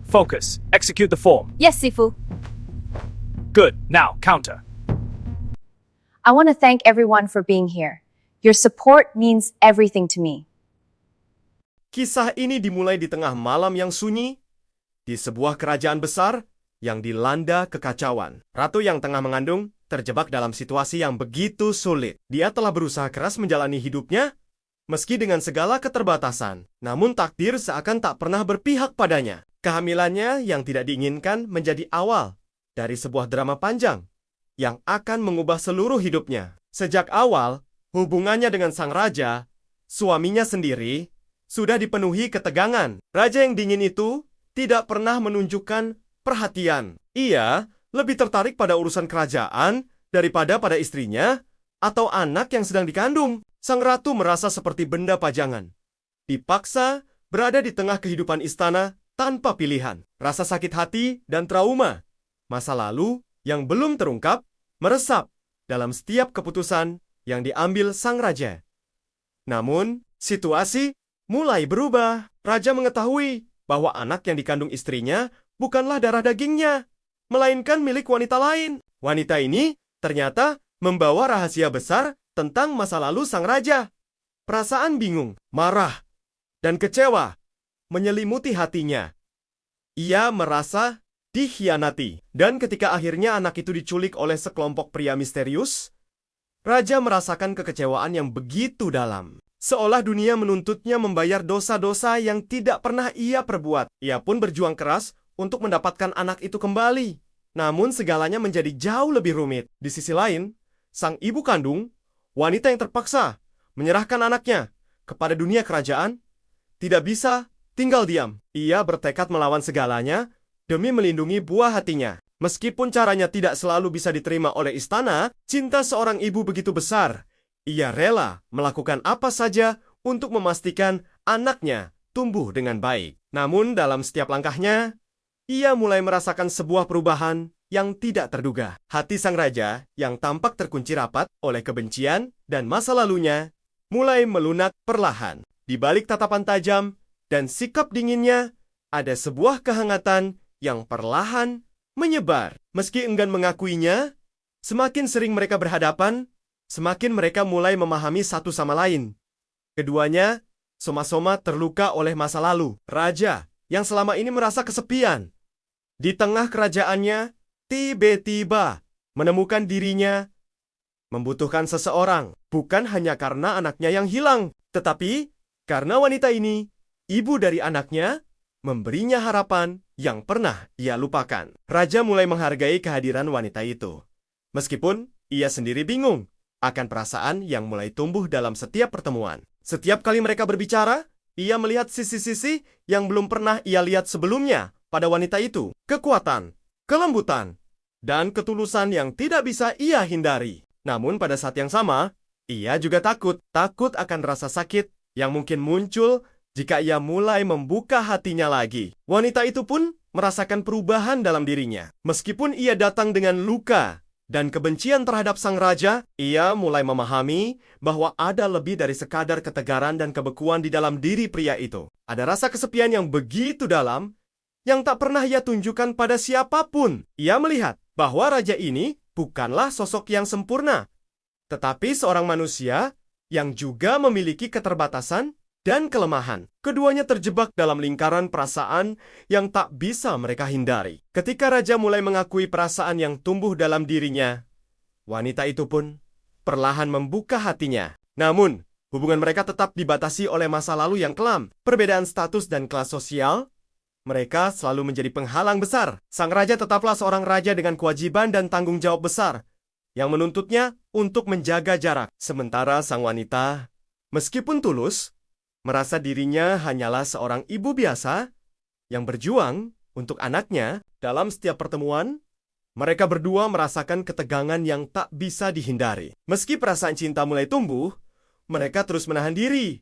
Focus. Execute the form. Yes, Sifu. Good. Now, counter. I want to thank everyone for being here. Your support means everything to me. Kisah ini dimulai di tengah malam yang sunyi, di sebuah kerajaan besar yang dilanda kekacauan. Ratu yang tengah mengandung terjebak dalam situasi yang begitu sulit. Dia telah berusaha keras menjalani hidupnya, meski dengan segala keterbatasan. Namun takdir seakan tak pernah berpihak padanya. Kehamilannya yang tidak diinginkan menjadi awal dari sebuah drama panjang yang akan mengubah seluruh hidupnya. Sejak awal, hubungannya dengan sang raja, suaminya sendiri, sudah dipenuhi ketegangan. Raja yang dingin itu tidak pernah menunjukkan perhatian. Ia lebih tertarik pada urusan kerajaan daripada pada istrinya atau anak yang sedang dikandung. Sang ratu merasa seperti benda pajangan, dipaksa berada di tengah kehidupan istana tanpa pilihan. Rasa sakit hati dan trauma masa lalu yang belum terungkap meresap dalam setiap keputusan yang diambil sang raja. Namun, situasi mulai berubah. Raja mengetahui bahwa anak yang dikandung istrinya bukanlah darah dagingnya, melainkan milik wanita lain. Wanita ini ternyata membawa rahasia besar tentang masa lalu sang raja. Perasaan bingung, marah, dan kecewa menyelimuti hatinya. Ia merasa dikhianati. Dan ketika akhirnya anak itu diculik oleh sekelompok pria misterius, raja merasakan kekecewaan yang begitu dalam. Seolah dunia menuntutnya membayar dosa-dosa yang tidak pernah ia perbuat. Ia pun berjuang keras untuk mendapatkan anak itu kembali. Namun segalanya menjadi jauh lebih rumit. Di sisi lain, sang ibu kandung, wanita yang terpaksa menyerahkan anaknya kepada dunia kerajaan, tidak bisa tinggal diam. Ia bertekad melawan segalanya demi melindungi buah hatinya. Meskipun caranya tidak selalu bisa diterima oleh istana, cinta seorang ibu begitu besar. Ia rela melakukan apa saja untuk memastikan anaknya tumbuh dengan baik. Namun dalam setiap langkahnya, ia mulai merasakan sebuah perubahan yang tidak terduga. Hati sang raja yang tampak terkunci rapat oleh kebencian dan masa lalunya mulai melunak perlahan. Di balik tatapan tajam dan sikap dinginnya, ada sebuah kehangatan yang perlahan menyebar. Meski enggan mengakuinya, semakin sering mereka berhadapan, semakin mereka mulai memahami satu sama lain. Keduanya soma-soma terluka oleh masa lalu. Raja yang selama ini merasa kesepian di tengah kerajaannya, tiba-tiba menemukan dirinya membutuhkan seseorang. Bukan hanya karena anaknya yang hilang, tetapi karena wanita ini, ibu dari anaknya, memberinya harapan yang pernah ia lupakan. Raja mulai menghargai kehadiran wanita itu. Meskipun ia sendiri bingung akan perasaan yang mulai tumbuh dalam setiap pertemuan. Setiap kali mereka berbicara, ia melihat sisi-sisi yang belum pernah ia lihat sebelumnya pada wanita itu. Kekuatan, kelembutan, dan ketulusan yang tidak bisa ia hindari. Namun pada saat yang sama, ia juga takut akan rasa sakit yang mungkin muncul jika ia mulai membuka hatinya lagi. Wanita itu pun merasakan perubahan dalam dirinya. Meskipun ia datang dengan luka dan kebencian terhadap sang raja, ia mulai memahami bahwa ada lebih dari sekadar ketegaran dan kebekuan di dalam diri pria itu. Ada rasa kesepian yang begitu dalam, yang tak pernah ia tunjukkan pada siapapun. Ia melihat bahwa raja ini bukanlah sosok yang sempurna, tetapi seorang manusia yang juga memiliki keterbatasan dan kelemahan. Keduanya terjebak dalam lingkaran perasaan yang tak bisa mereka hindari. Ketika raja mulai mengakui perasaan yang tumbuh dalam dirinya, wanita itu pun perlahan membuka hatinya. Namun, hubungan mereka tetap dibatasi oleh masa lalu yang kelam. Perbedaan status dan kelas sosial, mereka selalu menjadi penghalang besar. Sang raja tetaplah seorang raja dengan kewajiban dan tanggung jawab besar yang menuntutnya untuk menjaga jarak. Sementara sang wanita, meskipun tulus, merasa dirinya hanyalah seorang ibu biasa yang berjuang untuk anaknya. Dalam setiap pertemuan, mereka berdua merasakan ketegangan yang tak bisa dihindari. Meski perasaan cinta mulai tumbuh, mereka terus menahan diri.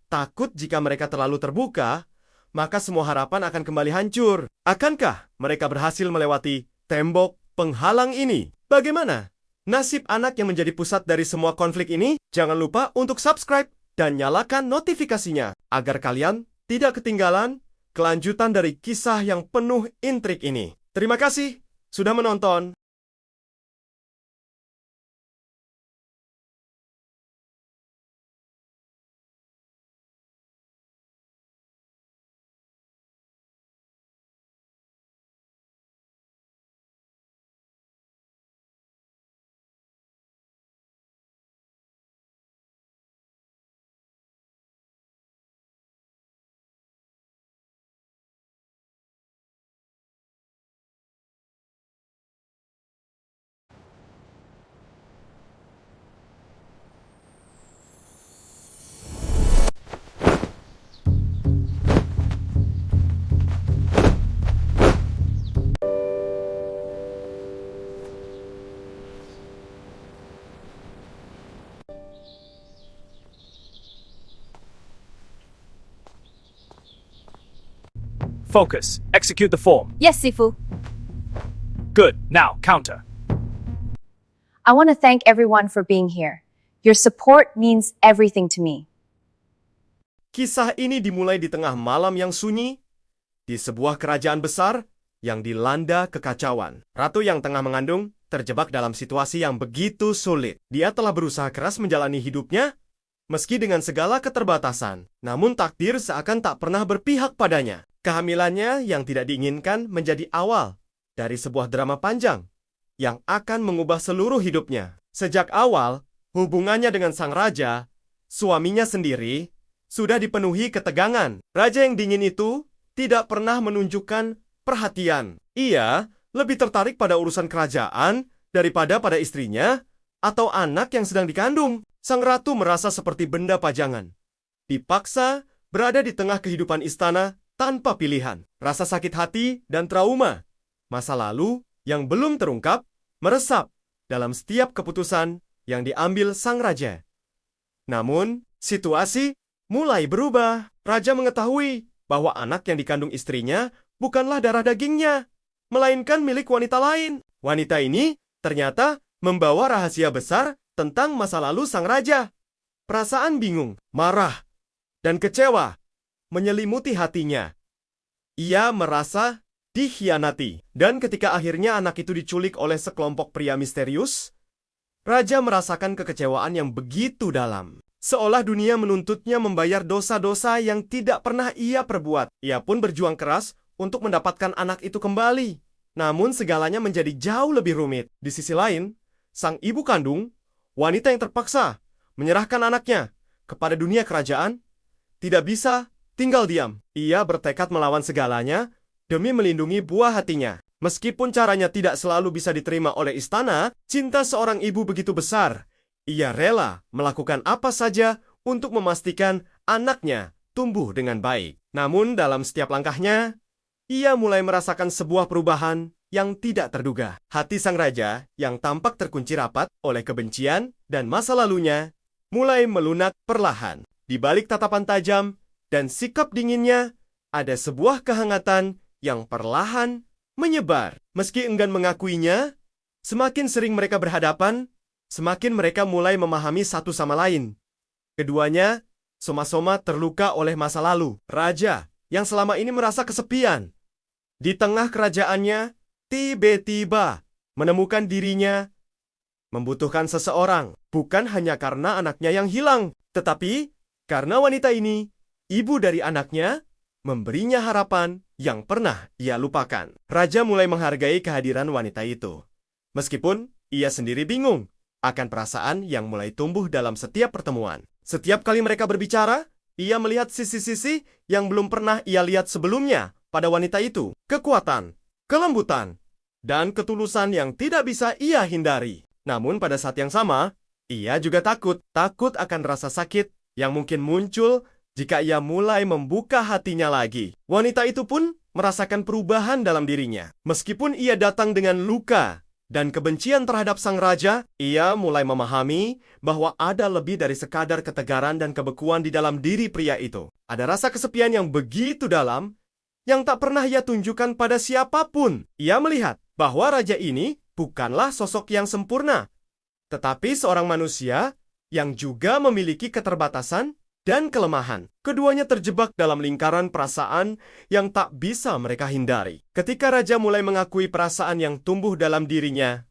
Takut jika mereka terlalu terbuka, maka semua harapan akan kembali hancur. Akankah mereka berhasil melewati tembok penghalang ini? Bagaimana nasib anak yang menjadi pusat dari semua konflik ini? Jangan lupa untuk subscribe dan nyalakan notifikasinya agar kalian tidak ketinggalan kelanjutan dari kisah yang penuh intrik ini. Terima kasih sudah menonton. Focus. Execute the form. Yes, Sifu. Good. Now, counter. I want to thank everyone for being here. Your support means everything to me. Kisah ini dimulai di tengah malam yang sunyi, di sebuah kerajaan besar yang dilanda kekacauan. Ratu yang tengah mengandung terjebak dalam situasi yang begitu sulit. Dia telah berusaha keras menjalani hidupnya, meski dengan segala keterbatasan. Namun takdir seakan tak pernah berpihak padanya. Kehamilannya yang tidak diinginkan menjadi awal dari sebuah drama panjang yang akan mengubah seluruh hidupnya. Sejak awal, hubungannya dengan sang raja, suaminya sendiri, sudah dipenuhi ketegangan. Raja yang dingin itu tidak pernah menunjukkan perhatian. Ia lebih tertarik pada urusan kerajaan daripada pada istrinya atau anak yang sedang dikandung. Sang ratu merasa seperti benda pajangan, dipaksa berada di tengah kehidupan istana tanpa pilihan. Rasa sakit hati dan trauma masa lalu yang belum terungkap meresap dalam setiap keputusan yang diambil sang raja. Namun, situasi mulai berubah. Raja mengetahui bahwa anak yang dikandung istrinya bukanlah darah dagingnya, melainkan milik wanita lain. Wanita ini ternyata membawa rahasia besar tentang masa lalu sang raja. Perasaan bingung, marah, dan kecewa menyelimuti hatinya. Ia merasa dikhianati. Dan ketika akhirnya anak itu diculik oleh sekelompok pria misterius, raja merasakan kekecewaan yang begitu dalam. Seolah dunia menuntutnya membayar dosa-dosa yang tidak pernah ia perbuat. Ia pun berjuang keras untuk mendapatkan anak itu kembali. Namun segalanya menjadi jauh lebih rumit. Di sisi lain, sang ibu kandung, wanita yang terpaksa menyerahkan anaknya kepada dunia kerajaan, tidak bisa tinggal diam. Ia bertekad melawan segalanya demi melindungi buah hatinya. Meskipun caranya tidak selalu bisa diterima oleh istana, cinta seorang ibu begitu besar. Ia rela melakukan apa saja untuk memastikan anaknya tumbuh dengan baik. Namun dalam setiap langkahnya, ia mulai merasakan sebuah perubahan yang tidak terduga. Hati sang raja yang tampak terkunci rapat oleh kebencian dan masa lalunya mulai melunak perlahan. Di balik tatapan tajam dan sikap dinginnya, ada sebuah kehangatan yang perlahan menyebar. Meski enggan mengakuinya, semakin sering mereka berhadapan, semakin mereka mulai memahami satu sama lain. Keduanya soma-soma terluka oleh masa lalu. Raja yang selama ini merasa kesepian di tengah kerajaannya, tiba-tiba menemukan dirinya membutuhkan seseorang. Bukan hanya karena anaknya yang hilang, tetapi karena wanita ini, ibu dari anaknya, memberinya harapan yang pernah ia lupakan. Raja mulai menghargai kehadiran wanita itu. Meskipun ia sendiri bingung akan perasaan yang mulai tumbuh dalam setiap pertemuan. Setiap kali mereka berbicara, ia melihat sisi-sisi yang belum pernah ia lihat sebelumnya pada wanita itu. Kekuatan, kelembutan, dan ketulusan yang tidak bisa ia hindari. Namun pada saat yang sama, ia juga takut akan rasa sakit yang mungkin muncul jika ia mulai membuka hatinya lagi. Wanita itu pun merasakan perubahan dalam dirinya. Meskipun ia datang dengan luka dan kebencian terhadap sang raja, ia mulai memahami bahwa ada lebih dari sekadar ketegaran dan kebekuan di dalam diri pria itu. Ada rasa kesepian yang begitu dalam yang tak pernah ia tunjukkan pada siapapun. Ia melihat bahwa raja ini bukanlah sosok yang sempurna, tetapi seorang manusia yang juga memiliki keterbatasan dan kelemahan. Keduanya terjebak dalam lingkaran perasaan yang tak bisa mereka hindari. Ketika raja mulai mengakui perasaan yang tumbuh dalam dirinya,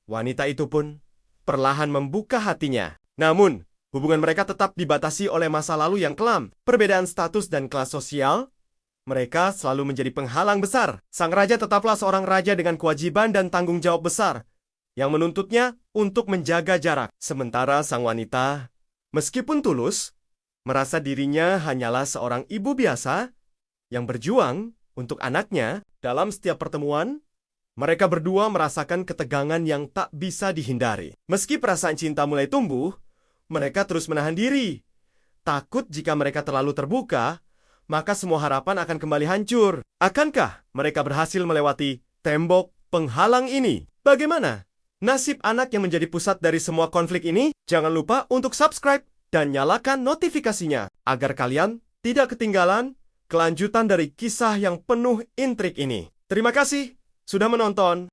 wanita itu pun perlahan membuka hatinya. Namun, hubungan mereka tetap dibatasi oleh masa lalu yang kelam, perbedaan status dan kelas sosial. Mereka selalu menjadi penghalang besar. Sang raja tetaplah seorang raja dengan kewajiban dan tanggung jawab besar yang menuntutnya untuk menjaga jarak. Sementara sang wanita, meskipun tulus, merasa dirinya hanyalah seorang ibu biasa yang berjuang untuk anaknya. Dalam setiap pertemuan, mereka berdua merasakan ketegangan yang tak bisa dihindari. Meski perasaan cinta mulai tumbuh, mereka terus menahan diri. Takut jika mereka terlalu terbuka, maka semua harapan akan kembali hancur. Akankah mereka berhasil melewati tembok penghalang ini? Bagaimana nasib anak yang menjadi pusat dari semua konflik ini? Jangan lupa untuk subscribe dan nyalakan notifikasinya agar kalian tidak ketinggalan kelanjutan dari kisah yang penuh intrik ini. Terima kasih sudah menonton.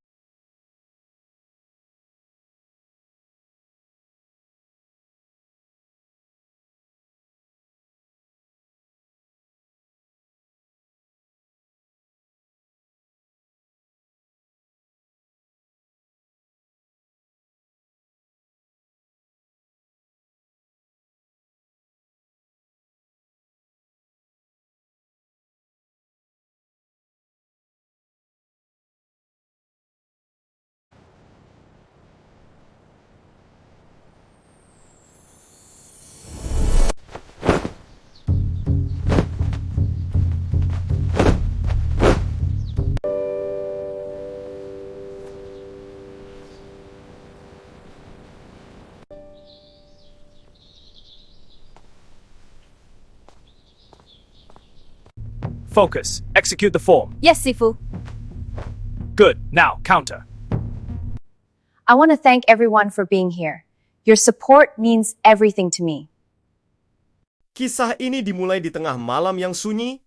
Focus. Execute the form. Yes, Sifu. Good. Now, counter. I want to thank everyone for being here. Your support means everything to me. Kisah ini dimulai di tengah malam yang sunyi,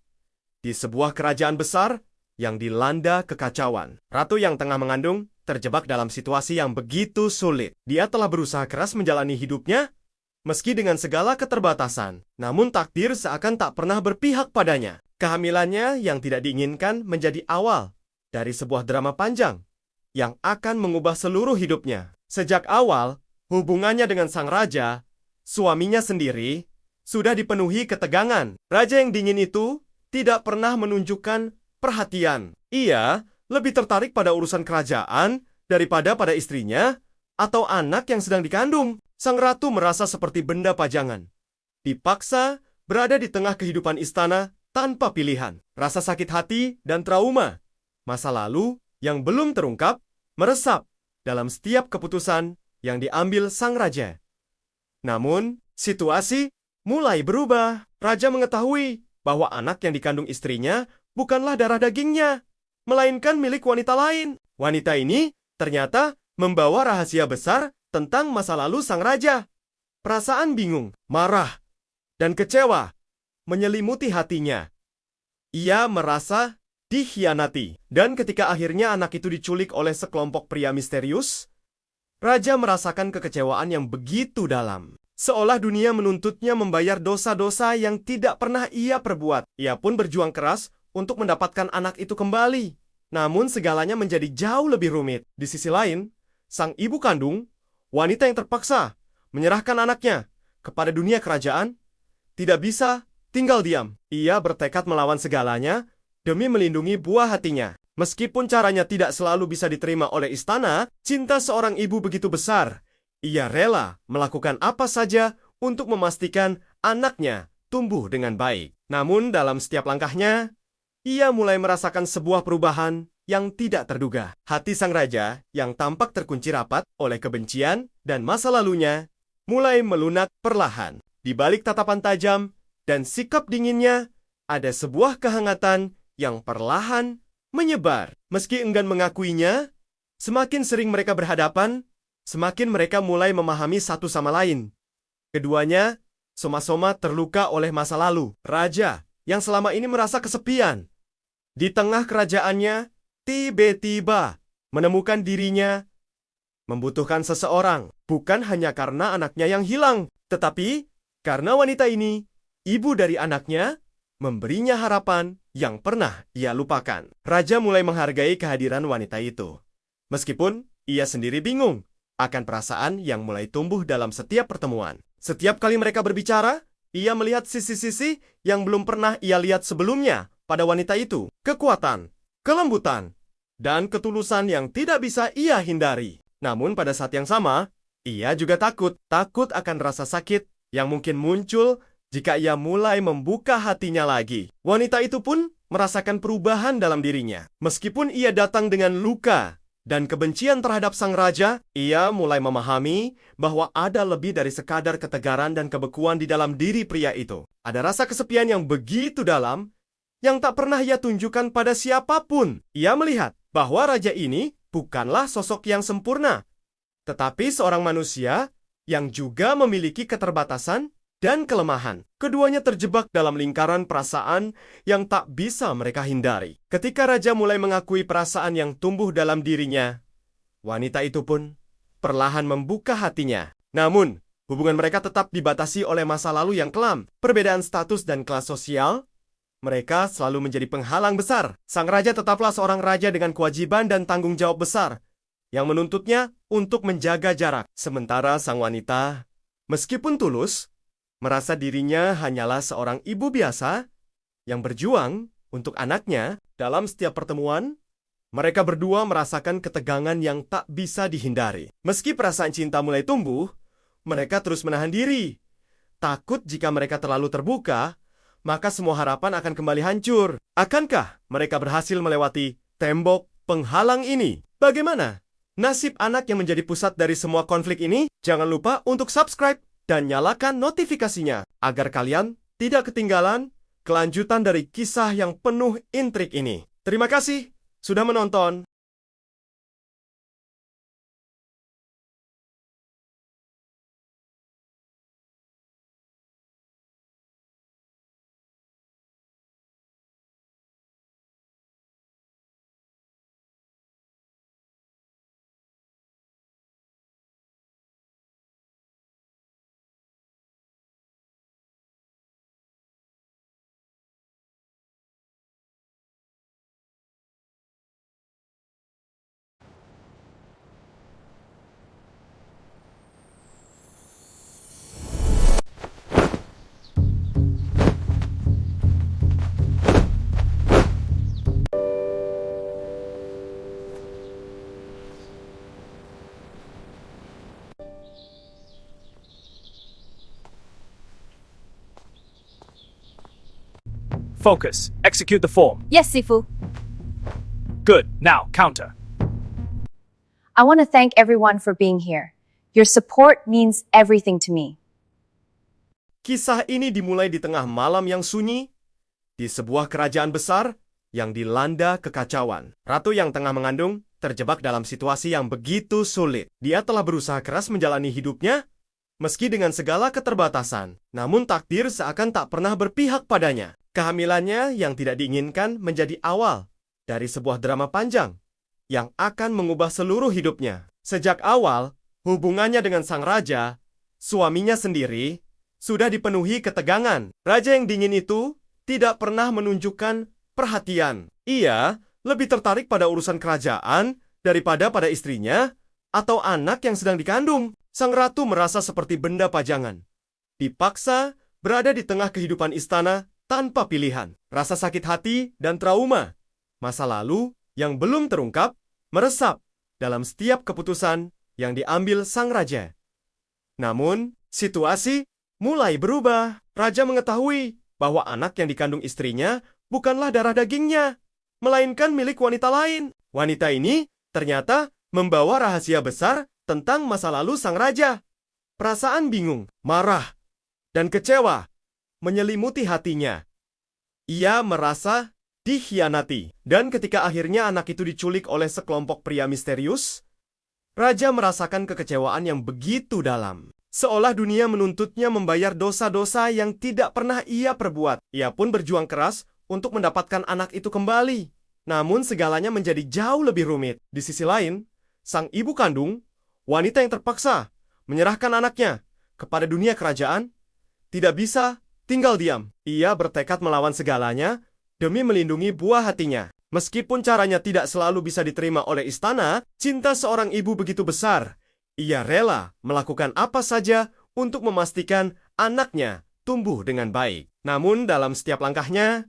di sebuah kerajaan besar yang dilanda kekacauan. Ratu yang tengah mengandung terjebak dalam situasi yang begitu sulit. Dia telah berusaha keras menjalani hidupnya, meski dengan segala keterbatasan. Namun takdir seakan tak pernah berpihak padanya. Kehamilannya yang tidak diinginkan menjadi awal dari sebuah drama panjang yang akan mengubah seluruh hidupnya. Sejak awal, hubungannya dengan sang raja, suaminya sendiri, sudah dipenuhi ketegangan. Raja yang dingin itu tidak pernah menunjukkan perhatian. Ia lebih tertarik pada urusan kerajaan daripada pada istrinya atau anak yang sedang dikandung. Sang ratu merasa seperti benda pajangan, dipaksa berada di tengah kehidupan istana tanpa pilihan. Rasa sakit hati dan trauma masa lalu yang belum terungkap meresap dalam setiap keputusan yang diambil sang raja. Namun, situasi mulai berubah. Raja mengetahui bahwa anak yang dikandung istrinya bukanlah darah dagingnya, melainkan milik wanita lain. Wanita ini ternyata membawa rahasia besar tentang masa lalu sang raja. Perasaan bingung, marah, dan kecewa menyelimuti hatinya. Ia merasa dikhianati. Dan ketika akhirnya anak itu diculik oleh sekelompok pria misterius, raja merasakan kekecewaan yang begitu dalam. Seolah dunia menuntutnya membayar dosa-dosa yang tidak pernah ia perbuat. Ia pun berjuang keras untuk mendapatkan anak itu kembali. Namun segalanya menjadi jauh lebih rumit. Di sisi lain, sang ibu kandung, wanita yang terpaksa menyerahkan anaknya kepada dunia kerajaan, tidak bisa tinggal diam. Ia bertekad melawan segalanya demi melindungi buah hatinya. Meskipun caranya tidak selalu bisa diterima oleh istana, cinta seorang ibu begitu besar. Ia rela melakukan apa saja untuk memastikan anaknya tumbuh dengan baik. Namun dalam setiap langkahnya, ia mulai merasakan sebuah perubahan yang tidak terduga. Hati sang raja yang tampak terkunci rapat oleh kebencian dan masa lalunya mulai melunak perlahan. Di balik tatapan tajam dan sikap dinginnya, ada sebuah kehangatan yang perlahan menyebar. Meski enggan mengakuinya, semakin sering mereka berhadapan, semakin mereka mulai memahami satu sama lain. Keduanya soma-soma terluka oleh masa lalu. Raja yang selama ini merasa kesepian di tengah kerajaannya, tiba-tiba menemukan dirinya membutuhkan seseorang. Bukan hanya karena anaknya yang hilang, tetapi karena wanita ini ibu dari anaknya, memberinya harapan yang pernah ia lupakan. Raja mulai menghargai kehadiran wanita itu. Meskipun ia sendiri bingung akan perasaan yang mulai tumbuh dalam setiap pertemuan. Setiap kali mereka berbicara, ia melihat sisi-sisi yang belum pernah ia lihat sebelumnya pada wanita itu. Kekuatan, kelembutan, dan ketulusan yang tidak bisa ia hindari. Namun pada saat yang sama, ia juga takut akan rasa sakit yang mungkin muncul jika ia mulai membuka hatinya lagi. Wanita itu pun merasakan perubahan dalam dirinya. Meskipun ia datang dengan luka dan kebencian terhadap sang raja, ia mulai memahami bahwa ada lebih dari sekadar ketegaran dan kebekuan di dalam diri pria itu. Ada rasa kesepian yang begitu dalam yang tak pernah ia tunjukkan pada siapapun. Ia melihat bahwa raja ini bukanlah sosok yang sempurna, tetapi seorang manusia yang juga memiliki keterbatasan dan kelemahan. Keduanya terjebak dalam lingkaran perasaan yang tak bisa mereka hindari. Ketika raja mulai mengakui perasaan yang tumbuh dalam dirinya, wanita itu pun perlahan membuka hatinya. Namun, hubungan mereka tetap dibatasi oleh masa lalu yang kelam. Perbedaan status dan kelas sosial, mereka selalu menjadi penghalang besar. Sang raja tetaplah seorang raja dengan kewajiban dan tanggung jawab besar yang menuntutnya untuk menjaga jarak. Sementara sang wanita, meskipun tulus, merasa dirinya hanyalah seorang ibu biasa yang berjuang untuk anaknya. Dalam setiap pertemuan, mereka berdua merasakan ketegangan yang tak bisa dihindari. Meski perasaan cinta mulai tumbuh, mereka terus menahan diri. Takut jika mereka terlalu terbuka, maka semua harapan akan kembali hancur. Akankah mereka berhasil melewati tembok penghalang ini? Bagaimana nasib anak yang menjadi pusat dari semua konflik ini? Jangan lupa untuk subscribe dan nyalakan notifikasinya agar kalian tidak ketinggalan kelanjutan dari kisah yang penuh intrik ini. Terima kasih sudah menonton. Focus. Execute the form. Yes, Sifu. Good. Now, counter. I want to thank everyone for being here. Your support means everything to me. Kisah ini dimulai di tengah malam yang sunyi, di sebuah kerajaan besar yang dilanda kekacauan. Ratu yang tengah mengandung terjebak dalam situasi yang begitu sulit. Dia telah berusaha keras menjalani hidupnya, meski dengan segala keterbatasan. Namun takdir seakan tak pernah berpihak padanya. Kehamilannya yang tidak diinginkan menjadi awal dari sebuah drama panjang yang akan mengubah seluruh hidupnya. Sejak awal, hubungannya dengan sang raja, suaminya sendiri, sudah dipenuhi ketegangan. Raja yang dingin itu tidak pernah menunjukkan perhatian. Ia lebih tertarik pada urusan kerajaan daripada pada istrinya atau anak yang sedang dikandung. Sang ratu merasa seperti benda pajangan, dipaksa berada di tengah kehidupan istana tanpa pilihan. Rasa sakit hati dan trauma masa lalu yang belum terungkap meresap dalam setiap keputusan yang diambil sang raja. Namun, situasi mulai berubah. Raja mengetahui bahwa anak yang dikandung istrinya bukanlah darah dagingnya, melainkan milik wanita lain. Wanita ini ternyata membawa rahasia besar tentang masa lalu sang raja. Perasaan bingung, marah, dan kecewa menyelimuti hatinya. Ia merasa dikhianati. Dan ketika akhirnya anak itu diculik oleh sekelompok pria misterius, raja merasakan kekecewaan yang begitu dalam. Seolah dunia menuntutnya membayar dosa-dosa yang tidak pernah ia perbuat. Ia pun berjuang keras untuk mendapatkan anak itu kembali. Namun segalanya menjadi jauh lebih rumit. Di sisi lain, sang ibu kandung, wanita yang terpaksa menyerahkan anaknya kepada dunia kerajaan, tidak bisa tinggal diam. Ia bertekad melawan segalanya demi melindungi buah hatinya. Meskipun caranya tidak selalu bisa diterima oleh istana, cinta seorang ibu begitu besar. Ia rela melakukan apa saja untuk memastikan anaknya tumbuh dengan baik. Namun dalam setiap langkahnya,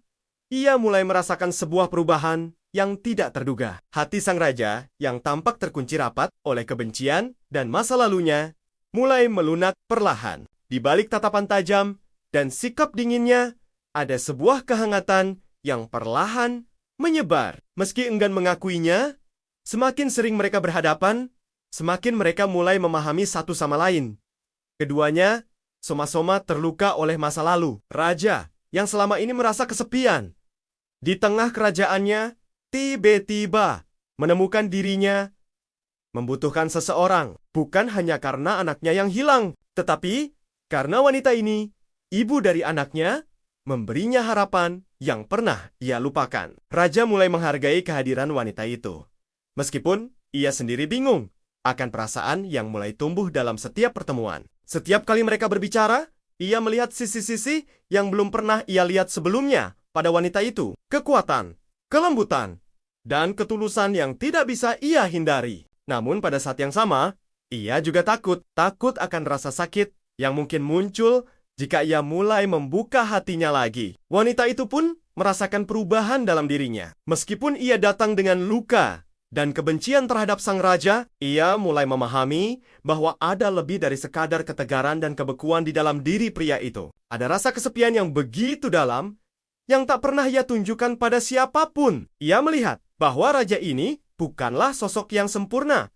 ia mulai merasakan sebuah perubahan yang tidak terduga. Hati sang raja yang tampak terkunci rapat oleh kebencian dan masa lalunya mulai melunak perlahan. Di balik tatapan tajam dan sikap dinginnya, ada sebuah kehangatan yang perlahan menyebar. Meski enggan mengakuinya, semakin sering mereka berhadapan, semakin mereka mulai memahami satu sama lain. Keduanya soma-soma terluka oleh masa lalu. Raja yang selama ini merasa kesepian di tengah kerajaannya, tiba-tiba menemukan dirinya membutuhkan seseorang, bukan hanya karena anaknya yang hilang, tetapi karena wanita ini, ibu dari anaknya, memberinya harapan yang pernah ia lupakan. Raja mulai menghargai kehadiran wanita itu. Meskipun ia sendiri bingung akan perasaan yang mulai tumbuh dalam setiap pertemuan. Setiap kali mereka berbicara, ia melihat sisi-sisi yang belum pernah ia lihat sebelumnya pada wanita itu. Kekuatan, kelembutan, dan ketulusan yang tidak bisa ia hindari. Namun pada saat yang sama, ia juga takut akan rasa sakit yang mungkin muncul jika ia mulai membuka hatinya lagi. Wanita itu pun merasakan perubahan dalam dirinya. Meskipun ia datang dengan luka dan kebencian terhadap sang raja, ia mulai memahami bahwa ada lebih dari sekadar ketegaran dan kebekuan di dalam diri pria itu. Ada rasa kesepian yang begitu dalam yang tak pernah ia tunjukkan pada siapapun. Ia melihat bahwa raja ini bukanlah sosok yang sempurna,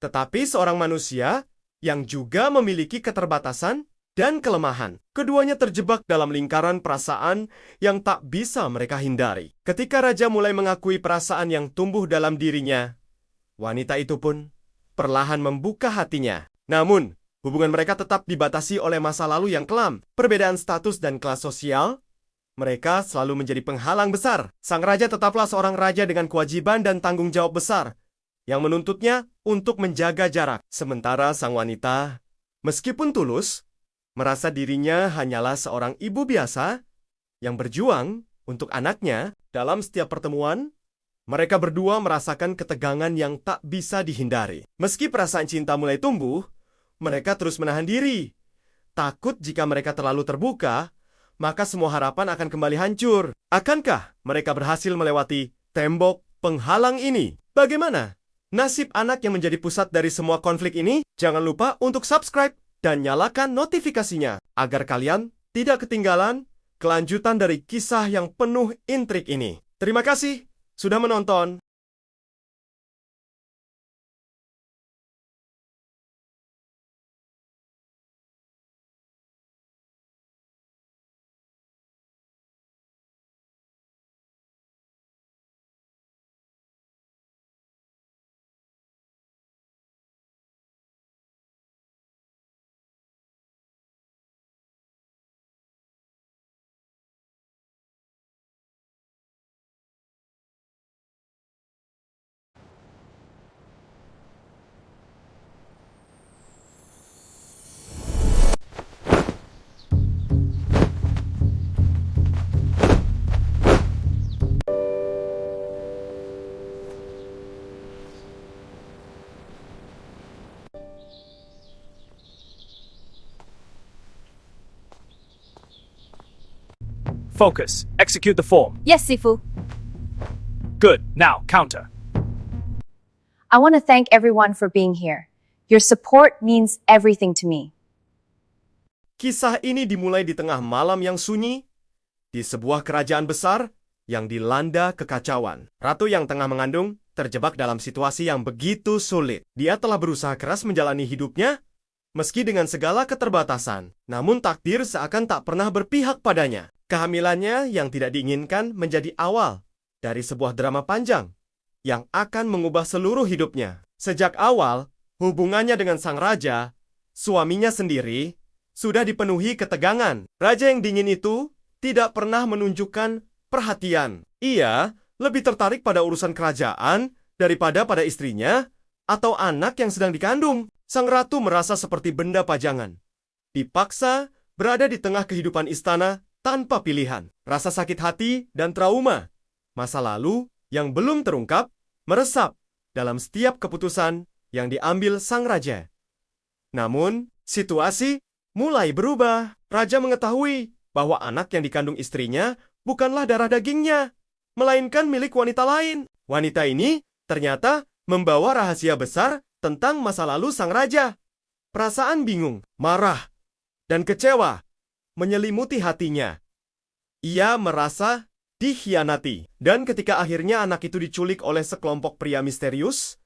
tetapi seorang manusia yang juga memiliki keterbatasan dan kelemahan. Keduanya terjebak dalam lingkaran perasaan yang tak bisa mereka hindari. Ketika raja mulai mengakui perasaan yang tumbuh dalam dirinya, wanita itu pun perlahan membuka hatinya. Namun, hubungan mereka tetap dibatasi oleh masa lalu yang kelam. Perbedaan status dan kelas sosial, mereka selalu menjadi penghalang besar. Sang raja tetaplah seorang raja dengan kewajiban dan tanggung jawab besar yang menuntutnya untuk menjaga jarak. Sementara sang wanita, meskipun tulus, merasa dirinya hanyalah seorang ibu biasa yang berjuang untuk anaknya. Dalam setiap pertemuan, mereka berdua merasakan ketegangan yang tak bisa dihindari. Meski perasaan cinta mulai tumbuh, mereka terus menahan diri. Takut jika mereka terlalu terbuka, maka semua harapan akan kembali hancur. Akankah mereka berhasil melewati tembok penghalang ini? Bagaimana nasib anak yang menjadi pusat dari semua konflik ini? Jangan lupa untuk subscribe dan nyalakan notifikasinya agar kalian tidak ketinggalan kelanjutan dari kisah yang penuh intrik ini. Terima kasih sudah menonton. Focus. Execute the form. Yes, Sifu. Good. Now, counter. I want to thank everyone for being here. Your support means everything to me. Kisah ini dimulai di tengah malam yang sunyi, di sebuah kerajaan besar yang dilanda kekacauan. Ratu yang tengah mengandung terjebak dalam situasi yang begitu sulit. Dia telah berusaha keras menjalani hidupnya, meski dengan segala keterbatasan. Namun takdir seakan tak pernah berpihak padanya. Kehamilannya yang tidak diinginkan menjadi awal dari sebuah drama panjang yang akan mengubah seluruh hidupnya. Sejak awal, hubungannya dengan sang raja, suaminya sendiri, sudah dipenuhi ketegangan. Raja yang dingin itu tidak pernah menunjukkan perhatian. Ia lebih tertarik pada urusan kerajaan daripada pada istrinya atau anak yang sedang dikandung. Sang ratu merasa seperti benda pajangan, dipaksa berada di tengah kehidupan istana tanpa pilihan. Rasa sakit hati dan trauma masa lalu yang belum terungkap meresap dalam setiap keputusan yang diambil sang raja. Namun, situasi mulai berubah. Raja mengetahui bahwa anak yang dikandung istrinya bukanlah darah dagingnya, melainkan milik wanita lain. Wanita ini ternyata membawa rahasia besar tentang masa lalu sang raja. Perasaan bingung, marah, dan kecewa menyelimuti hatinya. Ia merasa dikhianati. Dan ketika akhirnya anak itu diculik oleh sekelompok pria misterius,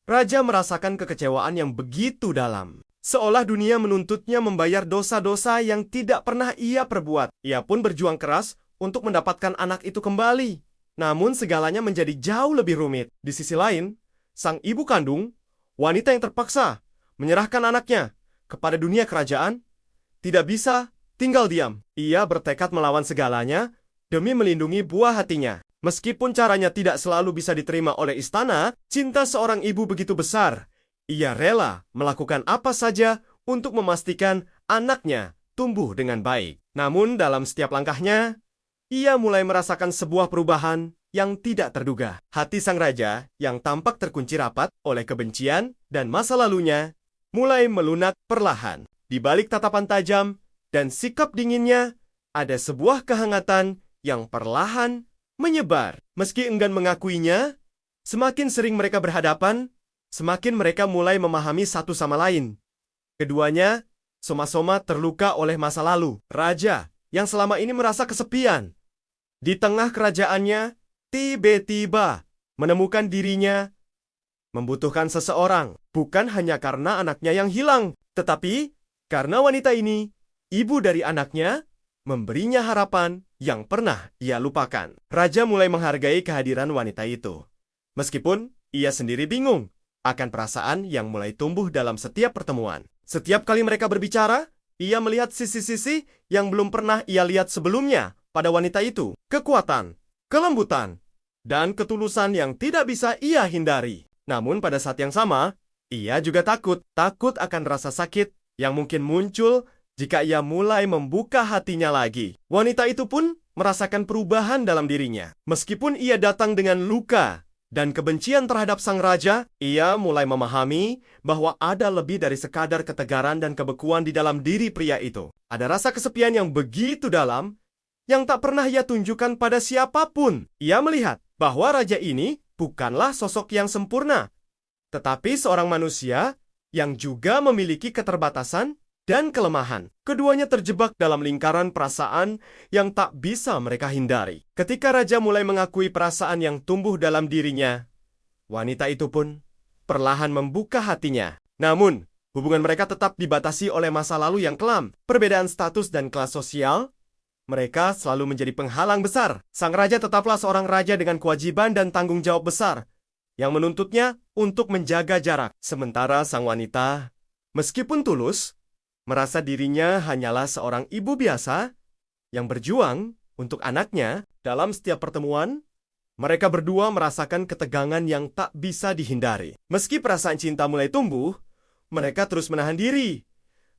raja merasakan kekecewaan yang begitu dalam. Seolah dunia menuntutnya membayar dosa-dosa yang tidak pernah ia perbuat. Ia pun berjuang keras untuk mendapatkan anak itu kembali. Namun segalanya menjadi jauh lebih rumit. Di sisi lain, sang ibu kandung, wanita yang terpaksa menyerahkan anaknya kepada dunia kerajaan, tidak bisa tinggal diam. Ia bertekad melawan segalanya demi melindungi buah hatinya. Meskipun caranya tidak selalu bisa diterima oleh istana, cinta seorang ibu begitu besar. Ia rela melakukan apa saja untuk memastikan anaknya tumbuh dengan baik. Namun dalam setiap langkahnya, ia mulai merasakan sebuah perubahan yang tidak terduga. Hati sang raja yang tampak terkunci rapat oleh kebencian dan masa lalunya mulai melunak perlahan. Di balik tatapan tajam dan sikap dinginnya, ada sebuah kehangatan yang perlahan menyebar. Meski enggan mengakuinya, semakin sering mereka berhadapan, semakin mereka mulai memahami satu sama lain. Keduanya soma-soma terluka oleh masa lalu. Raja yang selama ini merasa kesepian di tengah kerajaannya, tiba-tiba menemukan dirinya membutuhkan seseorang. Bukan hanya karena anaknya yang hilang, tetapi karena wanita ini, ibu dari anaknya, memberinya harapan yang pernah ia lupakan. Raja mulai menghargai kehadiran wanita itu. Meskipun ia sendiri bingung akan perasaan yang mulai tumbuh dalam setiap pertemuan. Setiap kali mereka berbicara, ia melihat sisi-sisi yang belum pernah ia lihat sebelumnya pada wanita itu. Kekuatan, kelembutan, dan ketulusan yang tidak bisa ia hindari. Namun pada saat yang sama, ia juga takut akan rasa sakit yang mungkin muncul jika ia mulai membuka hatinya lagi. Wanita itu pun merasakan perubahan dalam dirinya. Meskipun ia datang dengan luka dan kebencian terhadap sang raja, ia mulai memahami bahwa ada lebih dari sekadar ketegaran dan kebekuan di dalam diri pria itu. Ada rasa kesepian yang begitu dalam yang tak pernah ia tunjukkan pada siapapun. Ia melihat bahwa raja ini bukanlah sosok yang sempurna, tetapi seorang manusia yang juga memiliki keterbatasan dan kelemahan. Keduanya terjebak dalam lingkaran perasaan yang tak bisa mereka hindari. Ketika raja mulai mengakui perasaan yang tumbuh dalam dirinya, wanita itu pun perlahan membuka hatinya. Namun, hubungan mereka tetap dibatasi oleh masa lalu yang kelam. Perbedaan status dan kelas sosial, mereka selalu menjadi penghalang besar. Sang raja tetaplah seorang raja dengan kewajiban dan tanggung jawab besar yang menuntutnya untuk menjaga jarak. Sementara sang wanita, meskipun tulus, merasa dirinya hanyalah seorang ibu biasa yang berjuang untuk anaknya. Dalam setiap pertemuan, mereka berdua merasakan ketegangan yang tak bisa dihindari. Meski perasaan cinta mulai tumbuh, mereka terus menahan diri.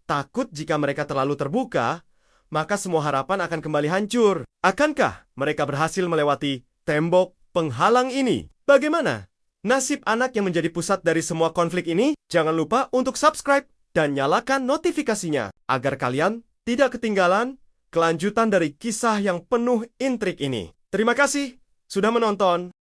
Takut jika mereka terlalu terbuka, maka semua harapan akan kembali hancur. Akankah mereka berhasil melewati tembok penghalang ini? Bagaimana nasib anak yang menjadi pusat dari semua konflik ini? Jangan lupa untuk subscribe dan nyalakan notifikasinya agar kalian tidak ketinggalan kelanjutan dari kisah yang penuh intrik ini. Terima kasih sudah menonton.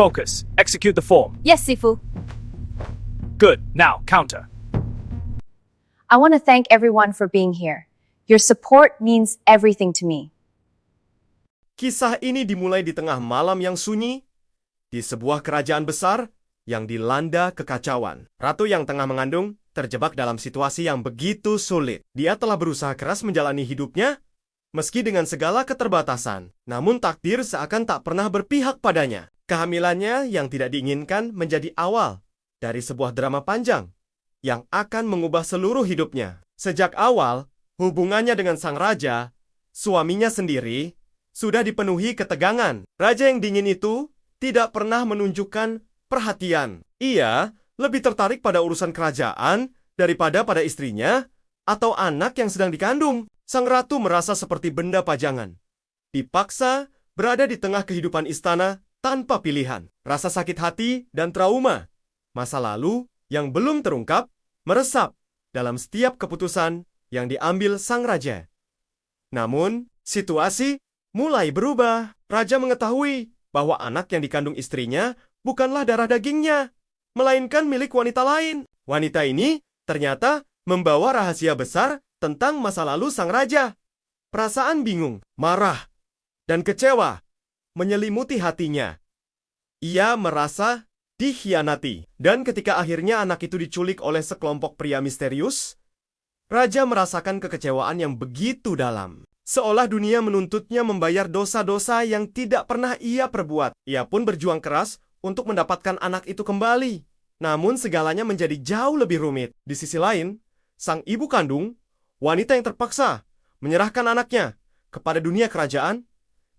Focus. Execute the form. Yes, Sifu. Good. Now, counter. I want to thank everyone for being here. Your support means everything to me. Kisah ini dimulai di tengah malam yang sunyi, di sebuah kerajaan besar yang dilanda kekacauan. Ratu yang tengah mengandung terjebak dalam situasi yang begitu sulit. Dia telah berusaha keras menjalani hidupnya, meski dengan segala keterbatasan. Namun takdir seakan tak pernah berpihak padanya. Kehamilannya yang tidak diinginkan menjadi awal dari sebuah drama panjang yang akan mengubah seluruh hidupnya. Sejak awal, hubungannya dengan sang raja, suaminya sendiri, sudah dipenuhi ketegangan. Raja yang dingin itu tidak pernah menunjukkan perhatian. Ia lebih tertarik pada urusan kerajaan daripada pada istrinya atau anak yang sedang dikandung. Sang ratu merasa seperti benda pajangan, dipaksa berada di tengah kehidupan istana tanpa pilihan. Rasa sakit hati dan trauma masa lalu yang belum terungkap meresap dalam setiap keputusan yang diambil sang raja. Namun, situasi mulai berubah. Raja mengetahui bahwa anak yang dikandung istrinya bukanlah darah dagingnya, melainkan milik wanita lain. Wanita ini ternyata membawa rahasia besar tentang masa lalu sang raja. Perasaan bingung, marah, dan kecewa menyelimuti hatinya. Ia merasa dikhianati. Dan ketika akhirnya anak itu diculik oleh sekelompok pria misterius, raja merasakan kekecewaan yang begitu dalam. Seolah dunia menuntutnya membayar dosa-dosa yang tidak pernah ia perbuat. Ia pun berjuang keras untuk mendapatkan anak itu kembali. Namun segalanya menjadi jauh lebih rumit. Di sisi lain, sang ibu kandung, wanita yang terpaksa menyerahkan anaknya kepada dunia kerajaan,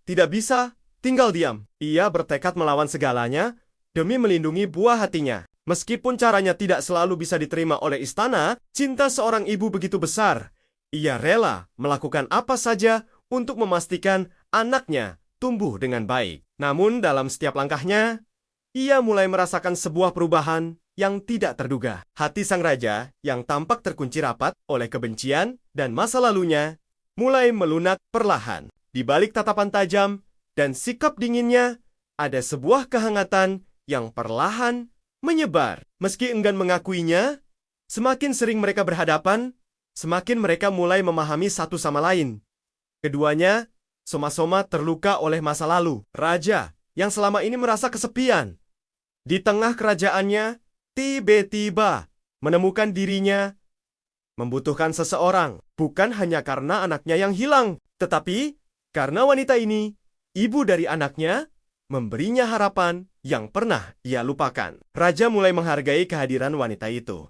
tidak bisa tinggal diam. Ia bertekad melawan segalanya demi melindungi buah hatinya. Meskipun caranya tidak selalu bisa diterima oleh istana, cinta seorang ibu begitu besar. Ia rela melakukan apa saja untuk memastikan anaknya tumbuh dengan baik. Namun dalam setiap langkahnya, ia mulai merasakan sebuah perubahan yang tidak terduga. Hati sang raja yang tampak terkunci rapat oleh kebencian dan masa lalunya mulai melunak perlahan. Di balik tatapan tajam dan sikap dinginnya, ada sebuah kehangatan yang perlahan menyebar. Meski enggan mengakuinya, semakin sering mereka berhadapan, semakin mereka mulai memahami satu sama lain. Keduanya soma-soma terluka oleh masa lalu. Raja yang selama ini merasa kesepian di tengah kerajaannya, tiba-tiba menemukan dirinya membutuhkan seseorang. Bukan hanya karena anaknya yang hilang, tetapi karena wanita ini, ibu dari anaknya, memberinya harapan yang pernah ia lupakan. Raja mulai menghargai kehadiran wanita itu.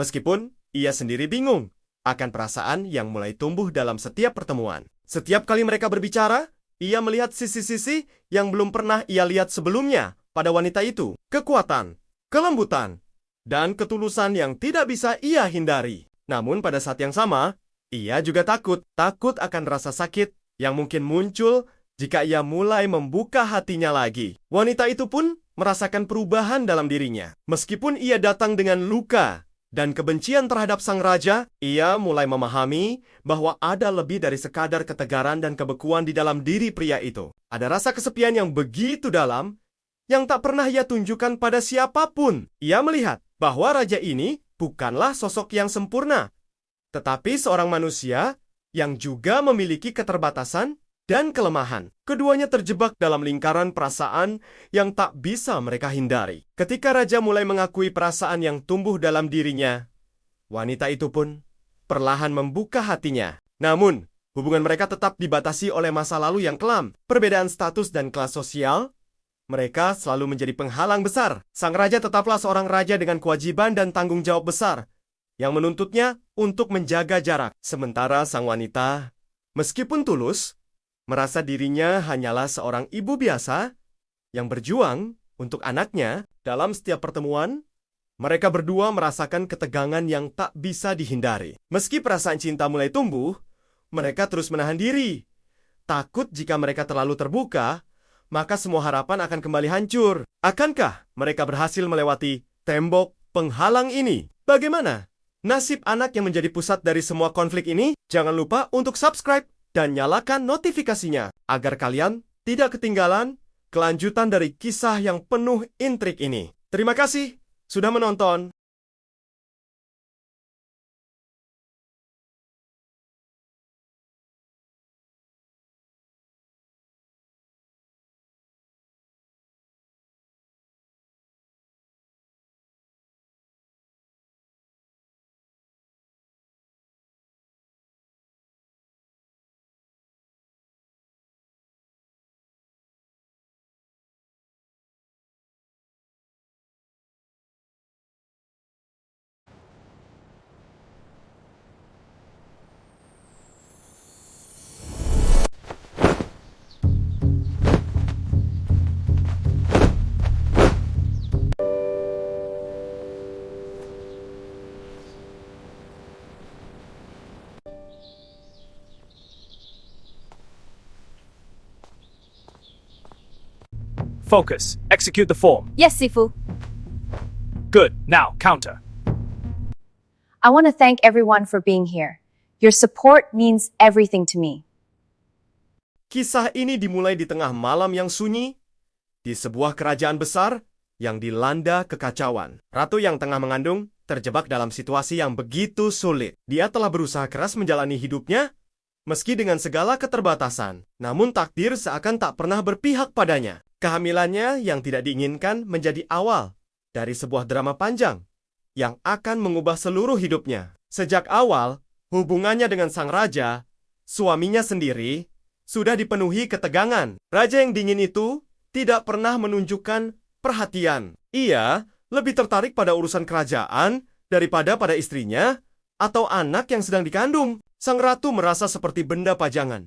Meskipun ia sendiri bingung akan perasaan yang mulai tumbuh dalam setiap pertemuan. Setiap kali mereka berbicara, ia melihat sisi-sisi yang belum pernah ia lihat sebelumnya pada wanita itu. Kekuatan, kelembutan, dan ketulusan yang tidak bisa ia hindari. Namun pada saat yang sama, ia juga takut akan rasa sakit yang mungkin muncul jika ia mulai membuka hatinya lagi. Wanita itu pun merasakan perubahan dalam dirinya. Meskipun ia datang dengan luka dan kebencian terhadap sang raja, ia mulai memahami bahwa ada lebih dari sekadar ketegaran dan kebekuan di dalam diri pria itu. Ada rasa kesepian yang begitu dalam yang tak pernah ia tunjukkan pada siapapun. Ia melihat bahwa raja ini bukanlah sosok yang sempurna, tetapi seorang manusia yang juga memiliki keterbatasan dan kelemahan. Keduanya terjebak dalam lingkaran perasaan yang tak bisa mereka hindari. Ketika raja mulai mengakui perasaan yang tumbuh dalam dirinya, wanita itu pun perlahan membuka hatinya. Namun, hubungan mereka tetap dibatasi oleh masa lalu yang kelam. Perbedaan status dan kelas sosial, mereka selalu menjadi penghalang besar. Sang raja tetaplah seorang raja dengan kewajiban dan tanggung jawab besar yang menuntutnya untuk menjaga jarak. Sementara sang wanita, meskipun tulus, merasa dirinya hanyalah seorang ibu biasa yang berjuang untuk anaknya. Dalam setiap pertemuan, mereka berdua merasakan ketegangan yang tak bisa dihindari. Meski perasaan cinta mulai tumbuh, mereka terus menahan diri. Takut jika mereka terlalu terbuka, maka semua harapan akan kembali hancur. Akankah mereka berhasil melewati tembok penghalang ini? Bagaimana nasib anak yang menjadi pusat dari semua konflik ini? Jangan lupa untuk subscribe dan nyalakan notifikasinya agar kalian tidak ketinggalan kelanjutan dari kisah yang penuh intrik ini. Terima kasih sudah menonton. Focus. Execute the form. Yes, Sifu. Good. Now, counter. I want to thank everyone for being here. Your support means everything to me. Kisah ini dimulai di tengah malam yang sunyi, di sebuah kerajaan besar yang dilanda kekacauan. Ratu yang tengah mengandung terjebak dalam situasi yang begitu sulit. Dia telah berusaha keras menjalani hidupnya, meski dengan segala keterbatasan. Namun takdir seakan tak pernah berpihak padanya. Kehamilannya yang tidak diinginkan menjadi awal dari sebuah drama panjang yang akan mengubah seluruh hidupnya. Sejak awal, hubungannya dengan sang raja, suaminya sendiri, sudah dipenuhi ketegangan. Raja yang dingin itu tidak pernah menunjukkan perhatian. Ia lebih tertarik pada urusan kerajaan daripada pada istrinya atau anak yang sedang dikandung. Sang ratu merasa seperti benda pajangan,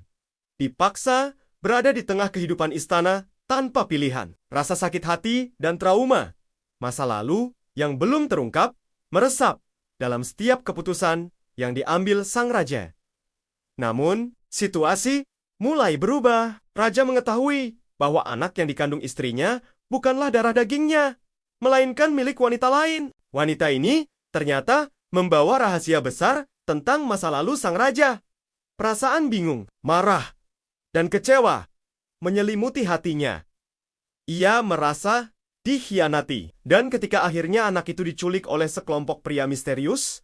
dipaksa berada di tengah kehidupan istana tanpa pilihan. Rasa sakit hati dan trauma masa lalu yang belum terungkap meresap dalam setiap keputusan yang diambil sang raja. Namun, situasi mulai berubah. Raja mengetahui bahwa anak yang dikandung istrinya bukanlah darah dagingnya, melainkan milik wanita lain. Wanita ini ternyata membawa rahasia besar tentang masa lalu sang raja. Perasaan bingung, marah, dan kecewa menyelimuti hatinya. Ia merasa dikhianati. Dan ketika akhirnya anak itu diculik oleh sekelompok pria misterius,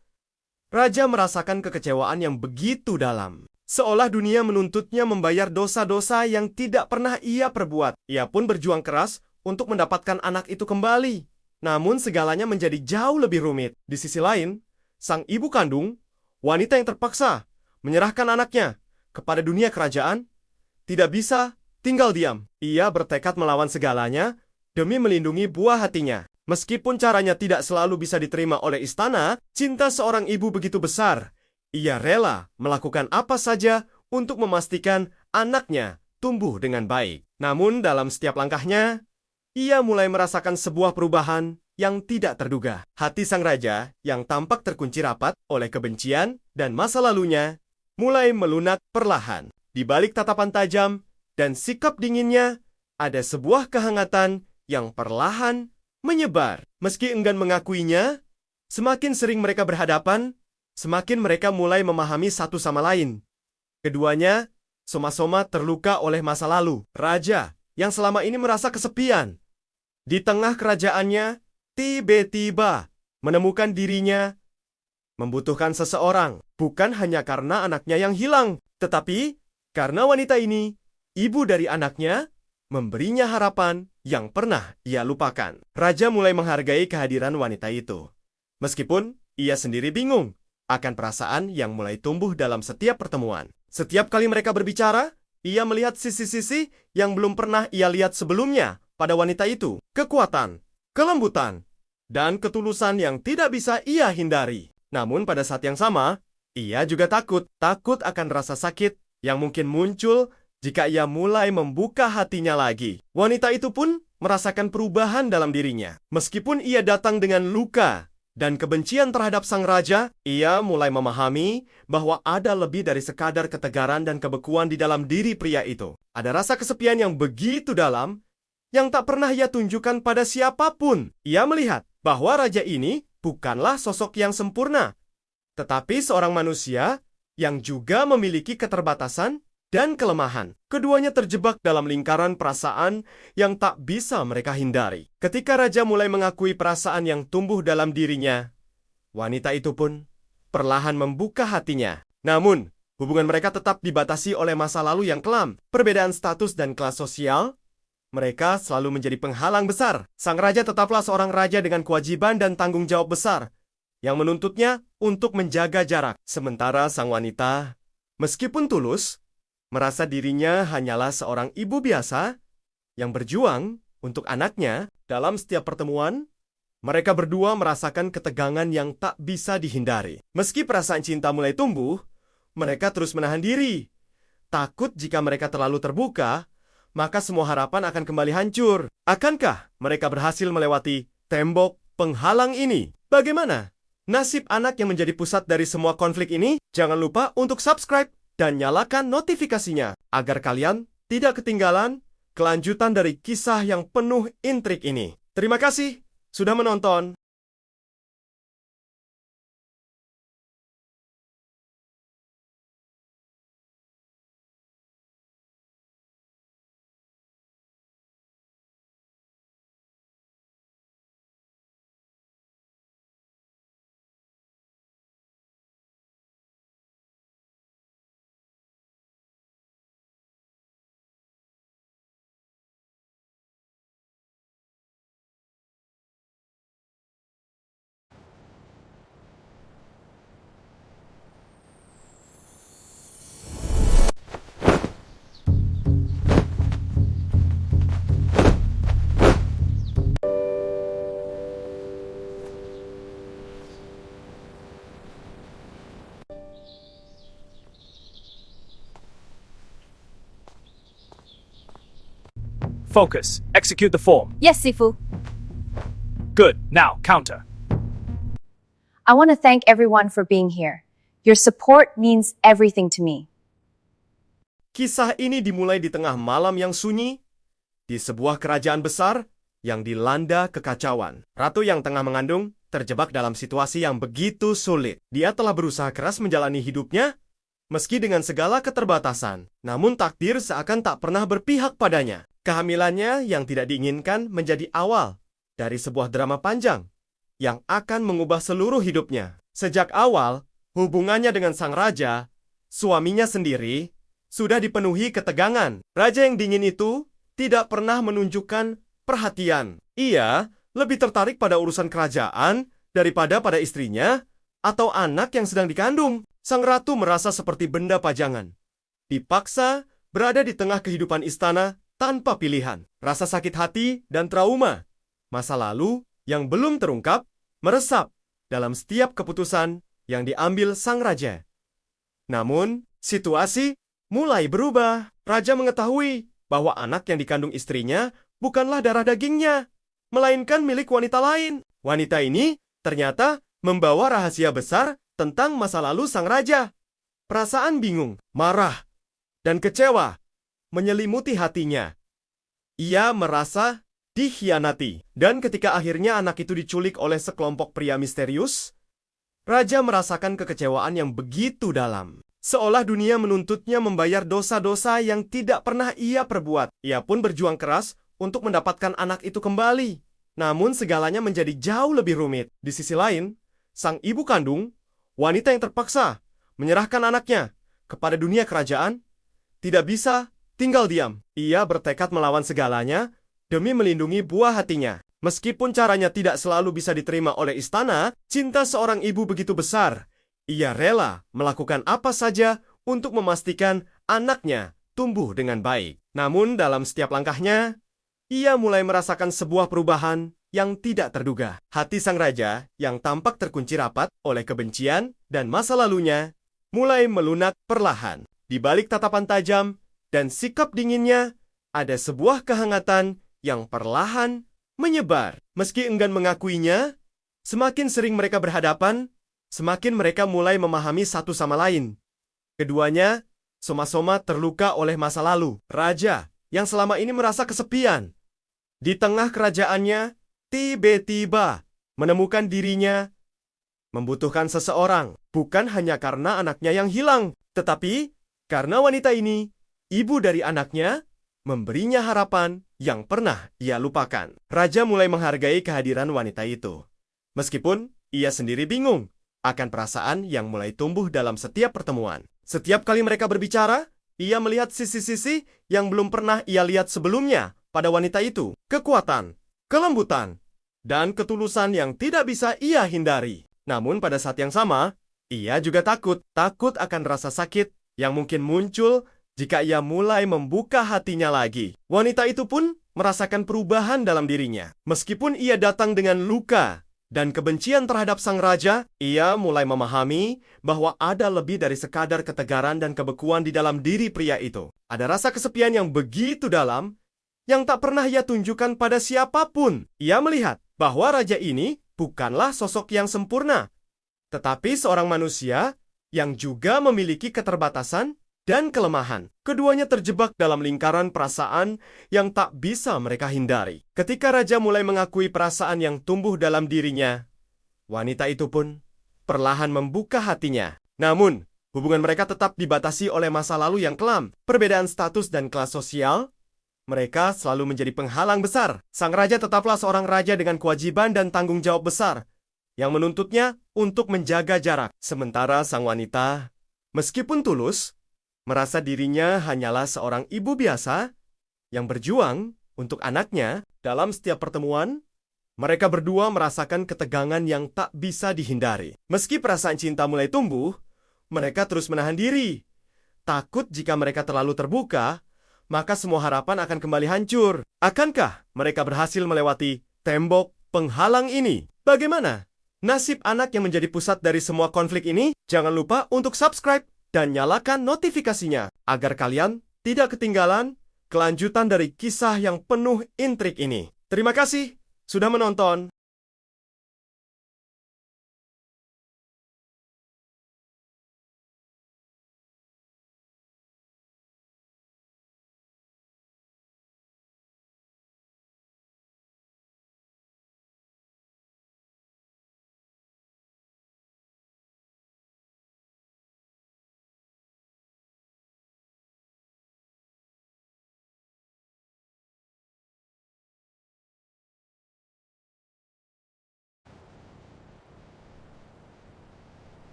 raja merasakan kekecewaan yang begitu dalam. Seolah dunia menuntutnya membayar dosa-dosa yang tidak pernah ia perbuat. Ia pun berjuang keras untuk mendapatkan anak itu kembali. Namun segalanya menjadi jauh lebih rumit. Di sisi lain, sang ibu kandung, wanita yang terpaksa menyerahkan anaknya kepada dunia kerajaan, tidak bisa tinggal diam. Ia bertekad melawan segalanya demi melindungi buah hatinya. Meskipun caranya tidak selalu bisa diterima oleh istana, cinta seorang ibu begitu besar. Ia rela melakukan apa saja untuk memastikan anaknya tumbuh dengan baik. Namun dalam setiap langkahnya, ia mulai merasakan sebuah perubahan yang tidak terduga. Hati sang raja yang tampak terkunci rapat oleh kebencian dan masa lalunya mulai melunak perlahan. Di balik tatapan tajam dan sikap dinginnya, ada sebuah kehangatan yang perlahan menyebar. Meski enggan mengakuinya, semakin sering mereka berhadapan, semakin mereka mulai memahami satu sama lain. Keduanya soma-soma terluka oleh masa lalu. Raja yang selama ini merasa kesepian di tengah kerajaannya, tiba-tiba menemukan dirinya membutuhkan seseorang. Bukan hanya karena anaknya yang hilang, tetapi karena wanita ini, ibu dari anaknya, memberinya harapan yang pernah ia lupakan. Raja mulai menghargai kehadiran wanita itu. Meskipun ia sendiri bingung akan perasaan yang mulai tumbuh dalam setiap pertemuan. Setiap kali mereka berbicara, ia melihat sisi-sisi yang belum pernah ia lihat sebelumnya pada wanita itu. Kekuatan, kelembutan, dan ketulusan yang tidak bisa ia hindari. Namun pada saat yang sama, ia juga takut akan rasa sakit yang mungkin muncul jika ia mulai membuka hatinya lagi. Wanita itu pun merasakan perubahan dalam dirinya. Meskipun ia datang dengan luka dan kebencian terhadap sang raja, ia mulai memahami bahwa ada lebih dari sekadar ketegaran dan kebekuan di dalam diri pria itu. Ada rasa kesepian yang begitu dalam yang tak pernah ia tunjukkan pada siapapun. Ia melihat bahwa raja ini bukanlah sosok yang sempurna, tetapi seorang manusia yang juga memiliki keterbatasan dan kelemahan. Keduanya terjebak dalam lingkaran perasaan yang tak bisa mereka hindari. Ketika raja mulai mengakui perasaan yang tumbuh dalam dirinya, wanita itu pun perlahan membuka hatinya. Namun, hubungan mereka tetap dibatasi oleh masa lalu yang kelam. Perbedaan status dan kelas sosial, mereka selalu menjadi penghalang besar. Sang raja tetaplah seorang raja dengan kewajiban dan tanggung jawab besar yang menuntutnya untuk menjaga jarak. Sementara sang wanita, meskipun tulus, merasa dirinya hanyalah seorang ibu biasa yang berjuang untuk anaknya. Dalam setiap pertemuan, mereka berdua merasakan ketegangan yang tak bisa dihindari. Meski perasaan cinta mulai tumbuh, mereka terus menahan diri. Takut jika mereka terlalu terbuka, maka semua harapan akan kembali hancur. Akankah mereka berhasil melewati tembok penghalang ini? Bagaimana nasib anak yang menjadi pusat dari semua konflik ini? Jangan lupa untuk subscribe dan nyalakan notifikasinya agar kalian tidak ketinggalan kelanjutan dari kisah yang penuh intrik ini. Terima kasih sudah menonton. Focus. Execute the form. Yes, Sifu. Good. Now, counter. I want to thank everyone for being here. Your support means everything to me. Kisah ini dimulai di tengah malam yang sunyi, di sebuah kerajaan besar yang dilanda kekacauan. Ratu yang tengah mengandung terjebak dalam situasi yang begitu sulit. Dia telah berusaha keras menjalani hidupnya, meski dengan segala keterbatasan. Namun takdir seakan tak pernah berpihak padanya. Kehamilannya yang tidak diinginkan menjadi awal dari sebuah drama panjang yang akan mengubah seluruh hidupnya. Sejak awal, hubungannya dengan sang raja, suaminya sendiri, sudah dipenuhi ketegangan. Raja yang dingin itu tidak pernah menunjukkan perhatian. Ia lebih tertarik pada urusan kerajaan daripada pada istrinya atau anak yang sedang dikandung. Sang ratu merasa seperti benda pajangan, dipaksa berada di tengah kehidupan istana tanpa pilihan. Rasa sakit hati dan trauma masa lalu yang belum terungkap meresap dalam setiap keputusan yang diambil sang raja. Namun, situasi mulai berubah. Raja mengetahui bahwa anak yang dikandung istrinya bukanlah darah dagingnya, melainkan milik wanita lain. Wanita ini ternyata membawa rahasia besar tentang masa lalu sang raja. Perasaan bingung, marah, dan kecewa menyelimuti hatinya. Ia merasa dikhianati. Dan ketika akhirnya anak itu diculik oleh sekelompok pria misterius, raja merasakan kekecewaan yang begitu dalam. Seolah dunia menuntutnya membayar dosa-dosa yang tidak pernah ia perbuat. Ia pun berjuang keras untuk mendapatkan anak itu kembali. Namun segalanya menjadi jauh lebih rumit. Di sisi lain, sang ibu kandung, wanita yang terpaksa menyerahkan anaknya kepada dunia kerajaan, tidak bisa tinggal diam. Ia bertekad melawan segalanya demi melindungi buah hatinya. Meskipun caranya tidak selalu bisa diterima oleh istana, cinta seorang ibu begitu besar. Ia rela melakukan apa saja untuk memastikan anaknya tumbuh dengan baik. Namun dalam setiap langkahnya, ia mulai merasakan sebuah perubahan yang tidak terduga. Hati sang raja yang tampak terkunci rapat oleh kebencian dan masa lalunya mulai melunak perlahan. Di balik tatapan tajam dan sikap dinginnya, ada sebuah kehangatan yang perlahan menyebar. Meski enggan mengakuinya, semakin sering mereka berhadapan, semakin mereka mulai memahami satu sama lain. Keduanya soma-soma terluka oleh masa lalu. Raja yang selama ini merasa kesepian di tengah kerajaannya, tiba-tiba menemukan dirinya membutuhkan seseorang. Bukan hanya karena anaknya yang hilang, tetapi karena wanita ini ibu dari anaknya, memberinya harapan yang pernah ia lupakan. Raja mulai menghargai kehadiran wanita itu. Meskipun ia sendiri bingung akan perasaan yang mulai tumbuh dalam setiap pertemuan. Setiap kali mereka berbicara, ia melihat sisi-sisi yang belum pernah ia lihat sebelumnya pada wanita itu. Kekuatan, kelembutan, dan ketulusan yang tidak bisa ia hindari. Namun pada saat yang sama, ia juga takut akan rasa sakit yang mungkin muncul jika ia mulai membuka hatinya lagi. Wanita itu pun merasakan perubahan dalam dirinya. Meskipun ia datang dengan luka dan kebencian terhadap sang raja, ia mulai memahami bahwa ada lebih dari sekadar ketegaran dan kebekuan di dalam diri pria itu. Ada rasa kesepian yang begitu dalam yang tak pernah ia tunjukkan pada siapapun. Ia melihat bahwa raja ini bukanlah sosok yang sempurna, tetapi seorang manusia yang juga memiliki keterbatasan dan kelemahan. Keduanya terjebak dalam lingkaran perasaan yang tak bisa mereka hindari. Ketika raja mulai mengakui perasaan yang tumbuh dalam dirinya, wanita itu pun perlahan membuka hatinya. Namun, hubungan mereka tetap dibatasi oleh masa lalu yang kelam. Perbedaan status dan kelas sosial, mereka selalu menjadi penghalang besar. Sang raja tetaplah seorang raja dengan kewajiban dan tanggung jawab besar yang menuntutnya untuk menjaga jarak. Sementara sang wanita, meskipun tulus, merasa dirinya hanyalah seorang ibu biasa yang berjuang untuk anaknya. Dalam setiap pertemuan, mereka berdua merasakan ketegangan yang tak bisa dihindari. Meski perasaan cinta mulai tumbuh, mereka terus menahan diri. Takut jika mereka terlalu terbuka, maka semua harapan akan kembali hancur. Akankah mereka berhasil melewati tembok penghalang ini? Bagaimana nasib anak yang menjadi pusat dari semua konflik ini? Jangan lupa untuk subscribe dan nyalakan notifikasinya agar kalian tidak ketinggalan kelanjutan dari kisah yang penuh intrik ini. Terima kasih sudah menonton.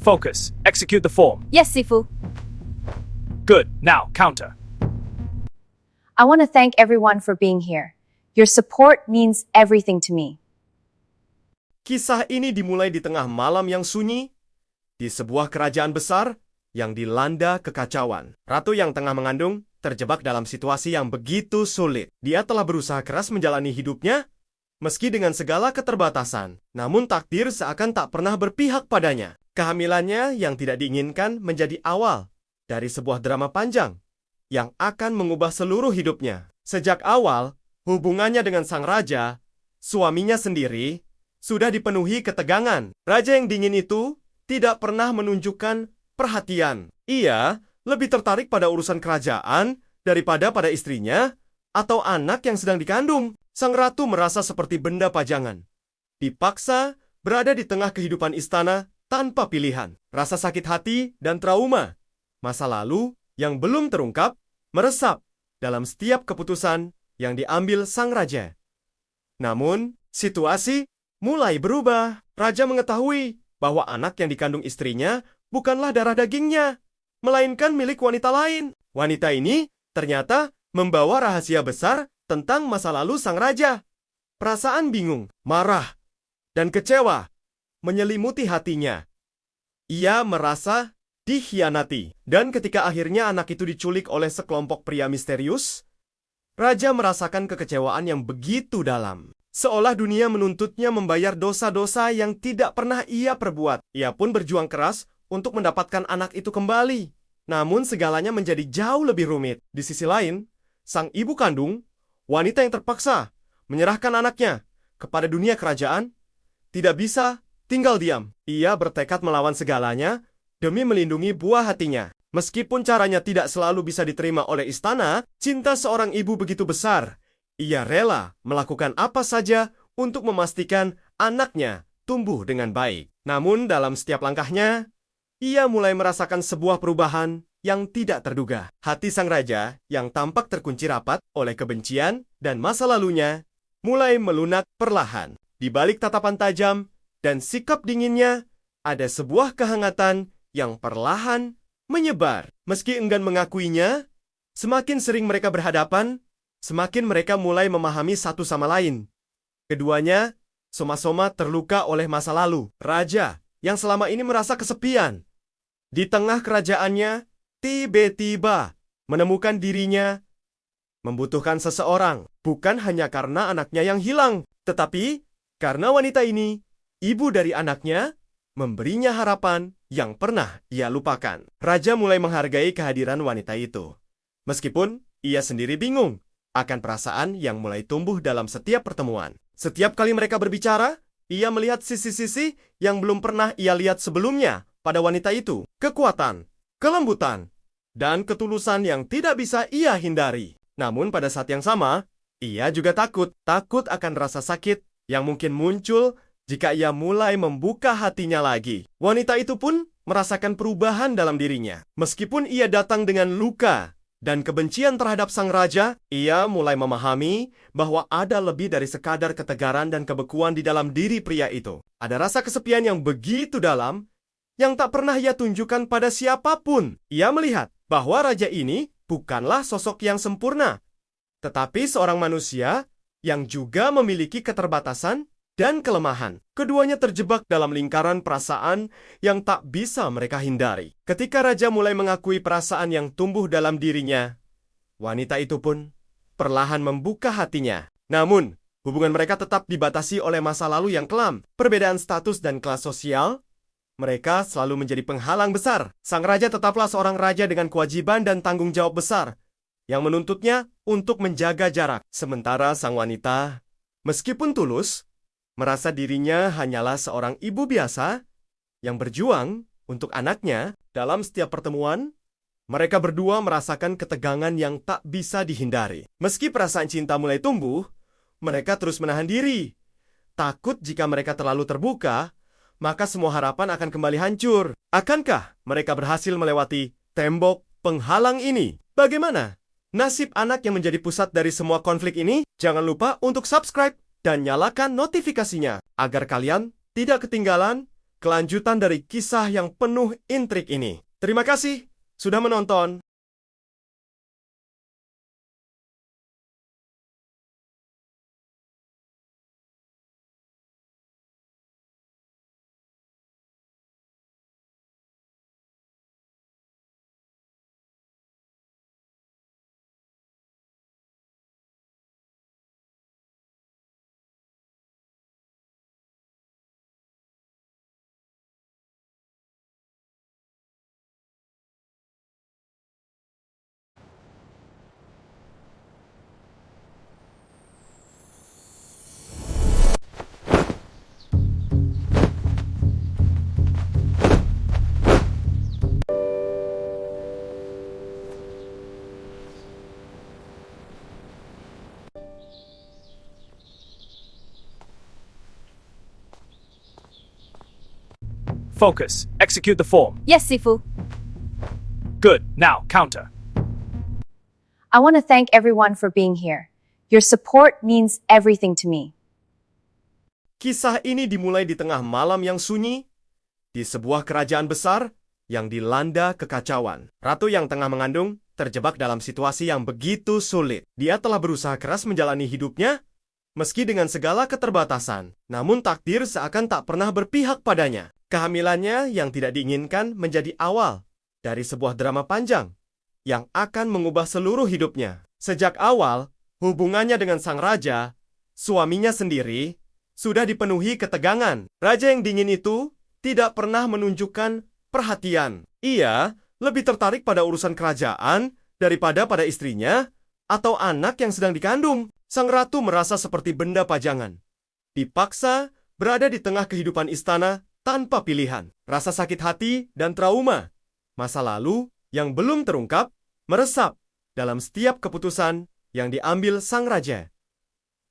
Focus. Execute the form. Yes, Sifu. Good. Now, counter. I want to thank everyone for being here. Your support means everything to me. Kisah ini dimulai di tengah malam yang sunyi, di sebuah kerajaan besar yang dilanda kekacauan. Ratu yang tengah mengandung terjebak dalam situasi yang begitu sulit. Dia telah berusaha keras menjalani hidupnya, meski dengan segala keterbatasan. Namun takdir seakan tak pernah berpihak padanya. Kehamilannya yang tidak diinginkan menjadi awal dari sebuah drama panjang yang akan mengubah seluruh hidupnya. Sejak awal, hubungannya dengan sang raja, suaminya sendiri, sudah dipenuhi ketegangan. Raja yang dingin itu tidak pernah menunjukkan perhatian. Ia lebih tertarik pada urusan kerajaan daripada pada istrinya atau anak yang sedang dikandung. Sang ratu merasa seperti benda pajangan, dipaksa berada di tengah kehidupan istana tanpa pilihan. Rasa sakit hati dan trauma masa lalu yang belum terungkap meresap dalam setiap keputusan yang diambil sang raja. Namun, situasi mulai berubah. Raja mengetahui bahwa anak yang dikandung istrinya bukanlah darah dagingnya, melainkan milik wanita lain. Wanita ini ternyata membawa rahasia besar tentang masa lalu sang raja. Perasaan bingung, marah, dan kecewa menyelimuti hatinya. Ia merasa dikhianati. Dan ketika akhirnya anak itu diculik oleh sekelompok pria misterius, raja merasakan kekecewaan yang begitu dalam. Seolah dunia menuntutnya membayar dosa-dosa yang tidak pernah ia perbuat. Ia pun berjuang keras untuk mendapatkan anak itu kembali. Namun segalanya menjadi jauh lebih rumit. Di sisi lain, sang ibu kandung, wanita yang terpaksa menyerahkan anaknya kepada dunia kerajaan, tidak bisa tinggal diam. Ia bertekad melawan segalanya demi melindungi buah hatinya. Meskipun caranya tidak selalu bisa diterima oleh istana, cinta seorang ibu begitu besar. Ia rela melakukan apa saja untuk memastikan anaknya tumbuh dengan baik. Namun dalam setiap langkahnya, ia mulai merasakan sebuah perubahan yang tidak terduga. Hati sang raja yang tampak terkunci rapat oleh kebencian dan masa lalunya mulai melunak perlahan. Di balik tatapan tajam dan sikap dinginnya, ada sebuah kehangatan yang perlahan menyebar. Meski enggan mengakuinya, semakin sering mereka berhadapan, semakin mereka mulai memahami satu sama lain. Keduanya soma-soma terluka oleh masa lalu. Raja yang selama ini merasa kesepian di tengah kerajaannya, tiba-tiba menemukan dirinya membutuhkan seseorang, bukan hanya karena anaknya yang hilang, tetapi karena wanita ini, ibu dari anaknya, memberinya harapan yang pernah ia lupakan. Raja mulai menghargai kehadiran wanita itu. Meskipun ia sendiri bingung akan perasaan yang mulai tumbuh dalam setiap pertemuan. Setiap kali mereka berbicara, ia melihat sisi-sisi yang belum pernah ia lihat sebelumnya pada wanita itu. Kekuatan, kelembutan, dan ketulusan yang tidak bisa ia hindari. Namun pada saat yang sama, ia juga takut akan rasa sakit yang mungkin muncul jika ia mulai membuka hatinya lagi. Wanita itu pun merasakan perubahan dalam dirinya. Meskipun ia datang dengan luka dan kebencian terhadap sang raja, ia mulai memahami bahwa ada lebih dari sekadar ketegaran dan kebekuan di dalam diri pria itu. Ada rasa kesepian yang begitu dalam yang tak pernah ia tunjukkan pada siapapun. Ia melihat bahwa raja ini bukanlah sosok yang sempurna, tetapi seorang manusia yang juga memiliki keterbatasan dan kelemahan. Keduanya terjebak dalam lingkaran perasaan yang tak bisa mereka hindari. Ketika raja mulai mengakui perasaan yang tumbuh dalam dirinya, wanita itu pun perlahan membuka hatinya. Namun, hubungan mereka tetap dibatasi oleh masa lalu yang kelam. Perbedaan status dan kelas sosial, mereka selalu menjadi penghalang besar. Sang raja tetaplah seorang raja dengan kewajiban dan tanggung jawab besar yang menuntutnya untuk menjaga jarak. Sementara sang wanita, meskipun tulus, merasa dirinya hanyalah seorang ibu biasa yang berjuang untuk anaknya. Dalam setiap pertemuan, mereka berdua merasakan ketegangan yang tak bisa dihindari. Meski perasaan cinta mulai tumbuh, mereka terus menahan diri. Takut jika mereka terlalu terbuka, maka semua harapan akan kembali hancur. Akankah mereka berhasil melewati tembok penghalang ini? Bagaimana nasib anak yang menjadi pusat dari semua konflik ini? Jangan lupa untuk subscribe dan nyalakan notifikasinya agar kalian tidak ketinggalan kelanjutan dari kisah yang penuh intrik ini. Terima kasih sudah menonton. Focus. Execute the form. Yes, Sifu. Good. Now, counter. I want to thank everyone for being here. Your support means everything to me. Kisah ini dimulai di tengah malam yang sunyi, di sebuah kerajaan besar yang dilanda kekacauan. Ratu yang tengah mengandung terjebak dalam situasi yang begitu sulit. Dia telah berusaha keras menjalani hidupnya, meski dengan segala keterbatasan. Namun takdir seakan tak pernah berpihak padanya. Kehamilannya yang tidak diinginkan menjadi awal dari sebuah drama panjang yang akan mengubah seluruh hidupnya. Sejak awal, hubungannya dengan sang raja, suaminya sendiri, sudah dipenuhi ketegangan. Raja yang dingin itu tidak pernah menunjukkan perhatian. Ia lebih tertarik pada urusan kerajaan daripada pada istrinya atau anak yang sedang dikandung. Sang ratu merasa seperti benda pajangan, dipaksa berada di tengah kehidupan istana tanpa pilihan. Rasa sakit hati dan trauma masa lalu yang belum terungkap meresap dalam setiap keputusan yang diambil sang raja.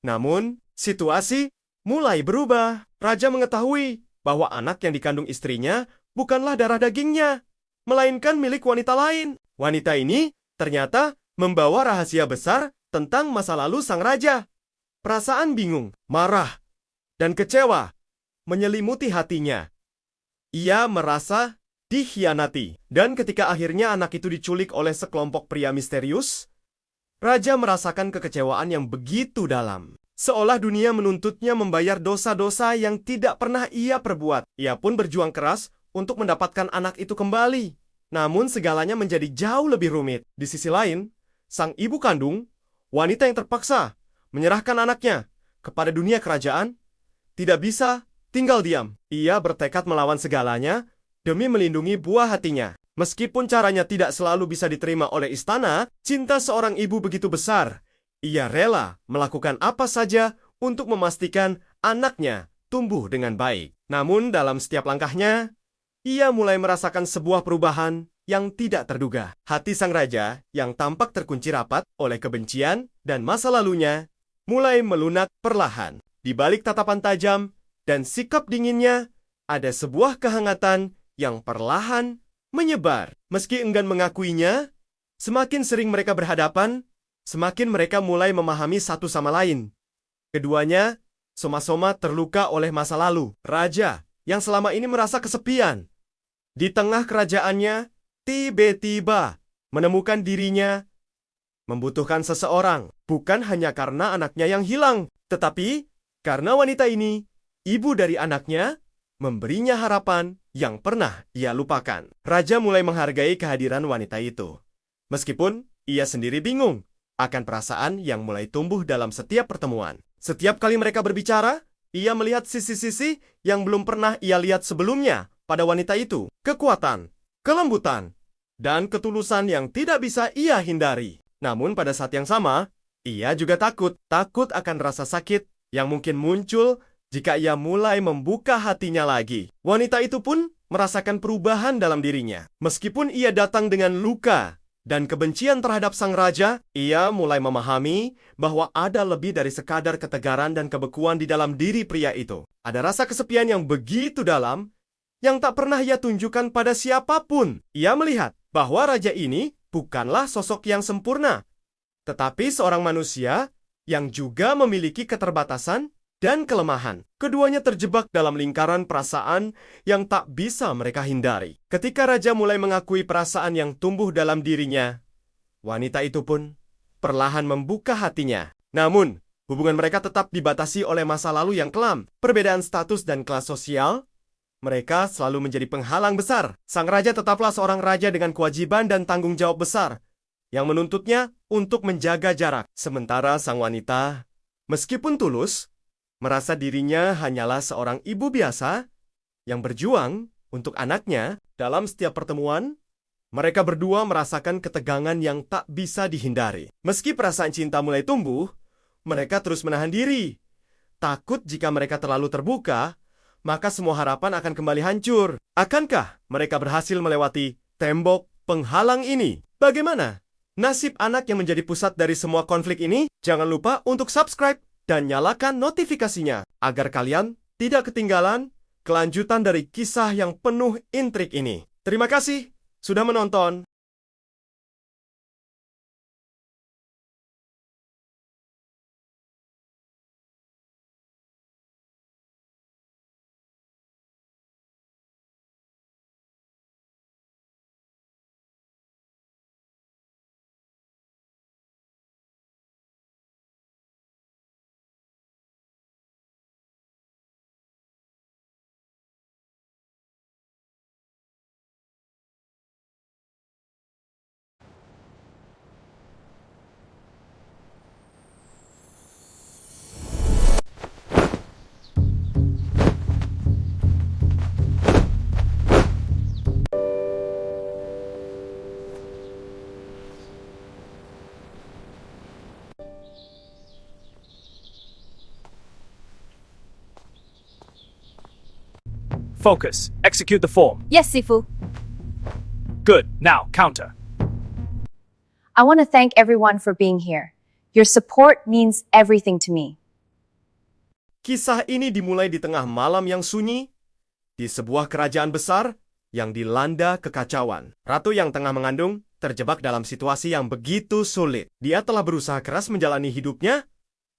Namun, situasi mulai berubah. Raja mengetahui bahwa anak yang dikandung istrinya bukanlah darah dagingnya, melainkan milik wanita lain. Wanita ini ternyata membawa rahasia besar tentang masa lalu sang raja. Perasaan bingung, marah, dan kecewa menyelimuti hatinya. Ia merasa dikhianati. Dan ketika akhirnya anak itu diculik oleh sekelompok pria misterius, raja merasakan kekecewaan yang begitu dalam. Seolah dunia menuntutnya membayar dosa-dosa yang tidak pernah ia perbuat. Ia pun berjuang keras untuk mendapatkan anak itu kembali. Namun segalanya menjadi jauh lebih rumit. Di sisi lain, sang ibu kandung, wanita yang terpaksa menyerahkan anaknya kepada dunia kerajaan, tidak bisa tinggal diam. Ia bertekad melawan segalanya demi melindungi buah hatinya. Meskipun caranya tidak selalu bisa diterima oleh istana, cinta seorang ibu begitu besar. Ia rela melakukan apa saja untuk memastikan anaknya tumbuh dengan baik. Namun dalam setiap langkahnya, ia mulai merasakan sebuah perubahan yang tidak terduga. Hati sang raja yang tampak terkunci rapat oleh kebencian dan masa lalunya mulai melunak perlahan. Di balik tatapan tajam dan sikap dinginnya, ada sebuah kehangatan yang perlahan menyebar. Meski enggan mengakuinya, semakin sering mereka berhadapan, semakin mereka mulai memahami satu sama lain. Keduanya soma-soma terluka oleh masa lalu. Raja yang selama ini merasa kesepian di tengah kerajaannya, tiba-tiba menemukan dirinya membutuhkan seseorang. Bukan hanya karena anaknya yang hilang, tetapi karena wanita ini, ibu dari anaknya, memberinya harapan yang pernah ia lupakan. Raja mulai menghargai kehadiran wanita itu. Meskipun ia sendiri bingung akan perasaan yang mulai tumbuh dalam setiap pertemuan. Setiap kali mereka berbicara, ia melihat sisi-sisi yang belum pernah ia lihat sebelumnya pada wanita itu. Kekuatan, kelembutan, dan ketulusan yang tidak bisa ia hindari. Namun pada saat yang sama, ia juga takut akan rasa sakit yang mungkin muncul jika ia mulai membuka hatinya lagi. Wanita itu pun merasakan perubahan dalam dirinya. Meskipun ia datang dengan luka dan kebencian terhadap sang raja, ia mulai memahami bahwa ada lebih dari sekadar ketegaran dan kebekuan di dalam diri pria itu. Ada rasa kesepian yang begitu dalam yang tak pernah ia tunjukkan pada siapapun. Ia melihat bahwa raja ini bukanlah sosok yang sempurna, tetapi seorang manusia yang juga memiliki keterbatasan dan kelemahan. Keduanya terjebak dalam lingkaran perasaan yang tak bisa mereka hindari. Ketika raja mulai mengakui perasaan yang tumbuh dalam dirinya, wanita itu pun perlahan membuka hatinya. Namun, hubungan mereka tetap dibatasi oleh masa lalu yang kelam. Perbedaan status dan kelas sosial, mereka selalu menjadi penghalang besar. Sang raja tetaplah seorang raja dengan kewajiban dan tanggung jawab besar yang menuntutnya untuk menjaga jarak. Sementara sang wanita, meskipun tulus, merasa dirinya hanyalah seorang ibu biasa yang berjuang untuk anaknya. Dalam setiap pertemuan, mereka berdua merasakan ketegangan yang tak bisa dihindari. Meski perasaan cinta mulai tumbuh, mereka terus menahan diri. Takut jika mereka terlalu terbuka, maka semua harapan akan kembali hancur. Akankah mereka berhasil melewati tembok penghalang ini? Bagaimana nasib anak yang menjadi pusat dari semua konflik ini? Jangan lupa untuk subscribe dan nyalakan notifikasinya agar kalian tidak ketinggalan kelanjutan dari kisah yang penuh intrik ini. Terima kasih sudah menonton. Focus. Execute the form. Yes, Sifu. Good. Now, counter. I want to thank everyone for being here. Your support means everything to me. Kisah ini dimulai di tengah malam yang sunyi, di sebuah kerajaan besar yang dilanda kekacauan. Ratu yang tengah mengandung terjebak dalam situasi yang begitu sulit. Dia telah berusaha keras menjalani hidupnya,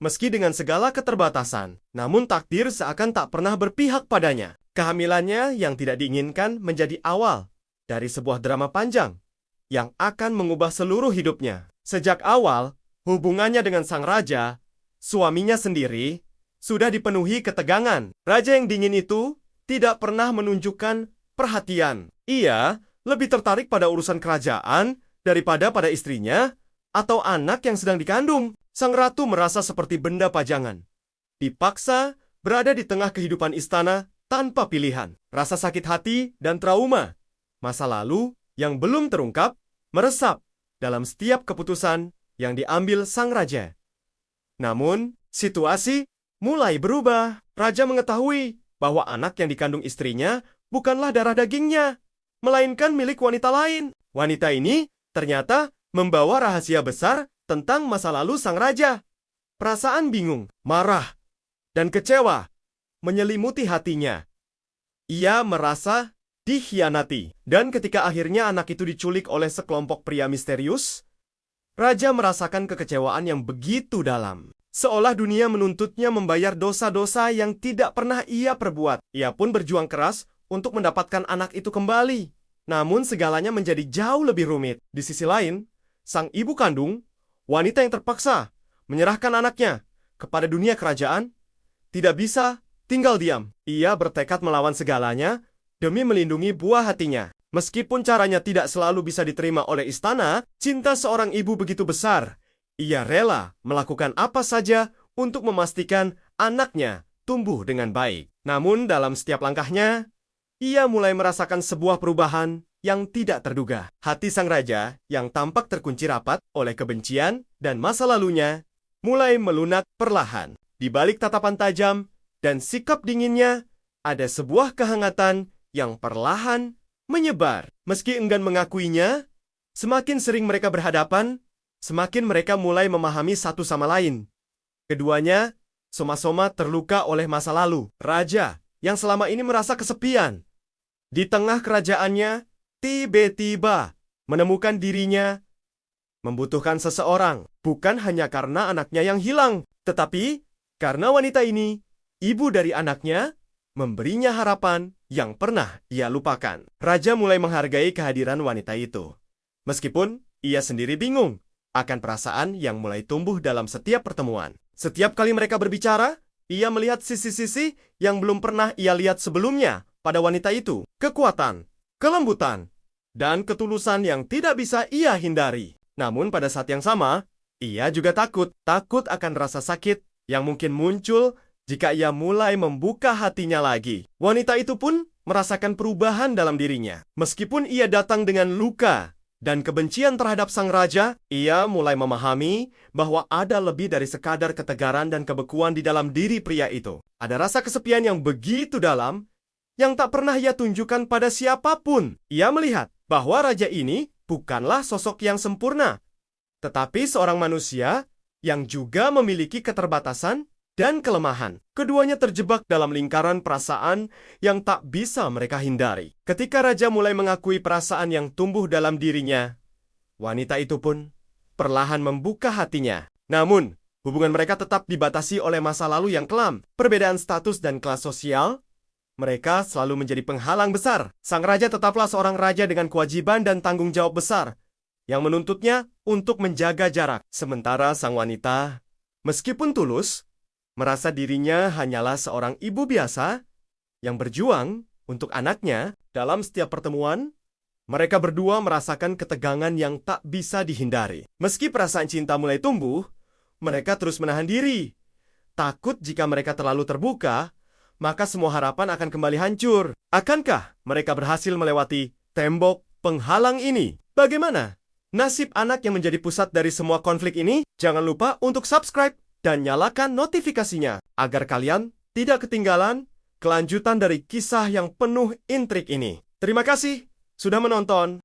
meski dengan segala keterbatasan. Namun takdir seakan tak pernah berpihak padanya. Kehamilannya yang tidak diinginkan menjadi awal dari sebuah drama panjang yang akan mengubah seluruh hidupnya. Sejak awal, hubungannya dengan sang raja, suaminya sendiri, sudah dipenuhi ketegangan. Raja yang dingin itu tidak pernah menunjukkan perhatian. Ia lebih tertarik pada urusan kerajaan daripada pada istrinya atau anak yang sedang dikandung. Sang ratu merasa seperti benda pajangan, dipaksa berada di tengah kehidupan istana tanpa pilihan. Rasa sakit hati dan trauma masa lalu yang belum terungkap meresap dalam setiap keputusan yang diambil sang raja. Namun, situasi mulai berubah. Raja mengetahui bahwa anak yang dikandung istrinya bukanlah darah dagingnya, melainkan milik wanita lain. Wanita ini ternyata membawa rahasia besar tentang masa lalu sang raja. Perasaan bingung, marah, dan kecewa menyelimuti hatinya. Ia merasa dikhianati. Dan ketika akhirnya anak itu diculik oleh sekelompok pria misterius, raja merasakan kekecewaan yang begitu dalam. Seolah dunia menuntutnya membayar dosa-dosa yang tidak pernah ia perbuat. Ia pun berjuang keras untuk mendapatkan anak itu kembali. Namun segalanya menjadi jauh lebih rumit. Di sisi lain, sang ibu kandung, wanita yang terpaksa menyerahkan anaknya kepada dunia kerajaan, tidak bisa tinggal diam. Ia bertekad melawan segalanya demi melindungi buah hatinya. Meskipun caranya tidak selalu bisa diterima oleh istana, cinta seorang ibu begitu besar. Ia rela melakukan apa saja untuk memastikan anaknya tumbuh dengan baik. Namun dalam setiap langkahnya, ia mulai merasakan sebuah perubahan yang tidak terduga. Hati sang raja yang tampak terkunci rapat oleh kebencian dan masa lalunya mulai melunak perlahan. Di balik tatapan tajam dan sikap dinginnya, ada sebuah kehangatan yang perlahan menyebar. Meski enggan mengakuinya, semakin sering mereka berhadapan, semakin mereka mulai memahami satu sama lain. Keduanya soma-soma terluka oleh masa lalu. Raja yang selama ini merasa kesepian di tengah kerajaannya, tiba-tiba menemukan dirinya membutuhkan seseorang. Bukan hanya karena anaknya yang hilang, tetapi karena wanita ini, ibu dari anaknya, memberinya harapan yang pernah ia lupakan. Raja mulai menghargai kehadiran wanita itu. Meskipun ia sendiri bingung akan perasaan yang mulai tumbuh dalam setiap pertemuan. Setiap kali mereka berbicara, ia melihat sisi-sisi yang belum pernah ia lihat sebelumnya pada wanita itu. Kekuatan, kelembutan, dan ketulusan yang tidak bisa ia hindari. Namun pada saat yang sama, ia juga takut akan rasa sakit yang mungkin muncul jika ia mulai membuka hatinya lagi. Wanita itu pun merasakan perubahan dalam dirinya. Meskipun ia datang dengan luka dan kebencian terhadap sang raja, ia mulai memahami bahwa ada lebih dari sekadar ketegaran dan kebekuan di dalam diri pria itu. Ada rasa kesepian yang begitu dalam, yang tak pernah ia tunjukkan pada siapapun. Ia melihat bahwa raja ini bukanlah sosok yang sempurna, tetapi seorang manusia yang juga memiliki keterbatasan dan kelemahan. Keduanya terjebak dalam lingkaran perasaan yang tak bisa mereka hindari. Ketika raja mulai mengakui perasaan yang tumbuh dalam dirinya, wanita itu pun perlahan membuka hatinya. Namun, hubungan mereka tetap dibatasi oleh masa lalu yang kelam. Perbedaan status dan kelas sosial, mereka selalu menjadi penghalang besar. Sang raja tetaplah seorang raja dengan kewajiban dan tanggung jawab besar, yang menuntutnya untuk menjaga jarak. Sementara sang wanita, meskipun tulus, merasa dirinya hanyalah seorang ibu biasa yang berjuang untuk anaknya. Dalam setiap pertemuan, mereka berdua merasakan ketegangan yang tak bisa dihindari. Meski perasaan cinta mulai tumbuh, mereka terus menahan diri. Takut jika mereka terlalu terbuka, maka semua harapan akan kembali hancur. Akankah mereka berhasil melewati tembok penghalang ini? Bagaimana nasib anak yang menjadi pusat dari semua konflik ini? Jangan lupa untuk subscribe dan nyalakan notifikasinya agar kalian tidak ketinggalan kelanjutan dari kisah yang penuh intrik ini. Terima kasih sudah menonton.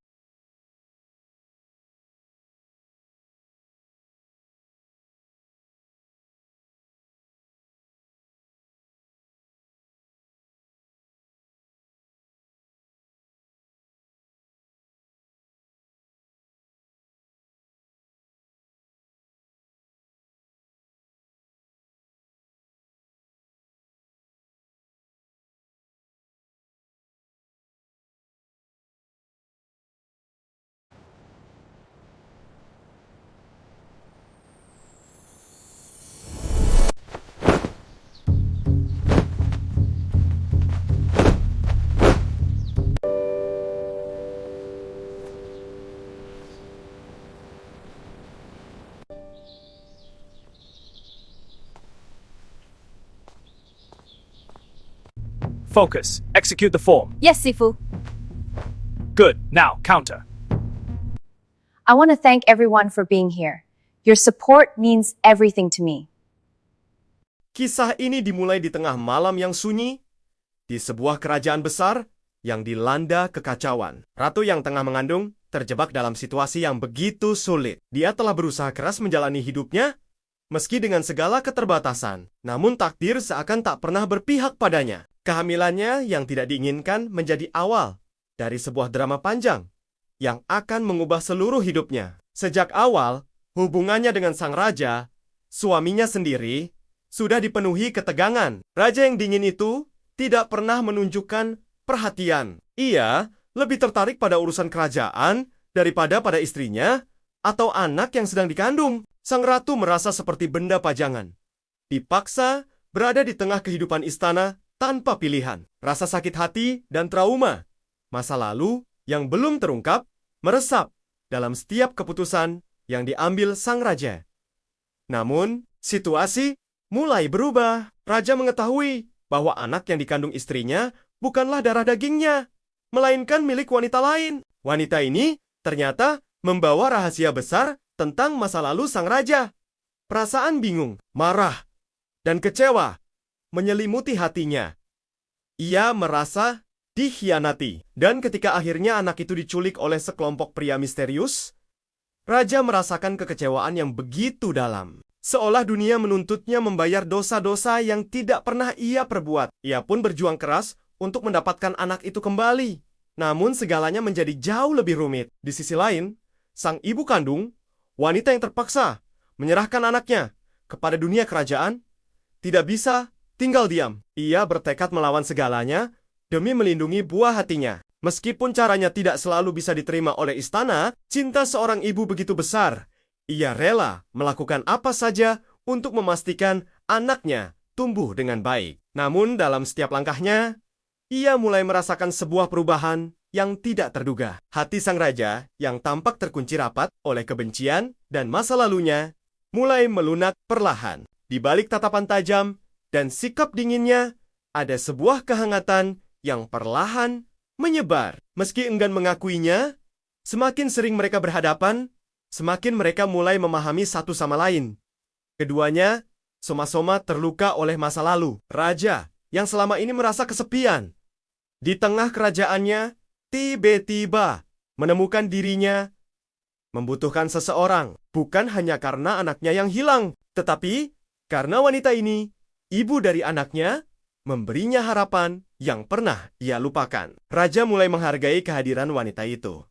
Focus. Execute the form. Yes, Sifu. Good. Now, counter. I want to thank everyone for being here. Your support means everything to me. Kisah ini dimulai di tengah malam yang sunyi, di sebuah kerajaan besar yang dilanda kekacauan. Ratu yang tengah mengandung terjebak dalam situasi yang begitu sulit. Dia telah berusaha keras menjalani hidupnya, meski dengan segala keterbatasan. Namun takdir seakan tak pernah berpihak padanya. Kehamilannya yang tidak diinginkan menjadi awal dari sebuah drama panjang yang akan mengubah seluruh hidupnya. Sejak awal, hubungannya dengan sang raja, suaminya sendiri, sudah dipenuhi ketegangan. Raja yang dingin itu tidak pernah menunjukkan perhatian. Ia lebih tertarik pada urusan kerajaan daripada pada istrinya atau anak yang sedang dikandung. Sang ratu merasa seperti benda pajangan, dipaksa berada di tengah kehidupan istana tanpa pilihan. Rasa sakit hati dan trauma masa lalu yang belum terungkap meresap dalam setiap keputusan yang diambil sang raja. Namun, situasi mulai berubah. Raja mengetahui bahwa anak yang dikandung istrinya bukanlah darah dagingnya, melainkan milik wanita lain. Wanita ini ternyata membawa rahasia besar tentang masa lalu sang raja. Perasaan bingung, marah, dan kecewa menyelimuti hatinya. Ia merasa dikhianati. Dan ketika akhirnya anak itu diculik oleh sekelompok pria misterius, raja merasakan kekecewaan yang begitu dalam. Seolah dunia menuntutnya membayar dosa-dosa yang tidak pernah ia perbuat. Ia pun berjuang keras untuk mendapatkan anak itu kembali. Namun segalanya menjadi jauh lebih rumit. Di sisi lain, sang ibu kandung, wanita yang terpaksa menyerahkan anaknya kepada dunia kerajaan, tidak bisa tinggal diam. Ia bertekad melawan segalanya demi melindungi buah hatinya. Meskipun caranya tidak selalu bisa diterima oleh istana, cinta seorang ibu begitu besar. Ia rela melakukan apa saja untuk memastikan anaknya tumbuh dengan baik. Namun dalam setiap langkahnya, ia mulai merasakan sebuah perubahan yang tidak terduga. Hati sang raja yang tampak terkunci rapat oleh kebencian dan masa lalunya mulai melunak perlahan. Di balik tatapan tajam dan sikap dinginnya, ada sebuah kehangatan yang perlahan menyebar. Meski enggan mengakuinya, semakin sering mereka berhadapan, semakin mereka mulai memahami satu sama lain. Keduanya soma-soma terluka oleh masa lalu. Raja yang selama ini merasa kesepian di tengah kerajaannya, tiba-tiba menemukan dirinya membutuhkan seseorang. Bukan hanya karena anaknya yang hilang, tetapi karena wanita ini, ibu dari anaknya, memberinya harapan yang pernah ia lupakan. Raja mulai menghargai kehadiran wanita itu.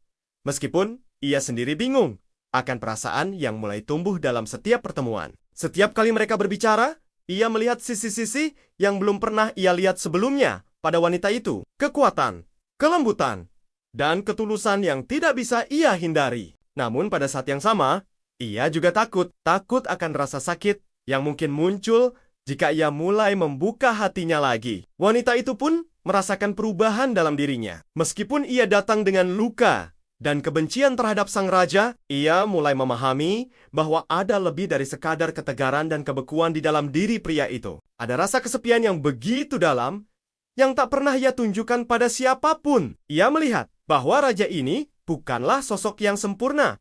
Meskipun ia sendiri bingung akan perasaan yang mulai tumbuh dalam setiap pertemuan. Setiap kali mereka berbicara, ia melihat sisi-sisi yang belum pernah ia lihat sebelumnya pada wanita itu. Kekuatan, kelembutan, dan ketulusan yang tidak bisa ia hindari. Namun pada saat yang sama, ia juga takut akan rasa sakit yang mungkin muncul jika ia mulai membuka hatinya lagi. Wanita itu pun merasakan perubahan dalam dirinya. Meskipun ia datang dengan luka dan kebencian terhadap sang raja, ia mulai memahami bahwa ada lebih dari sekadar ketegaran dan kebekuan di dalam diri pria itu. Ada rasa kesepian yang begitu dalam yang tak pernah ia tunjukkan pada siapapun. Ia melihat bahwa raja ini bukanlah sosok yang sempurna,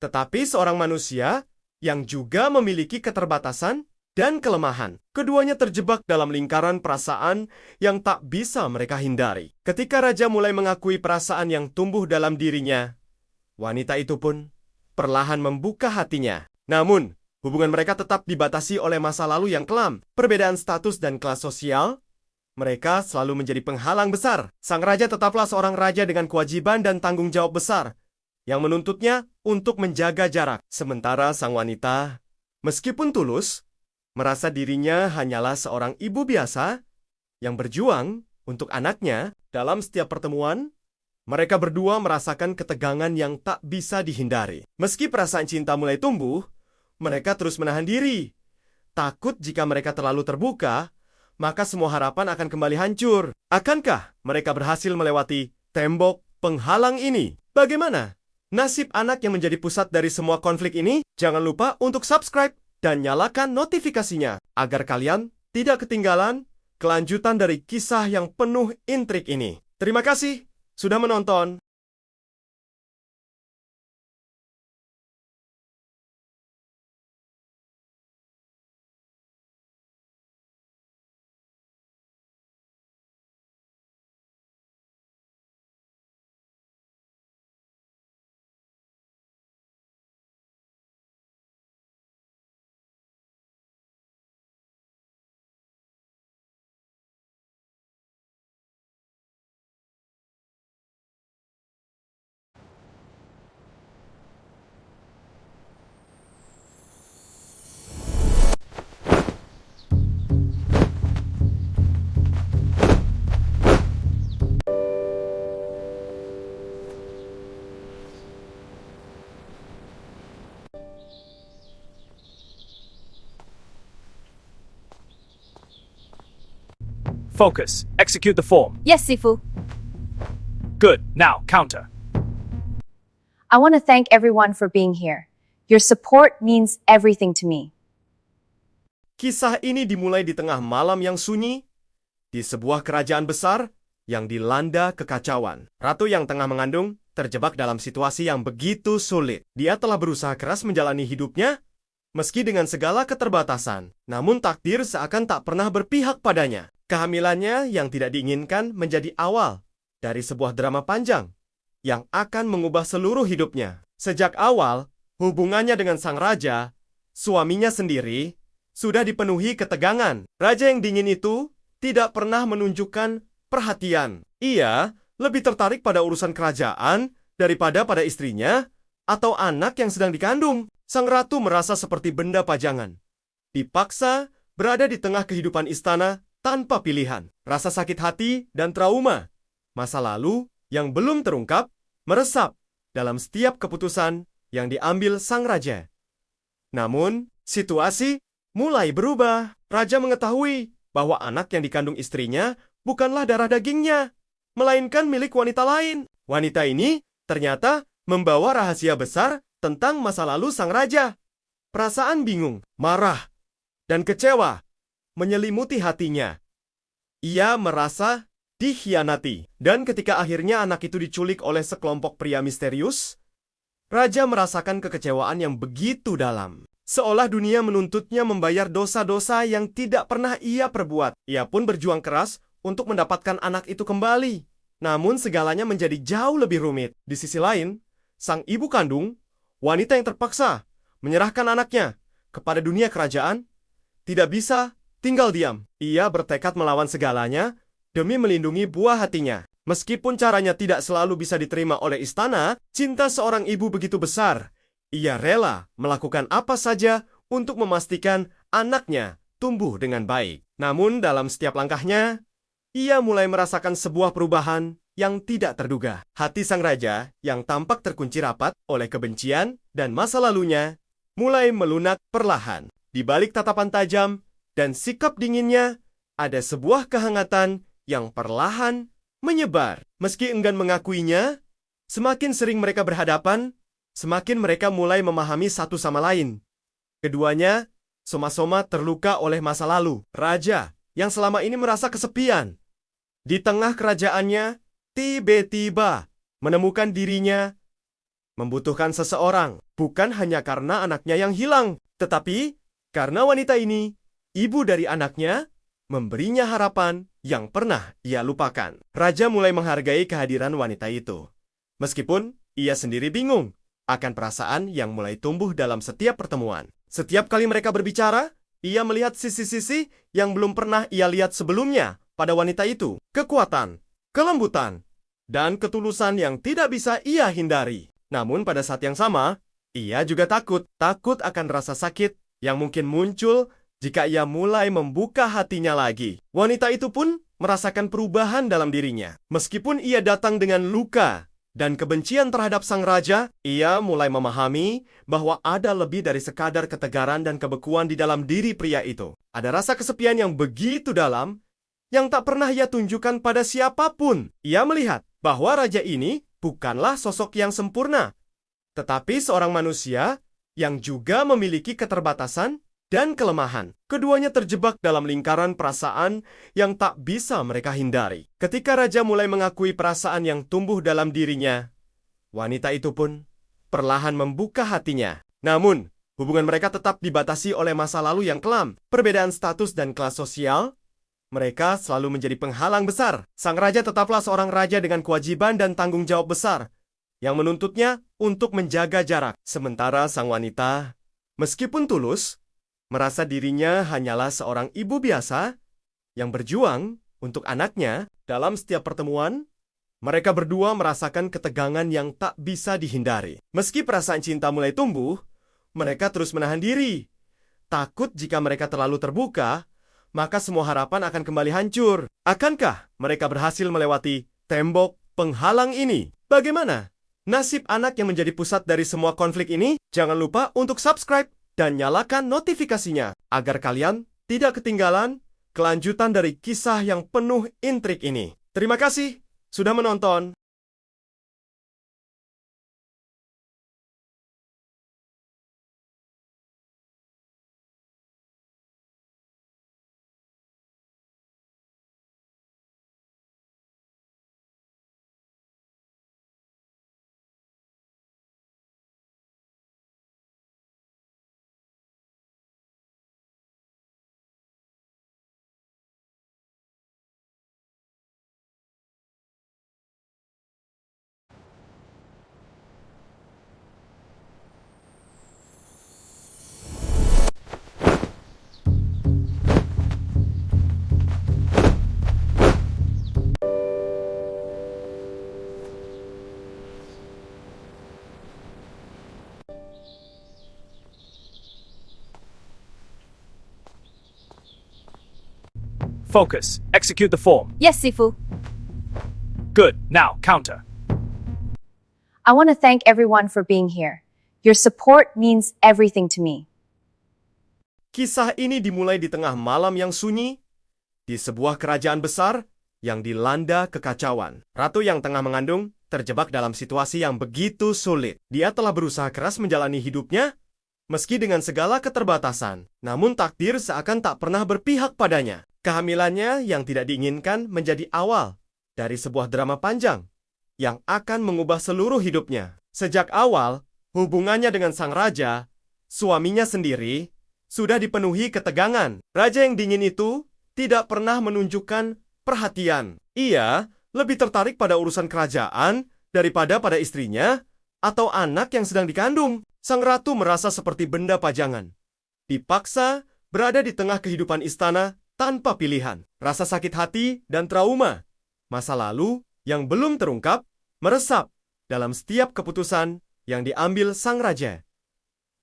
tetapi seorang manusia yang juga memiliki keterbatasan dan kelemahan. Keduanya terjebak dalam lingkaran perasaan yang tak bisa mereka hindari. Ketika raja mulai mengakui perasaan yang tumbuh dalam dirinya, wanita itu pun perlahan membuka hatinya. Namun, hubungan mereka tetap dibatasi oleh masa lalu yang kelam, perbedaan status dan kelas sosial. Mereka selalu menjadi penghalang besar. Sang raja tetaplah seorang raja dengan kewajiban dan tanggung jawab besar yang menuntutnya untuk menjaga jarak. Sementara sang wanita, meskipun tulus, merasa dirinya hanyalah seorang ibu biasa yang berjuang untuk anaknya. Dalam setiap pertemuan, mereka berdua merasakan ketegangan yang tak bisa dihindari. Meski perasaan cinta mulai tumbuh, mereka terus menahan diri. Takut jika mereka terlalu terbuka, maka semua harapan akan kembali hancur. Akankah mereka berhasil melewati tembok penghalang ini? Bagaimana nasib anak yang menjadi pusat dari semua konflik ini? Jangan lupa untuk subscribe dan nyalakan notifikasinya agar kalian tidak ketinggalan kelanjutan dari kisah yang penuh intrik ini. Terima kasih sudah menonton. Focus. Execute the form. Yes, Sifu. Good. Now, counter. I want to thank everyone for being here. Your support means everything to me. Kisah ini dimulai di tengah malam yang sunyi, di sebuah kerajaan besar yang dilanda kekacauan. Ratu yang tengah mengandung terjebak dalam situasi yang begitu sulit. Dia telah berusaha keras menjalani hidupnya, meski dengan segala keterbatasan. Namun takdir seakan tak pernah berpihak padanya. Kehamilannya yang tidak diinginkan menjadi awal dari sebuah drama panjang yang akan mengubah seluruh hidupnya. Sejak awal, hubungannya dengan sang raja, suaminya sendiri, sudah dipenuhi ketegangan. Raja yang dingin itu tidak pernah menunjukkan perhatian. Ia lebih tertarik pada urusan kerajaan daripada pada istrinya atau anak yang sedang dikandung. Sang ratu merasa seperti benda pajangan, dipaksa berada di tengah kehidupan istana tanpa pilihan. Rasa sakit hati dan trauma masa lalu yang belum terungkap meresap dalam setiap keputusan yang diambil sang raja. Namun, situasi mulai berubah. Raja mengetahui bahwa anak yang dikandung istrinya bukanlah darah dagingnya, melainkan milik wanita lain. Wanita ini ternyata membawa rahasia besar tentang masa lalu sang raja. Perasaan bingung, marah, dan kecewa menyelimuti hatinya. Ia merasa dikhianati. Dan ketika akhirnya anak itu diculik oleh sekelompok pria misterius, raja merasakan kekecewaan yang begitu dalam. Seolah dunia menuntutnya membayar dosa-dosa yang tidak pernah ia perbuat. Ia pun berjuang keras untuk mendapatkan anak itu kembali. Namun segalanya menjadi jauh lebih rumit. Di sisi lain, sang ibu kandung, wanita yang terpaksa menyerahkan anaknya kepada dunia kerajaan, tidak bisa tinggal diam. Ia bertekad melawan segalanya demi melindungi buah hatinya. Meskipun caranya tidak selalu bisa diterima oleh istana, cinta seorang ibu begitu besar. Ia rela melakukan apa saja untuk memastikan anaknya tumbuh dengan baik. Namun dalam setiap langkahnya, ia mulai merasakan sebuah perubahan yang tidak terduga. Hati sang raja yang tampak terkunci rapat oleh kebencian dan masa lalunya mulai melunak perlahan. Di balik tatapan tajam dan sikap dinginnya, ada sebuah kehangatan yang perlahan menyebar. Meski enggan mengakuinya, semakin sering mereka berhadapan, semakin mereka mulai memahami satu sama lain. Keduanya soma-soma terluka oleh masa lalu. Raja yang selama ini merasa kesepian di tengah kerajaannya, tiba-tiba menemukan dirinya membutuhkan seseorang. Bukan hanya karena anaknya yang hilang, tetapi karena wanita ini ibu dari anaknya, memberinya harapan yang pernah ia lupakan. Raja mulai menghargai kehadiran wanita itu. Meskipun ia sendiri bingung akan perasaan yang mulai tumbuh dalam setiap pertemuan. Setiap kali mereka berbicara, ia melihat sisi-sisi yang belum pernah ia lihat sebelumnya pada wanita itu. Kekuatan, kelembutan, dan ketulusan yang tidak bisa ia hindari. Namun pada saat yang sama, ia juga takut akan rasa sakit yang mungkin muncul jika ia mulai membuka hatinya lagi. Wanita itu pun merasakan perubahan dalam dirinya. Meskipun ia datang dengan luka dan kebencian terhadap sang raja, ia mulai memahami bahwa ada lebih dari sekadar ketegaran dan kebekuan di dalam diri pria itu. Ada rasa kesepian yang begitu dalam yang tak pernah ia tunjukkan pada siapapun. Ia melihat bahwa raja ini bukanlah sosok yang sempurna, tetapi seorang manusia yang juga memiliki keterbatasan dan kelemahan. Keduanya terjebak dalam lingkaran perasaan yang tak bisa mereka hindari. Ketika raja mulai mengakui perasaan yang tumbuh dalam dirinya, wanita itu pun perlahan membuka hatinya. Namun, hubungan mereka tetap dibatasi oleh masa lalu yang kelam. Perbedaan status dan kelas sosial, mereka selalu menjadi penghalang besar. Sang raja tetaplah seorang raja dengan kewajiban dan tanggung jawab besar yang menuntutnya untuk menjaga jarak. Sementara sang wanita, meskipun tulus, merasa dirinya hanyalah seorang ibu biasa yang berjuang untuk anaknya. Dalam setiap pertemuan, mereka berdua merasakan ketegangan yang tak bisa dihindari. Meski perasaan cinta mulai tumbuh, mereka terus menahan diri. Takut jika mereka terlalu terbuka, maka semua harapan akan kembali hancur. Akankah mereka berhasil melewati tembok penghalang ini? Bagaimana nasib anak yang menjadi pusat dari semua konflik ini? Jangan lupa untuk subscribe dan nyalakan notifikasinya agar kalian tidak ketinggalan kelanjutan dari kisah yang penuh intrik ini. Terima kasih sudah menonton. Focus. Execute the form. Yes, Sifu. Good. Now, counter. I want to thank everyone for being here. Your support means everything to me. Kisah ini dimulai di tengah malam yang sunyi, di sebuah kerajaan besar yang dilanda kekacauan. Ratu yang tengah mengandung terjebak dalam situasi yang begitu sulit. Dia telah berusaha keras menjalani hidupnya, meski dengan segala keterbatasan. Namun takdir seakan tak pernah berpihak padanya. Kehamilannya yang tidak diinginkan menjadi awal dari sebuah drama panjang yang akan mengubah seluruh hidupnya. Sejak awal, hubungannya dengan sang raja, suaminya sendiri, sudah dipenuhi ketegangan. Raja yang dingin itu tidak pernah menunjukkan perhatian. Ia lebih tertarik pada urusan kerajaan daripada pada istrinya atau anak yang sedang dikandung. Sang ratu merasa seperti benda pajangan, dipaksa berada di tengah kehidupan istana tanpa pilihan. Rasa sakit hati dan trauma masa lalu yang belum terungkap meresap dalam setiap keputusan yang diambil sang raja.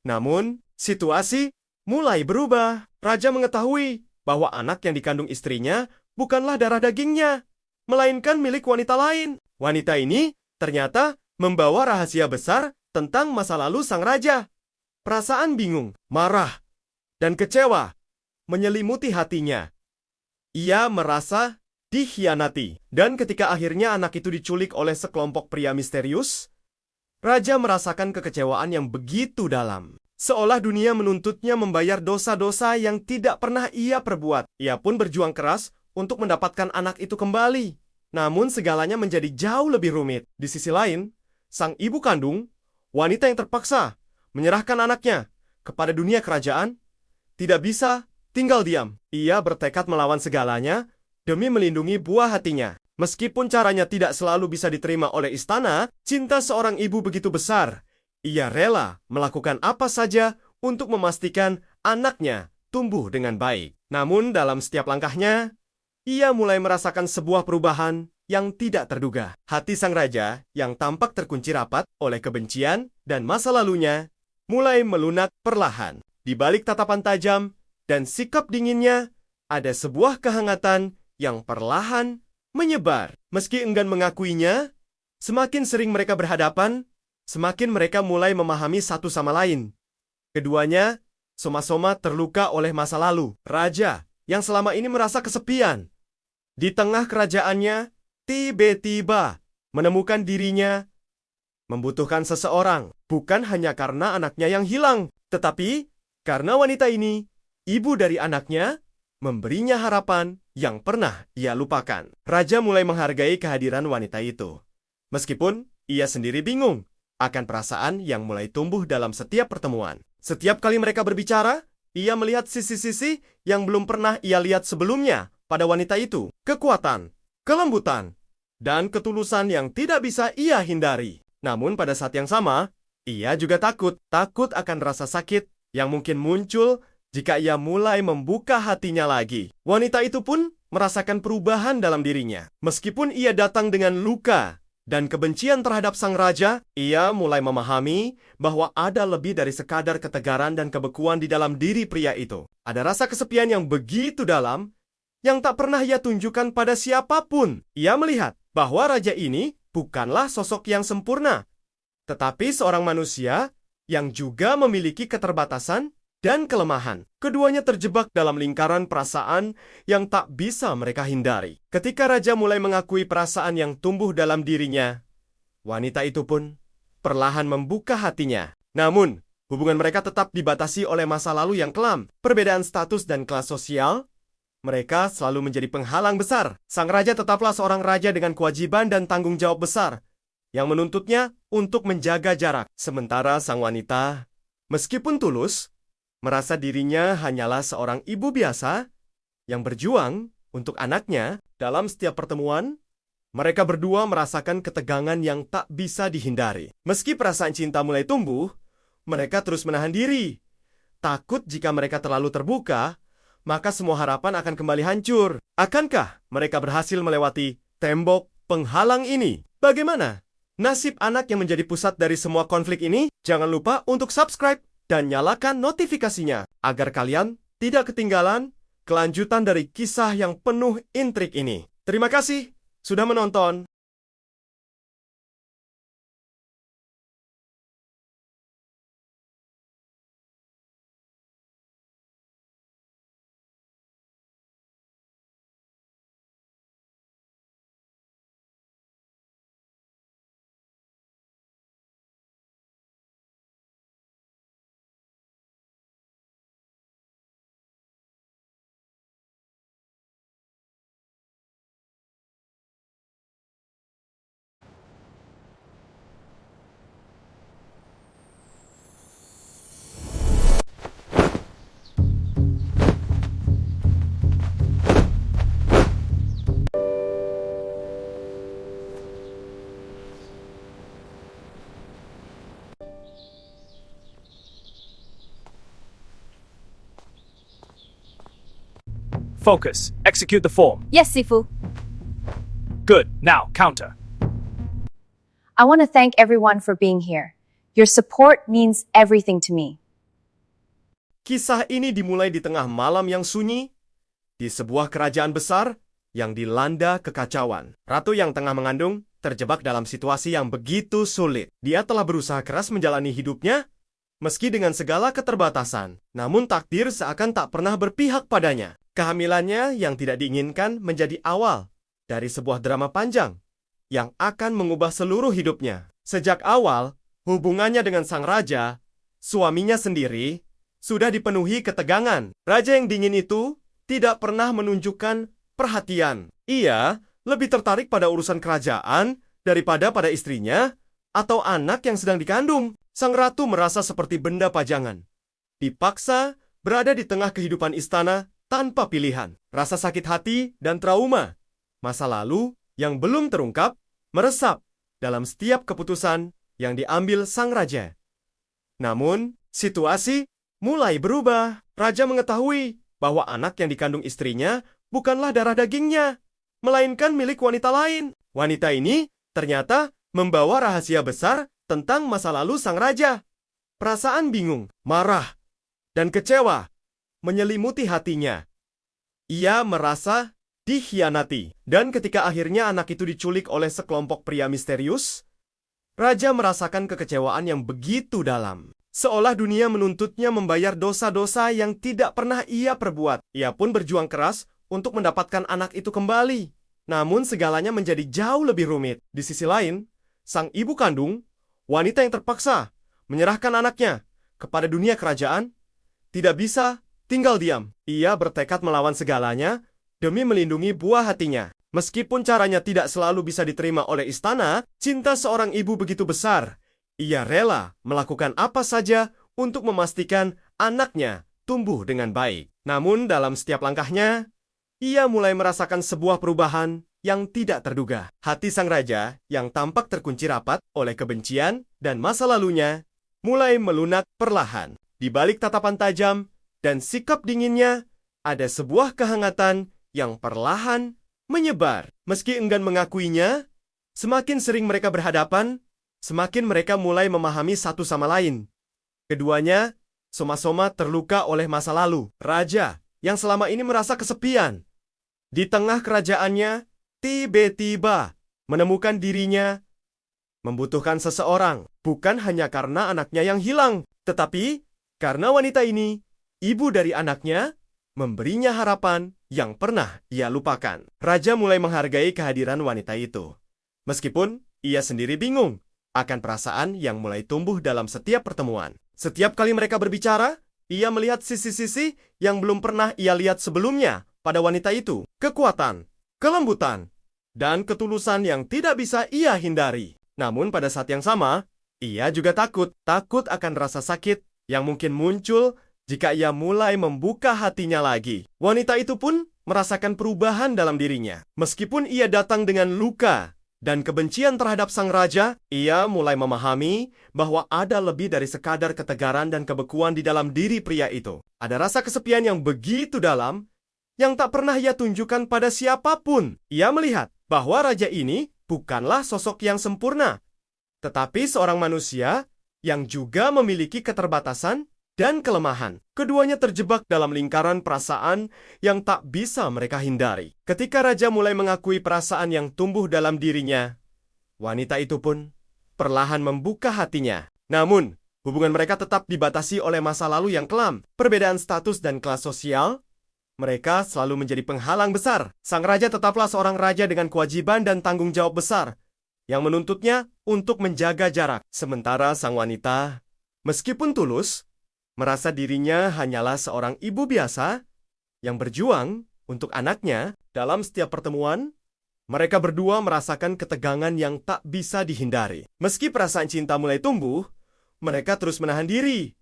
Namun, situasi mulai berubah. Raja mengetahui bahwa anak yang dikandung istrinya bukanlah darah dagingnya, melainkan milik wanita lain. Wanita ini ternyata membawa rahasia besar tentang masa lalu sang raja. Perasaan bingung, marah, dan kecewa menyelimuti hatinya. Ia merasa dikhianati. Dan ketika akhirnya anak itu diculik oleh sekelompok pria misterius, raja merasakan kekecewaan yang begitu dalam. Seolah dunia menuntutnya membayar dosa-dosa yang tidak pernah ia perbuat. Ia pun berjuang keras untuk mendapatkan anak itu kembali. Namun segalanya menjadi jauh lebih rumit. Di sisi lain, sang ibu kandung, wanita yang terpaksa menyerahkan anaknya kepada dunia kerajaan, tidak bisa tinggal diam. Ia bertekad melawan segalanya demi melindungi buah hatinya. Meskipun caranya tidak selalu bisa diterima oleh istana, cinta seorang ibu begitu besar. Ia rela melakukan apa saja untuk memastikan anaknya tumbuh dengan baik. Namun dalam setiap langkahnya, ia mulai merasakan sebuah perubahan yang tidak terduga. Hati sang raja yang tampak terkunci rapat oleh kebencian dan masa lalunya mulai melunak perlahan. Di balik tatapan tajam dan sikap dinginnya, ada sebuah kehangatan yang perlahan menyebar. Meski enggan mengakuinya, semakin sering mereka berhadapan, semakin mereka mulai memahami satu sama lain. Keduanya soma-soma terluka oleh masa lalu. Raja yang selama ini merasa kesepian di tengah kerajaannya, tiba-tiba menemukan dirinya membutuhkan seseorang, bukan hanya karena anaknya yang hilang, tetapi karena wanita ini, ibu dari anaknya, memberinya harapan yang pernah ia lupakan. Raja mulai menghargai kehadiran wanita itu. Meskipun ia sendiri bingung akan perasaan yang mulai tumbuh dalam setiap pertemuan. Setiap kali mereka berbicara, ia melihat sisi-sisi yang belum pernah ia lihat sebelumnya pada wanita itu. Kekuatan, kelembutan, dan ketulusan yang tidak bisa ia hindari. Namun pada saat yang sama, ia juga takut akan rasa sakit yang mungkin muncul jika ia mulai membuka hatinya lagi. Wanita itu pun merasakan perubahan dalam dirinya. Meskipun ia datang dengan luka dan kebencian terhadap sang raja, ia mulai memahami bahwa ada lebih dari sekadar ketegaran dan kebekuan di dalam diri pria itu. Ada rasa kesepian yang begitu dalam, yang tak pernah ia tunjukkan pada siapapun. Ia melihat bahwa raja ini bukanlah sosok yang sempurna, tetapi seorang manusia yang juga memiliki keterbatasan dan kelemahan. Keduanya terjebak dalam lingkaran perasaan yang tak bisa mereka hindari. Ketika raja mulai mengakui perasaan yang tumbuh dalam dirinya, wanita itu pun perlahan membuka hatinya. Namun, hubungan mereka tetap dibatasi oleh masa lalu yang kelam. Perbedaan status dan kelas sosial, mereka selalu menjadi penghalang besar. Sang raja tetaplah seorang raja dengan kewajiban dan tanggung jawab besar, yang menuntutnya untuk menjaga jarak. Sementara sang wanita, meskipun tulus, merasa dirinya hanyalah seorang ibu biasa yang berjuang untuk anaknya. Dalam setiap pertemuan, mereka berdua merasakan ketegangan yang tak bisa dihindari. Meski perasaan cinta mulai tumbuh, mereka terus menahan diri. Takut jika mereka terlalu terbuka, maka semua harapan akan kembali hancur. Akankah mereka berhasil melewati tembok penghalang ini? Bagaimana nasib anak yang menjadi pusat dari semua konflik ini? Jangan lupa untuk subscribe dan nyalakan notifikasinya agar kalian tidak ketinggalan kelanjutan dari kisah yang penuh intrik ini. Terima kasih sudah menonton. Focus. Execute the form. Yes, Sifu. Good. Now, counter. I want to thank everyone for being here. Your support means everything to me. Kisah ini dimulai di tengah malam yang sunyi, di sebuah kerajaan besar yang dilanda kekacauan. Ratu yang tengah mengandung terjebak dalam situasi yang begitu sulit. Dia telah berusaha keras menjalani hidupnya, meski dengan segala keterbatasan. Namun takdir seakan tak pernah berpihak padanya. Kehamilannya yang tidak diinginkan menjadi awal dari sebuah drama panjang yang akan mengubah seluruh hidupnya. Sejak awal, hubungannya dengan sang raja, suaminya sendiri, sudah dipenuhi ketegangan. Raja yang dingin itu tidak pernah menunjukkan perhatian. Ia lebih tertarik pada urusan kerajaan daripada pada istrinya atau anak yang sedang dikandung. Sang ratu merasa seperti benda pajangan, dipaksa berada di tengah kehidupan istana tanpa pilihan. Rasa sakit hati dan trauma masa lalu yang belum terungkap meresap dalam setiap keputusan yang diambil sang raja. Namun, situasi mulai berubah. Raja mengetahui bahwa anak yang dikandung istrinya bukanlah darah dagingnya, melainkan milik wanita lain. Wanita ini ternyata membawa rahasia besar tentang masa lalu sang raja. Perasaan bingung, marah, dan kecewa menyelimuti hatinya. Ia merasa dikhianati. Dan ketika akhirnya anak itu diculik oleh sekelompok pria misterius, raja merasakan kekecewaan yang begitu dalam. Seolah dunia menuntutnya membayar dosa-dosa yang tidak pernah ia perbuat. Ia pun berjuang keras untuk mendapatkan anak itu kembali. Namun segalanya menjadi jauh lebih rumit. Di sisi lain, sang ibu kandung, wanita yang terpaksa menyerahkan anaknya kepada dunia kerajaan, tidak bisa tinggal diam. Ia bertekad melawan segalanya demi melindungi buah hatinya. Meskipun caranya tidak selalu bisa diterima oleh istana, cinta seorang ibu begitu besar. Ia rela melakukan apa saja untuk memastikan anaknya tumbuh dengan baik. Namun dalam setiap langkahnya, ia mulai merasakan sebuah perubahan yang tidak terduga. Hati sang raja yang tampak terkunci rapat oleh kebencian dan masa lalunya mulai melunak perlahan. Di balik tatapan tajam dan sikap dinginnya, ada sebuah kehangatan yang perlahan menyebar. Meski enggan mengakuinya, semakin sering mereka berhadapan, semakin mereka mulai memahami satu sama lain. Keduanya soma-soma terluka oleh masa lalu. Raja yang selama ini merasa kesepian di tengah kerajaannya, tiba-tiba menemukan dirinya membutuhkan seseorang. Bukan hanya karena anaknya yang hilang, tetapi karena wanita ini, ibu dari anaknya, memberinya harapan yang pernah ia lupakan. Raja mulai menghargai kehadiran wanita itu. Meskipun ia sendiri bingung akan perasaan yang mulai tumbuh dalam setiap pertemuan. Setiap kali mereka berbicara, ia melihat sisi-sisi yang belum pernah ia lihat sebelumnya pada wanita itu. Kekuatan, kelembutan, dan ketulusan yang tidak bisa ia hindari. Namun pada saat yang sama, ia juga takut akan rasa sakit yang mungkin muncul jika ia mulai membuka hatinya lagi. Wanita itu pun merasakan perubahan dalam dirinya. Meskipun ia datang dengan luka dan kebencian terhadap sang raja, ia mulai memahami bahwa ada lebih dari sekadar ketegaran dan kebekuan di dalam diri pria itu. Ada rasa kesepian yang begitu dalam yang tak pernah ia tunjukkan pada siapapun. Ia melihat bahwa raja ini bukanlah sosok yang sempurna, tetapi seorang manusia yang juga memiliki keterbatasan dan kelemahan. Keduanya terjebak dalam lingkaran perasaan yang tak bisa mereka hindari. Ketika raja mulai mengakui perasaan yang tumbuh dalam dirinya, wanita itu pun perlahan membuka hatinya. Namun, hubungan mereka tetap dibatasi oleh masa lalu yang kelam. Perbedaan status dan kelas sosial, mereka selalu menjadi penghalang besar. Sang raja tetaplah seorang raja dengan kewajiban dan tanggung jawab besar yang menuntutnya untuk menjaga jarak. Sementara sang wanita, meskipun tulus, merasa dirinya hanyalah seorang ibu biasa yang berjuang untuk anaknya. Dalam setiap pertemuan, mereka berdua merasakan ketegangan yang tak bisa dihindari. Meski perasaan cinta mulai tumbuh, mereka terus menahan diri.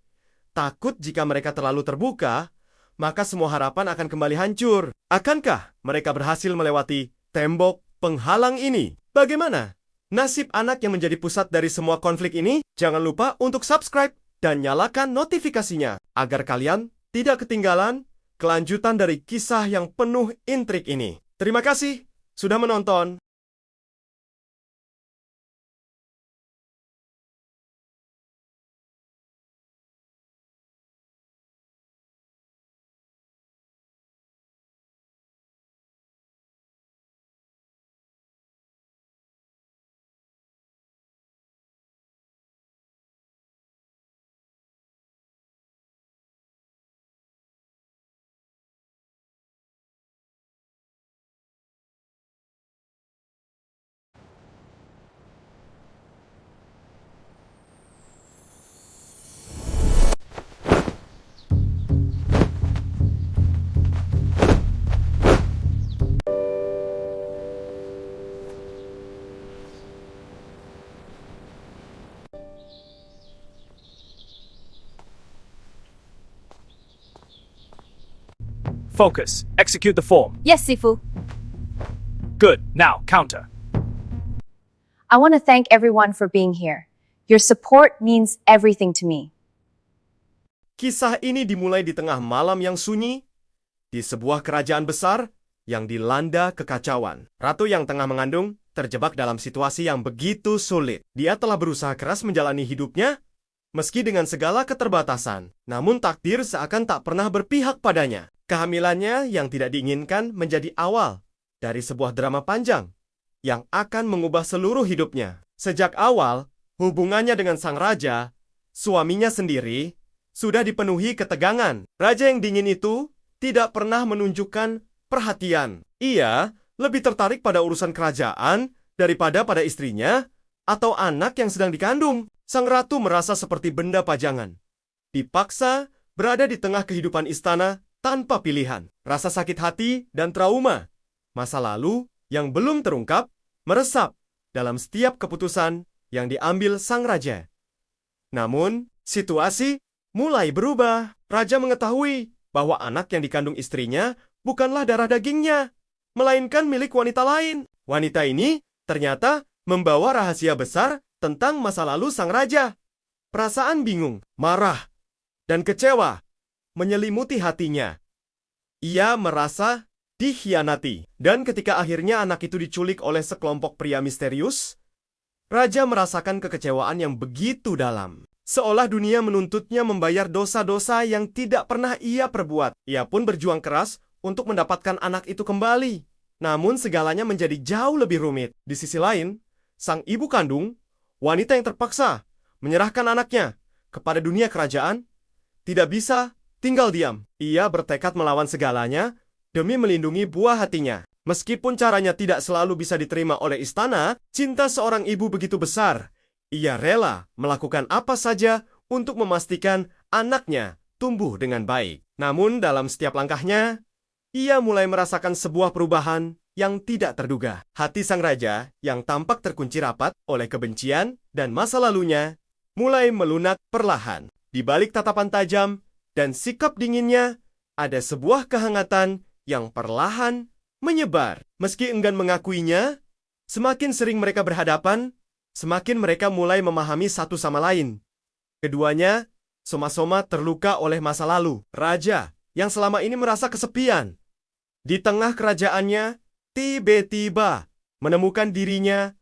Takut jika mereka terlalu terbuka, maka semua harapan akan kembali hancur. Akankah mereka berhasil melewati tembok penghalang ini? Bagaimana nasib anak yang menjadi pusat dari semua konflik ini? Jangan lupa untuk subscribe dan nyalakan notifikasinya agar kalian tidak ketinggalan kelanjutan dari kisah yang penuh intrik ini. Terima kasih sudah menonton. Focus. Execute the form. Yes, Sifu. Good. Now, counter. I want to thank everyone for being here. Your support means everything to me. Kisah ini dimulai di tengah malam yang sunyi, di sebuah kerajaan besar yang dilanda kekacauan. Ratu yang tengah mengandung terjebak dalam situasi yang begitu sulit. Dia telah berusaha keras menjalani hidupnya, meski dengan segala keterbatasan. Namun takdir seakan tak pernah berpihak padanya. Kehamilannya yang tidak diinginkan menjadi awal dari sebuah drama panjang yang akan mengubah seluruh hidupnya. Sejak awal, hubungannya dengan sang raja, suaminya sendiri, sudah dipenuhi ketegangan. Raja yang dingin itu tidak pernah menunjukkan perhatian. Ia lebih tertarik pada urusan kerajaan daripada pada istrinya atau anak yang sedang dikandung. Sang ratu merasa seperti benda pajangan, dipaksa berada di tengah kehidupan istana tanpa pilihan. Rasa sakit hati dan trauma masa lalu yang belum terungkap meresap dalam setiap keputusan yang diambil sang raja. Namun, situasi mulai berubah. Raja mengetahui bahwa anak yang dikandung istrinya bukanlah darah dagingnya, melainkan milik wanita lain. Wanita ini ternyata membawa rahasia besar tentang masa lalu sang raja. Perasaan bingung, marah, dan kecewa menyelimuti hatinya. Ia merasa dikhianati. Dan ketika akhirnya anak itu diculik oleh sekelompok pria misterius, raja merasakan kekecewaan yang begitu dalam. Seolah dunia menuntutnya membayar dosa-dosa yang tidak pernah ia perbuat. Ia pun berjuang keras untuk mendapatkan anak itu kembali. Namun segalanya menjadi jauh lebih rumit. Di sisi lain, sang ibu kandung, wanita yang terpaksa menyerahkan anaknya kepada dunia kerajaan, tidak bisa tinggal diam. Ia bertekad melawan segalanya demi melindungi buah hatinya. Meskipun caranya tidak selalu bisa diterima oleh istana, cinta seorang ibu begitu besar. Ia rela melakukan apa saja untuk memastikan anaknya tumbuh dengan baik. Namun dalam setiap langkahnya, ia mulai merasakan sebuah perubahan yang tidak terduga. Hati sang raja yang tampak terkunci rapat oleh kebencian dan masa lalunya mulai melunak perlahan. Di balik tatapan tajam dan sikap dinginnya, ada sebuah kehangatan yang perlahan menyebar. Meski enggan mengakuinya, semakin sering mereka berhadapan, semakin mereka mulai memahami satu sama lain. Keduanya soma-soma terluka oleh masa lalu. Raja yang selama ini merasa kesepian di tengah kerajaannya, tiba-tiba menemukan dirinya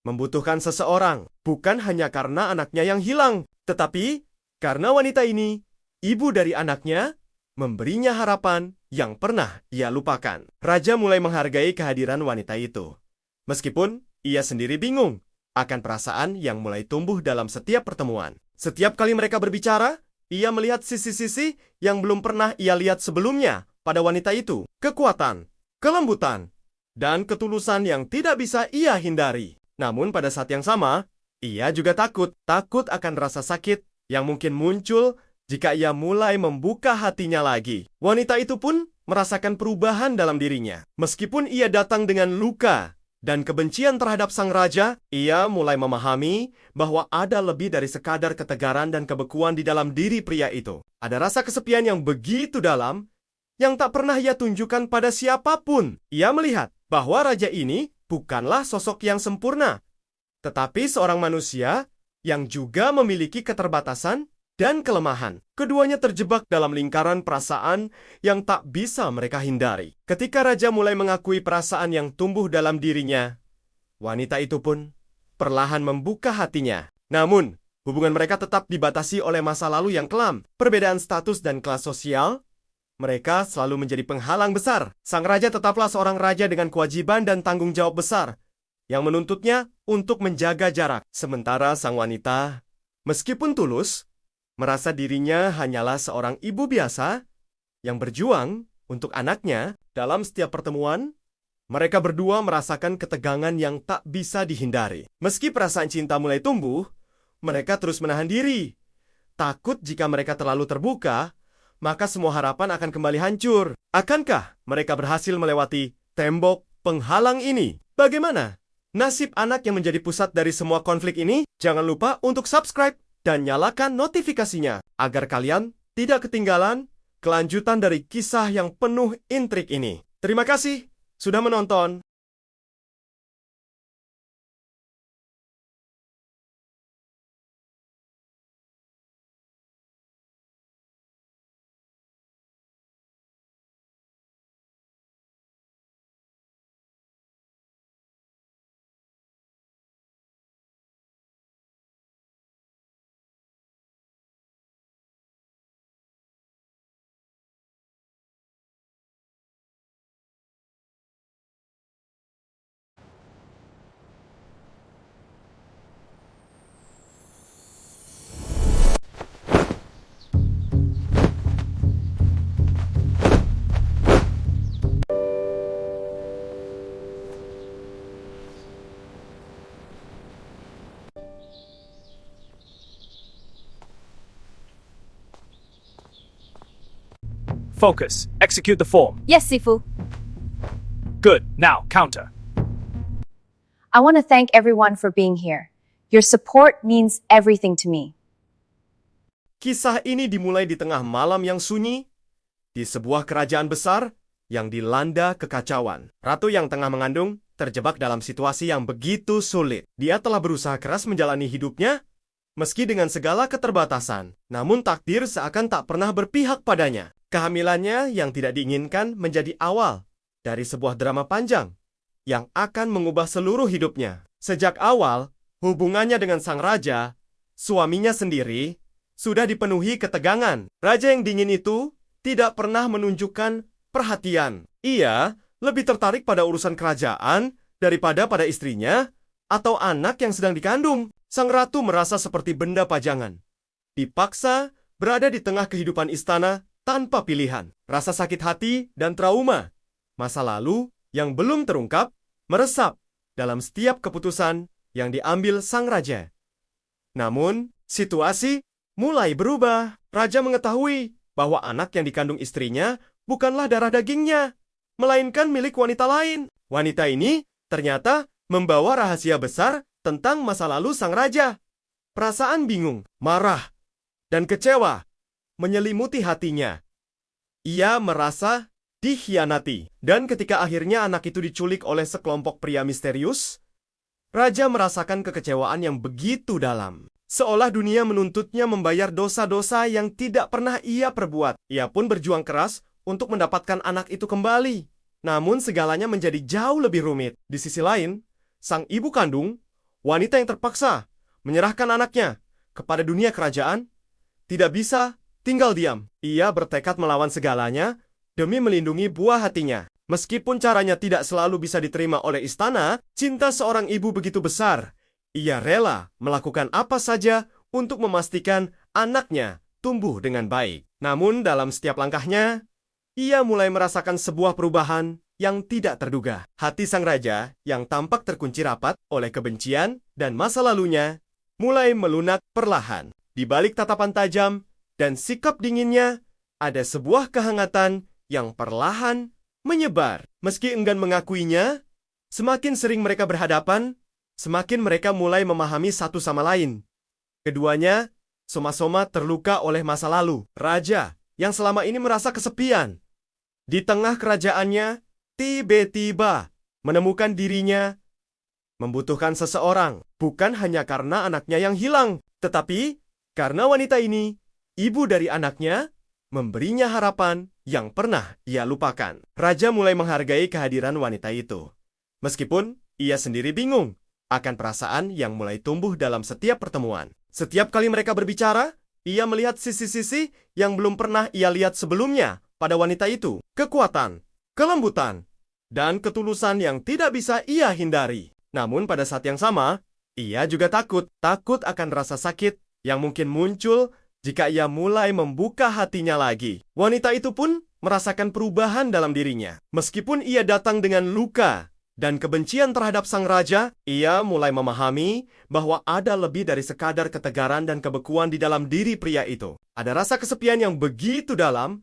membutuhkan seseorang. Bukan hanya karena anaknya yang hilang, tetapi karena wanita ini, ibu dari anaknya, memberinya harapan yang pernah ia lupakan. Raja mulai menghargai kehadiran wanita itu. Meskipun ia sendiri bingung akan perasaan yang mulai tumbuh dalam setiap pertemuan. Setiap kali mereka berbicara, ia melihat sisi-sisi yang belum pernah ia lihat sebelumnya pada wanita itu. Kekuatan, kelembutan, dan ketulusan yang tidak bisa ia hindari. Namun pada saat yang sama, ia juga takut akan rasa sakit yang mungkin muncul jika ia mulai membuka hatinya lagi. Wanita itu pun merasakan perubahan dalam dirinya. Meskipun ia datang dengan luka dan kebencian terhadap sang raja, ia mulai memahami bahwa ada lebih dari sekadar ketegaran dan kebekuan di dalam diri pria itu. Ada rasa kesepian yang begitu dalam yang tak pernah ia tunjukkan pada siapapun. Ia melihat bahwa raja ini bukanlah sosok yang sempurna, tetapi seorang manusia yang juga memiliki keterbatasan dan kelemahan. Keduanya terjebak dalam lingkaran perasaan yang tak bisa mereka hindari. Ketika raja mulai mengakui perasaan yang tumbuh dalam dirinya, wanita itu pun perlahan membuka hatinya. Namun, hubungan mereka tetap dibatasi oleh masa lalu yang kelam. Perbedaan status dan kelas sosial, mereka selalu menjadi penghalang besar. Sang raja tetaplah seorang raja dengan kewajiban dan tanggung jawab besar yang menuntutnya untuk menjaga jarak. Sementara sang wanita, meskipun tulus, merasa dirinya hanyalah seorang ibu biasa yang berjuang untuk anaknya. Dalam setiap pertemuan, mereka berdua merasakan ketegangan yang tak bisa dihindari. Meski perasaan cinta mulai tumbuh, mereka terus menahan diri. Takut jika mereka terlalu terbuka, maka semua harapan akan kembali hancur. Akankah mereka berhasil melewati tembok penghalang ini? Bagaimana nasib anak yang menjadi pusat dari semua konflik ini? Jangan lupa untuk subscribe dan nyalakan notifikasinya agar kalian tidak ketinggalan kelanjutan dari kisah yang penuh intrik ini. Terima kasih sudah menonton. Focus. Execute the form. Yes, Sifu. Good. Now, counter. I want to thank everyone for being here. Your support means everything to me. Kisah ini dimulai di tengah malam yang sunyi, di sebuah kerajaan besar yang dilanda kekacauan. Ratu yang tengah mengandung terjebak dalam situasi yang begitu sulit. Dia telah berusaha keras menjalani hidupnya, meski dengan segala keterbatasan. Namun takdir seakan tak pernah berpihak padanya. Kehamilannya yang tidak diinginkan menjadi awal dari sebuah drama panjang yang akan mengubah seluruh hidupnya. Sejak awal, hubungannya dengan sang raja, suaminya sendiri, sudah dipenuhi ketegangan. Raja yang dingin itu tidak pernah menunjukkan perhatian. Ia lebih tertarik pada urusan kerajaan daripada pada istrinya atau anak yang sedang dikandung. Sang ratu merasa seperti benda pajangan, dipaksa berada di tengah kehidupan istana tanpa pilihan. Rasa sakit hati dan trauma masa lalu yang belum terungkap meresap dalam setiap keputusan yang diambil sang raja. Namun, situasi mulai berubah. Raja mengetahui bahwa anak yang dikandung istrinya bukanlah darah dagingnya, melainkan milik wanita lain. Wanita ini ternyata membawa rahasia besar tentang masa lalu sang raja. Perasaan bingung, marah, dan kecewa menyelimuti hatinya. Ia merasa dikhianati. Dan ketika akhirnya anak itu diculik oleh sekelompok pria misterius, raja merasakan kekecewaan yang begitu dalam. Seolah dunia menuntutnya membayar dosa-dosa yang tidak pernah ia perbuat. Ia pun berjuang keras untuk mendapatkan anak itu kembali. Namun segalanya menjadi jauh lebih rumit. Di sisi lain, sang ibu kandung, wanita yang terpaksa menyerahkan anaknya kepada dunia kerajaan, tidak bisa tinggal diam. Ia bertekad melawan segalanya demi melindungi buah hatinya. Meskipun caranya tidak selalu bisa diterima oleh istana, cinta seorang ibu begitu besar. Ia rela melakukan apa saja untuk memastikan anaknya tumbuh dengan baik. Namun dalam setiap langkahnya, ia mulai merasakan sebuah perubahan yang tidak terduga. Hati sang raja yang tampak terkunci rapat oleh kebencian dan masa lalunya mulai melunak perlahan. Di balik tatapan tajam dan sikap dinginnya, ada sebuah kehangatan yang perlahan menyebar. Meski enggan mengakuinya, semakin sering mereka berhadapan, semakin mereka mulai memahami satu sama lain. Keduanya soma-soma terluka oleh masa lalu. Raja yang selama ini merasa kesepian di tengah kerajaannya, tiba-tiba menemukan dirinya membutuhkan seseorang. Bukan hanya karena anaknya yang hilang, tetapi karena wanita ini, ibu dari anaknya, memberinya harapan yang pernah ia lupakan. Raja mulai menghargai kehadiran wanita itu. Meskipun ia sendiri bingung akan perasaan yang mulai tumbuh dalam setiap pertemuan. Setiap kali mereka berbicara, ia melihat sisi-sisi yang belum pernah ia lihat sebelumnya pada wanita itu. Kekuatan, kelembutan, dan ketulusan yang tidak bisa ia hindari. Namun pada saat yang sama, ia juga takut akan rasa sakit yang mungkin muncul jika ia mulai membuka hatinya lagi. Wanita itu pun merasakan perubahan dalam dirinya. Meskipun ia datang dengan luka dan kebencian terhadap sang raja, ia mulai memahami bahwa ada lebih dari sekadar ketegaran dan kebekuan di dalam diri pria itu. Ada rasa kesepian yang begitu dalam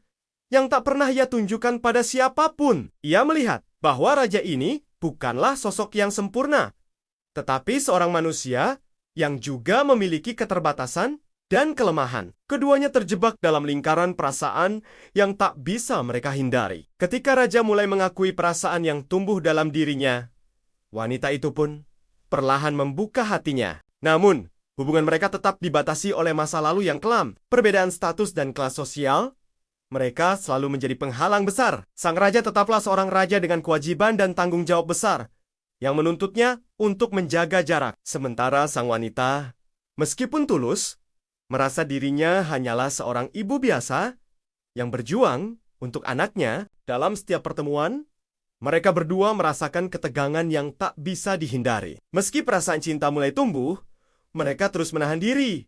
yang tak pernah ia tunjukkan pada siapapun. Ia melihat bahwa raja ini bukanlah sosok yang sempurna, tetapi seorang manusia yang juga memiliki keterbatasan dan kelemahan. Keduanya terjebak dalam lingkaran perasaan yang tak bisa mereka hindari. Ketika raja mulai mengakui perasaan yang tumbuh dalam dirinya, wanita itu pun perlahan membuka hatinya. Namun, hubungan mereka tetap dibatasi oleh masa lalu yang kelam, perbedaan status dan kelas sosial. Mereka selalu menjadi penghalang besar. Sang raja tetaplah seorang raja dengan kewajiban dan tanggung jawab besar yang menuntutnya untuk menjaga jarak. Sementara sang wanita, meskipun tulus, merasa dirinya hanyalah seorang ibu biasa yang berjuang untuk anaknya. Dalam setiap pertemuan, mereka berdua merasakan ketegangan yang tak bisa dihindari. Meski perasaan cinta mulai tumbuh, mereka terus menahan diri.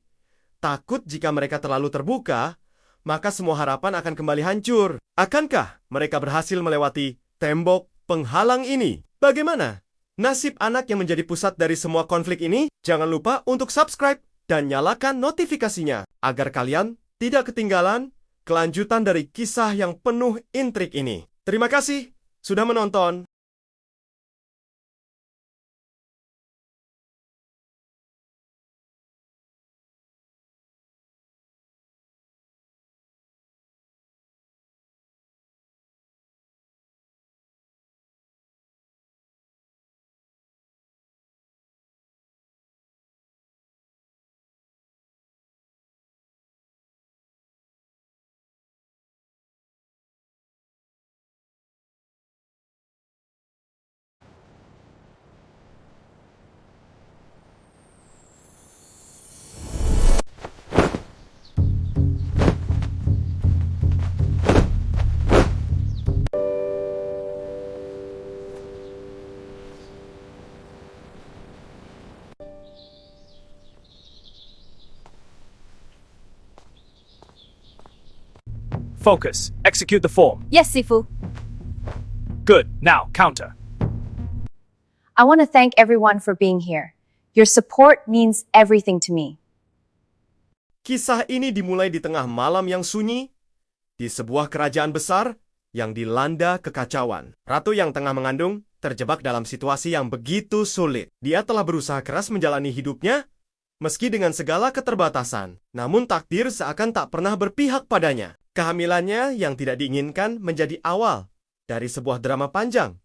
Takut jika mereka terlalu terbuka, maka semua harapan akan kembali hancur. Akankah mereka berhasil melewati tembok penghalang ini? Bagaimana nasib anak yang menjadi pusat dari semua konflik ini? Jangan lupa untuk subscribe dan nyalakan notifikasinya agar kalian tidak ketinggalan kelanjutan dari kisah yang penuh intrik ini. Terima kasih sudah menonton. Focus. Execute the form. Yes, Sifu. Good. Now, counter. I want to thank everyone for being here. Your support means everything to me. Kisah ini dimulai di tengah malam yang sunyi, di sebuah kerajaan besar yang dilanda kekacauan. Ratu yang tengah mengandung terjebak dalam situasi yang begitu sulit. Dia telah berusaha keras menjalani hidupnya, meski dengan segala keterbatasan. Namun takdir seakan tak pernah berpihak padanya. Kehamilannya yang tidak diinginkan menjadi awal dari sebuah drama panjang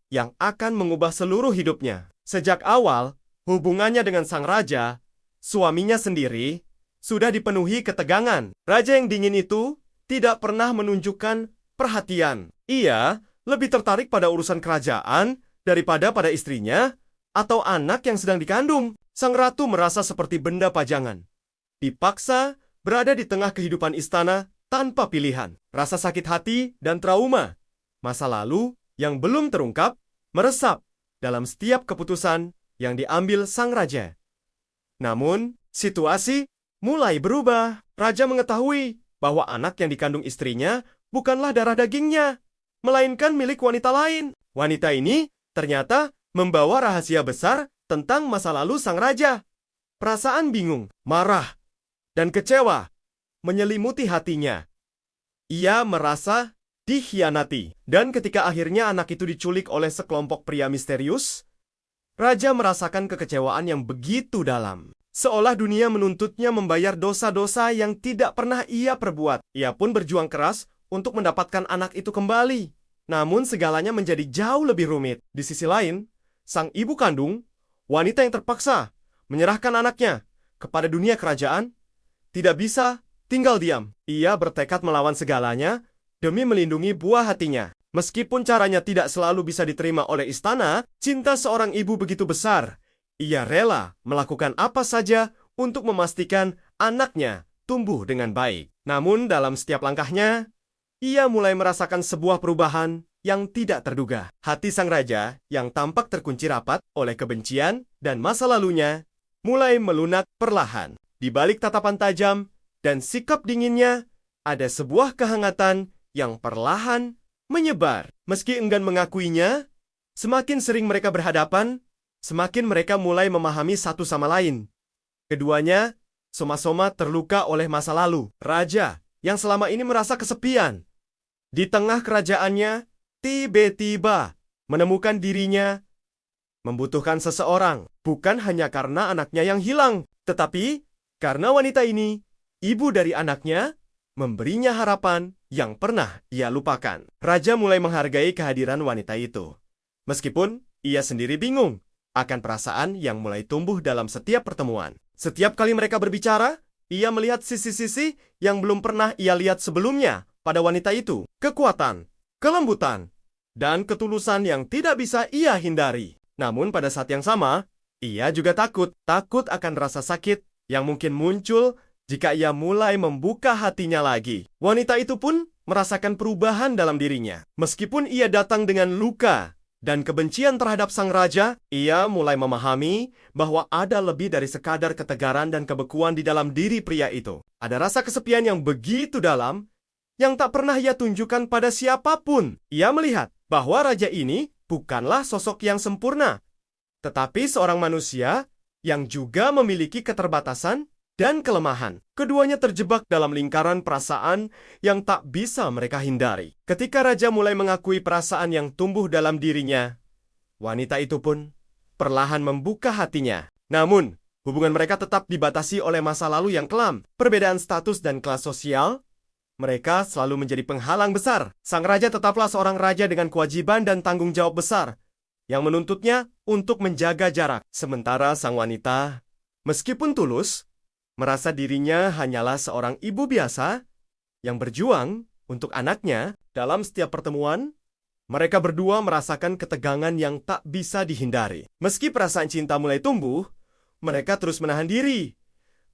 yang akan mengubah seluruh hidupnya. Sejak awal, hubungannya dengan sang raja, suaminya sendiri, sudah dipenuhi ketegangan. Raja yang dingin itu tidak pernah menunjukkan perhatian. Ia lebih tertarik pada urusan kerajaan daripada pada istrinya atau anak yang sedang dikandung. Sang ratu merasa seperti benda pajangan, dipaksa berada di tengah kehidupan istana tanpa pilihan. Rasa sakit hati dan trauma masa lalu yang belum terungkap meresap dalam setiap keputusan yang diambil sang raja. Namun, situasi mulai berubah. Raja mengetahui bahwa anak yang dikandung istrinya bukanlah darah dagingnya, melainkan milik wanita lain. Wanita ini ternyata membawa rahasia besar tentang masa lalu sang raja. Perasaan bingung, marah, dan kecewa menyelimuti hatinya. Ia merasa dikhianati. Dan ketika akhirnya anak itu diculik oleh sekelompok pria misterius, raja merasakan kekecewaan yang begitu dalam. Seolah dunia menuntutnya membayar dosa-dosa yang tidak pernah ia perbuat. Ia pun berjuang keras untuk mendapatkan anak itu kembali. Namun segalanya menjadi jauh lebih rumit. Di sisi lain, sang ibu kandung, wanita yang terpaksa menyerahkan anaknya kepada dunia kerajaan, tidak bisa tinggal diam. Ia bertekad melawan segalanya demi melindungi buah hatinya. Meskipun caranya tidak selalu bisa diterima oleh istana, cinta seorang ibu begitu besar. Ia rela melakukan apa saja untuk memastikan anaknya tumbuh dengan baik. Namun dalam setiap langkahnya, ia mulai merasakan sebuah perubahan yang tidak terduga. Hati sang raja yang tampak terkunci rapat oleh kebencian dan masa lalunya mulai melunak perlahan. Di balik tatapan tajam dan sikap dinginnya, ada sebuah kehangatan yang perlahan menyebar. Meski enggan mengakuinya, semakin sering mereka berhadapan, semakin mereka mulai memahami satu sama lain. Keduanya soma-soma terluka oleh masa lalu. Raja yang selama ini merasa kesepian di tengah kerajaannya, tiba-tiba menemukan dirinya membutuhkan seseorang. Bukan hanya karena anaknya yang hilang, tetapi karena wanita ini ibu dari anaknya, memberinya harapan yang pernah ia lupakan. Raja mulai menghargai kehadiran wanita itu. Meskipun ia sendiri bingung akan perasaan yang mulai tumbuh dalam setiap pertemuan. Setiap kali mereka berbicara, ia melihat sisi-sisi yang belum pernah ia lihat sebelumnya pada wanita itu. Kekuatan, kelembutan, dan ketulusan yang tidak bisa ia hindari. Namun pada saat yang sama, ia juga takut akan rasa sakit yang mungkin muncul jika ia mulai membuka hatinya lagi. Wanita itu pun merasakan perubahan dalam dirinya. Meskipun ia datang dengan luka dan kebencian terhadap sang raja, ia mulai memahami bahwa ada lebih dari sekadar ketegaran dan kebekuan di dalam diri pria itu. Ada rasa kesepian yang begitu dalam yang tak pernah ia tunjukkan pada siapapun. Ia melihat bahwa raja ini bukanlah sosok yang sempurna, tetapi seorang manusia yang juga memiliki keterbatasan dan kelemahan. Keduanya terjebak dalam lingkaran perasaan yang tak bisa mereka hindari. Ketika raja mulai mengakui perasaan yang tumbuh dalam dirinya, wanita itu pun perlahan membuka hatinya. Namun, hubungan mereka tetap dibatasi oleh masa lalu yang kelam. Perbedaan status dan kelas sosial, mereka selalu menjadi penghalang besar. Sang raja tetaplah seorang raja dengan kewajiban dan tanggung jawab besar yang menuntutnya untuk menjaga jarak. Sementara sang wanita, meskipun tulus, merasa dirinya hanyalah seorang ibu biasa yang berjuang untuk anaknya. Dalam setiap pertemuan, mereka berdua merasakan ketegangan yang tak bisa dihindari. Meski perasaan cinta mulai tumbuh, mereka terus menahan diri.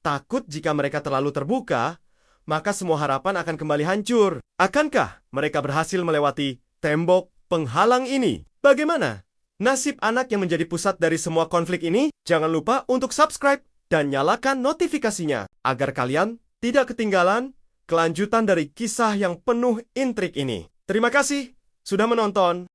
Takut jika mereka terlalu terbuka, maka semua harapan akan kembali hancur. Akankah mereka berhasil melewati tembok penghalang ini? Bagaimana nasib anak yang menjadi pusat dari semua konflik ini? Jangan lupa untuk subscribe dan nyalakan notifikasinya agar kalian tidak ketinggalan kelanjutan dari kisah yang penuh intrik ini. Terima kasih sudah menonton.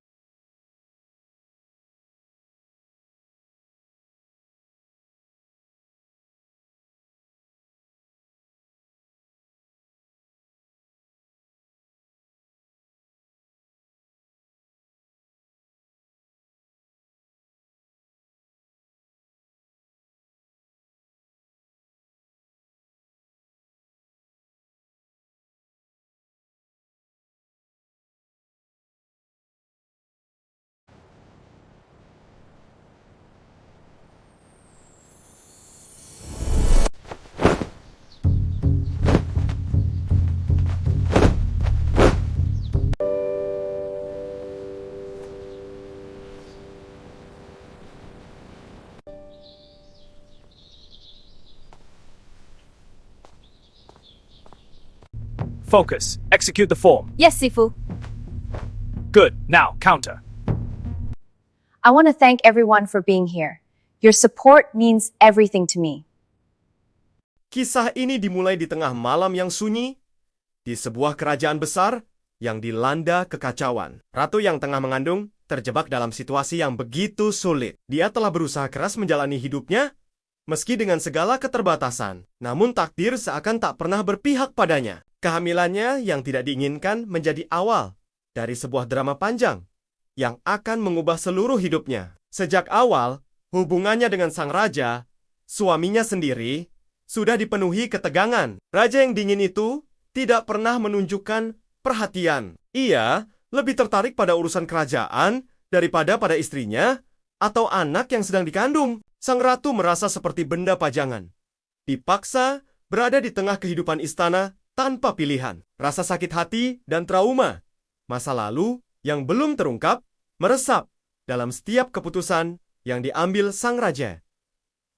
Focus. Execute the form. Yes, Sifu. Good. Now, counter. I want to thank everyone for being here. Your support means everything to me. Kisah ini dimulai di tengah malam yang sunyi, di sebuah kerajaan besar yang dilanda kekacauan. Ratu yang tengah mengandung terjebak dalam situasi yang begitu sulit. Dia telah berusaha keras menjalani hidupnya, meski dengan segala keterbatasan. Namun takdir seakan tak pernah berpihak padanya. Kehamilannya yang tidak diinginkan menjadi awal dari sebuah drama panjang yang akan mengubah seluruh hidupnya. Sejak awal, hubungannya dengan sang raja, suaminya sendiri, sudah dipenuhi ketegangan. Raja yang dingin itu tidak pernah menunjukkan perhatian. Ia lebih tertarik pada urusan kerajaan daripada pada istrinya atau anak yang sedang dikandung. Sang ratu merasa seperti benda pajangan, dipaksa berada di tengah kehidupan istana tanpa pilihan. Rasa sakit hati dan trauma masa lalu yang belum terungkap meresap dalam setiap keputusan yang diambil sang raja.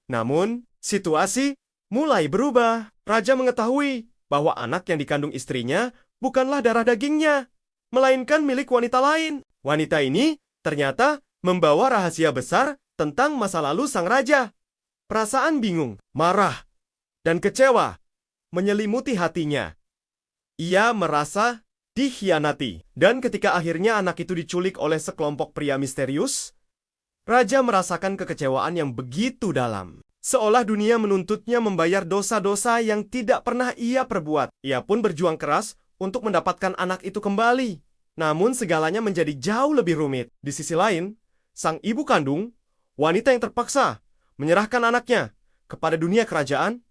Namun, situasi mulai berubah. Raja mengetahui bahwa anak yang dikandung istrinya bukanlah darah dagingnya, melainkan milik wanita lain. Wanita ini ternyata membawa rahasia besar tentang masa lalu sang raja. Perasaan bingung, marah, dan kecewa menyelimuti hatinya. Ia merasa dikhianati. Dan ketika akhirnya anak itu diculik oleh sekelompok pria misterius, raja merasakan kekecewaan yang begitu dalam. Seolah dunia menuntutnya membayar dosa-dosa yang tidak pernah ia perbuat. Ia pun berjuang keras untuk mendapatkan anak itu kembali. Namun segalanya menjadi jauh lebih rumit. Di sisi lain, sang ibu kandung, wanita yang terpaksa menyerahkan anaknya kepada dunia kerajaan,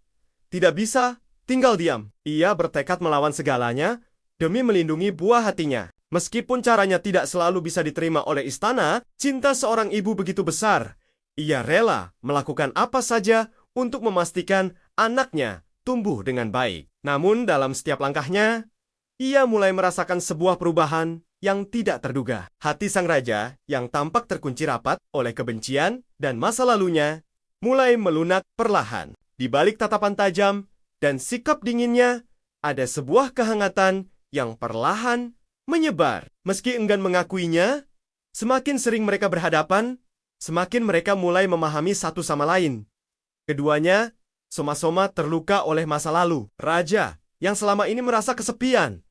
tidak bisa tinggal diam. Ia bertekad melawan segalanya demi melindungi buah hatinya. Meskipun caranya tidak selalu bisa diterima oleh istana, cinta seorang ibu begitu besar. Ia rela melakukan apa saja untuk memastikan anaknya tumbuh dengan baik. Namun dalam setiap langkahnya, ia mulai merasakan sebuah perubahan yang tidak terduga. Hati sang raja yang tampak terkunci rapat oleh kebencian dan masa lalunya mulai melunak perlahan. Di balik tatapan tajam dan sikap dinginnya, ada sebuah kehangatan yang perlahan menyebar. Meski enggan mengakuinya, semakin sering mereka berhadapan, semakin mereka mulai memahami satu sama lain. Keduanya soma-soma terluka oleh masa lalu. Raja yang selama ini merasa kesepian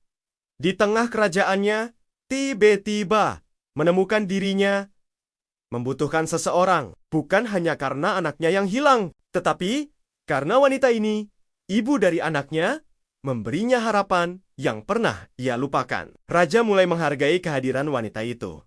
di tengah kerajaannya, tiba-tiba menemukan dirinya membutuhkan seseorang, bukan hanya karena anaknya yang hilang, tetapi karena wanita ini, ibu dari anaknya, memberinya harapan yang pernah ia lupakan. Raja mulai menghargai kehadiran wanita itu.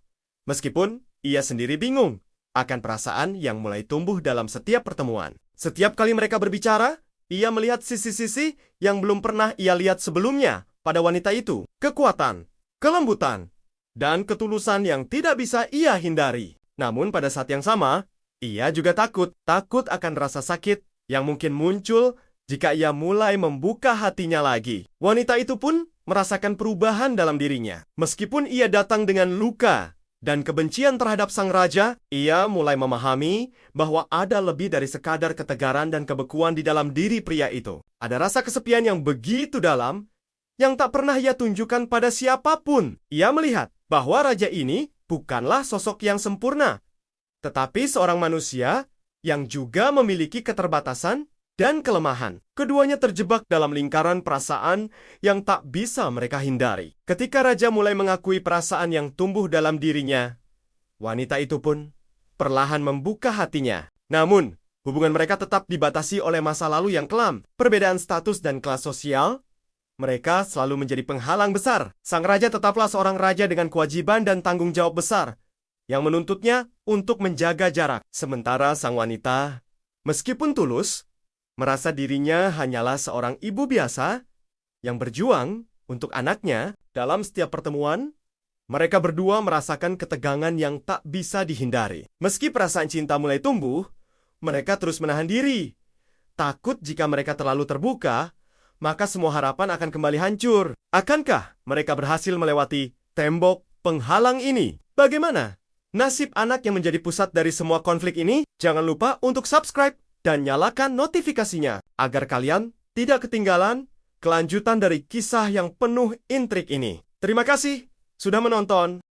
Meskipun ia sendiri bingung akan perasaan yang mulai tumbuh dalam setiap pertemuan. Setiap kali mereka berbicara, ia melihat sisi-sisi yang belum pernah ia lihat sebelumnya pada wanita itu. Kekuatan, kelembutan, dan ketulusan yang tidak bisa ia hindari. Namun pada saat yang sama, ia juga takut akan rasa sakit yang mungkin muncul jika ia mulai membuka hatinya lagi. Wanita itu pun merasakan perubahan dalam dirinya. Meskipun ia datang dengan luka dan kebencian terhadap sang raja, ia mulai memahami bahwa ada lebih dari sekadar ketegaran dan kebekuan di dalam diri pria itu. Ada rasa kesepian yang begitu dalam yang tak pernah ia tunjukkan pada siapapun. Ia melihat bahwa raja ini bukanlah sosok yang sempurna, tetapi seorang manusia yang juga memiliki keterbatasan dan kelemahan. Keduanya terjebak dalam lingkaran perasaan yang tak bisa mereka hindari. Ketika raja mulai mengakui perasaan yang tumbuh dalam dirinya, wanita itu pun perlahan membuka hatinya. Namun, hubungan mereka tetap dibatasi oleh masa lalu yang kelam. Perbedaan status dan kelas sosial, mereka selalu menjadi penghalang besar. Sang raja tetaplah seorang raja dengan kewajiban dan tanggung jawab besar yang menuntutnya untuk menjaga jarak. Sementara sang wanita, meskipun tulus, merasa dirinya hanyalah seorang ibu biasa yang berjuang untuk anaknya. Dalam setiap pertemuan, mereka berdua merasakan ketegangan yang tak bisa dihindari. Meski perasaan cinta mulai tumbuh, mereka terus menahan diri. Takut jika mereka terlalu terbuka, maka semua harapan akan kembali hancur. Akankah mereka berhasil melewati tembok penghalang ini? Bagaimana nasib anak yang menjadi pusat dari semua konflik ini? Jangan lupa untuk subscribe dan nyalakan notifikasinya agar kalian tidak ketinggalan kelanjutan dari kisah yang penuh intrik ini. Terima kasih sudah menonton.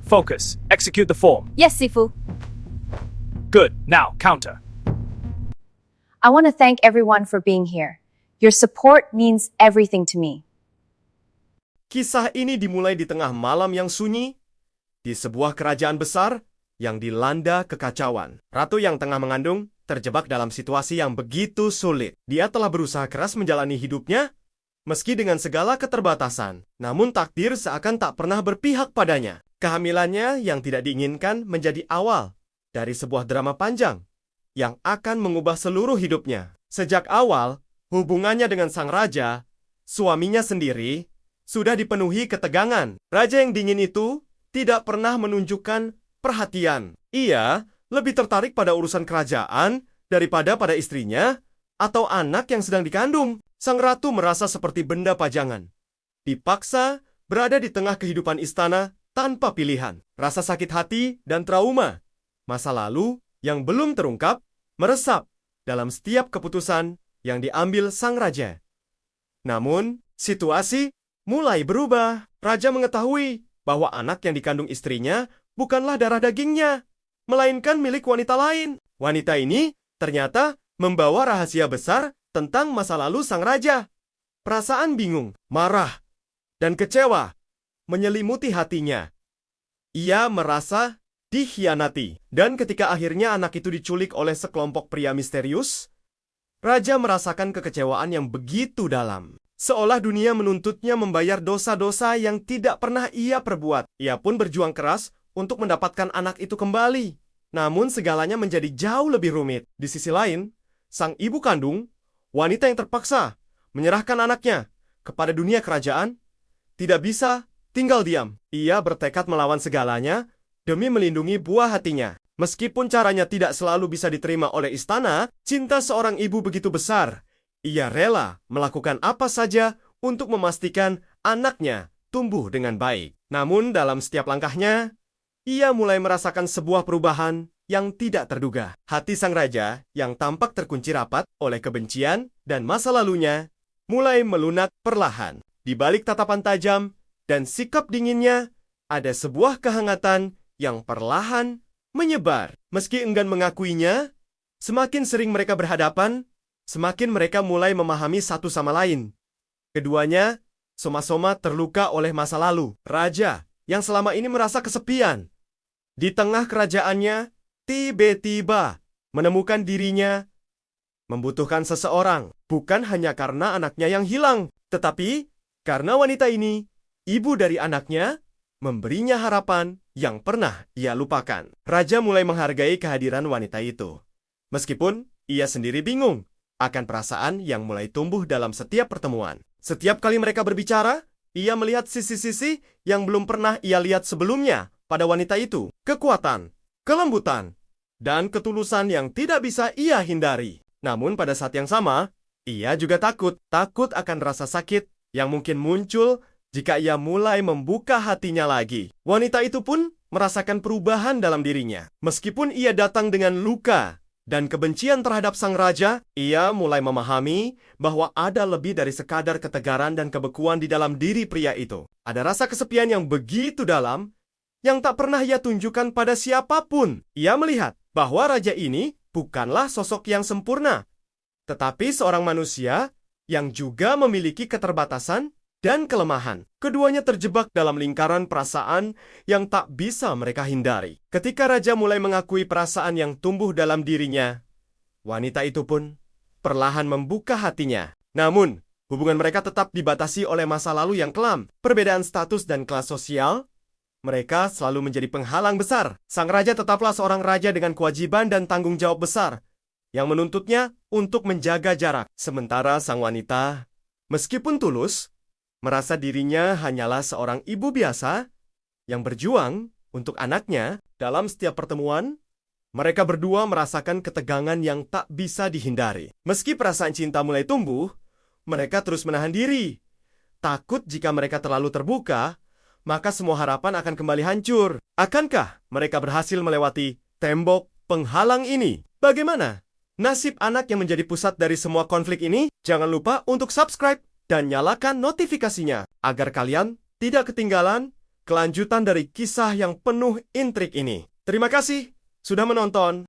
Focus. Execute the form. Yes, Sifu. Good. Now, counter. I want to thank everyone for being here. Your support means everything to me. Kisah ini dimulai di tengah malam yang sunyi, di sebuah kerajaan besar yang dilanda kekacauan. Ratu yang tengah mengandung terjebak dalam situasi yang begitu sulit. Dia telah berusaha keras menjalani hidupnya, meski dengan segala keterbatasan. Namun takdir seakan tak pernah berpihak padanya. Kehamilannya yang tidak diinginkan menjadi awal dari sebuah drama panjang yang akan mengubah seluruh hidupnya. Sejak awal, hubungannya dengan sang raja, suaminya sendiri, sudah dipenuhi ketegangan. Raja yang dingin itu tidak pernah menunjukkan perhatian. Ia lebih tertarik pada urusan kerajaan daripada pada istrinya atau anak yang sedang dikandung. Sang ratu merasa seperti benda pajangan, dipaksa berada di tengah kehidupan istana tanpa pilihan. Rasa sakit hati dan trauma masa lalu yang belum terungkap meresap dalam setiap keputusan yang diambil sang raja. Namun, situasi mulai berubah. Raja mengetahui bahwa anak yang dikandung istrinya bukanlah darah dagingnya, melainkan milik wanita lain. Wanita ini ternyata membawa rahasia besar tentang masa lalu sang raja. Perasaan bingung, marah, dan kecewa menyelimuti hatinya. Ia merasa dikhianati. Dan ketika akhirnya anak itu diculik oleh sekelompok pria misterius, raja merasakan kekecewaan yang begitu dalam. Seolah dunia menuntutnya membayar dosa-dosa yang tidak pernah ia perbuat. Ia pun berjuang keras untuk mendapatkan anak itu kembali. Namun segalanya menjadi jauh lebih rumit. Di sisi lain, sang ibu kandung, wanita yang terpaksa menyerahkan anaknya kepada dunia kerajaan, tidak bisa tinggal diam. Ia bertekad melawan segalanya demi melindungi buah hatinya. Meskipun caranya tidak selalu bisa diterima oleh istana, cinta seorang ibu begitu besar. Ia rela melakukan apa saja untuk memastikan anaknya tumbuh dengan baik. Namun dalam setiap langkahnya, ia mulai merasakan sebuah perubahan yang tidak terduga. Hati sang raja yang tampak terkunci rapat oleh kebencian dan masa lalunya mulai melunak perlahan. Di balik tatapan tajam dan sikap dinginnya, ada sebuah kehangatan yang perlahan menyebar. Meski enggan mengakuinya, semakin sering mereka berhadapan, semakin mereka mulai memahami satu sama lain. Keduanya soma-soma terluka oleh masa lalu. Raja yang selama ini merasa kesepian di tengah kerajaannya, tiba-tiba menemukan dirinya membutuhkan seseorang. Bukan hanya karena anaknya yang hilang, tetapi karena wanita ini, ibu dari anaknya, memberinya harapan yang pernah ia lupakan. Raja mulai menghargai kehadiran wanita itu. Meskipun ia sendiri bingung akan perasaan yang mulai tumbuh dalam setiap pertemuan. Setiap kali mereka berbicara, ia melihat sisi-sisi yang belum pernah ia lihat sebelumnya pada wanita itu. Kekuatan, kelembutan, dan ketulusan yang tidak bisa ia hindari. Namun pada saat yang sama, ia juga takut akan rasa sakit yang mungkin muncul jika ia mulai membuka hatinya lagi. Wanita itu pun merasakan perubahan dalam dirinya. Meskipun ia datang dengan luka dan kebencian terhadap sang raja, ia mulai memahami bahwa ada lebih dari sekadar ketegaran dan kebekuan di dalam diri pria itu. Ada rasa kesepian yang begitu dalam, yang tak pernah ia tunjukkan pada siapapun. Ia melihat bahwa raja ini bukanlah sosok yang sempurna, tetapi seorang manusia yang juga memiliki keterbatasan dan kelemahan. Keduanya terjebak dalam lingkaran perasaan yang tak bisa mereka hindari. Ketika raja mulai mengakui perasaan yang tumbuh dalam dirinya, wanita itu pun perlahan membuka hatinya. Namun, hubungan mereka tetap dibatasi oleh masa lalu yang kelam. Perbedaan status dan kelas sosial, mereka selalu menjadi penghalang besar. Sang raja tetaplah seorang raja dengan kewajiban dan tanggung jawab besar, yang menuntutnya untuk menjaga jarak. Sementara sang wanita, meskipun tulus, merasa dirinya hanyalah seorang ibu biasa yang berjuang untuk anaknya. Dalam setiap pertemuan, mereka berdua merasakan ketegangan yang tak bisa dihindari. Meski perasaan cinta mulai tumbuh, mereka terus menahan diri. Takut jika mereka terlalu terbuka, maka semua harapan akan kembali hancur. Akankah mereka berhasil melewati tembok penghalang ini? Bagaimana nasib anak yang menjadi pusat dari semua konflik ini? Jangan lupa untuk subscribe dan nyalakan notifikasinya agar kalian tidak ketinggalan kelanjutan dari kisah yang penuh intrik ini. Terima kasih sudah menonton.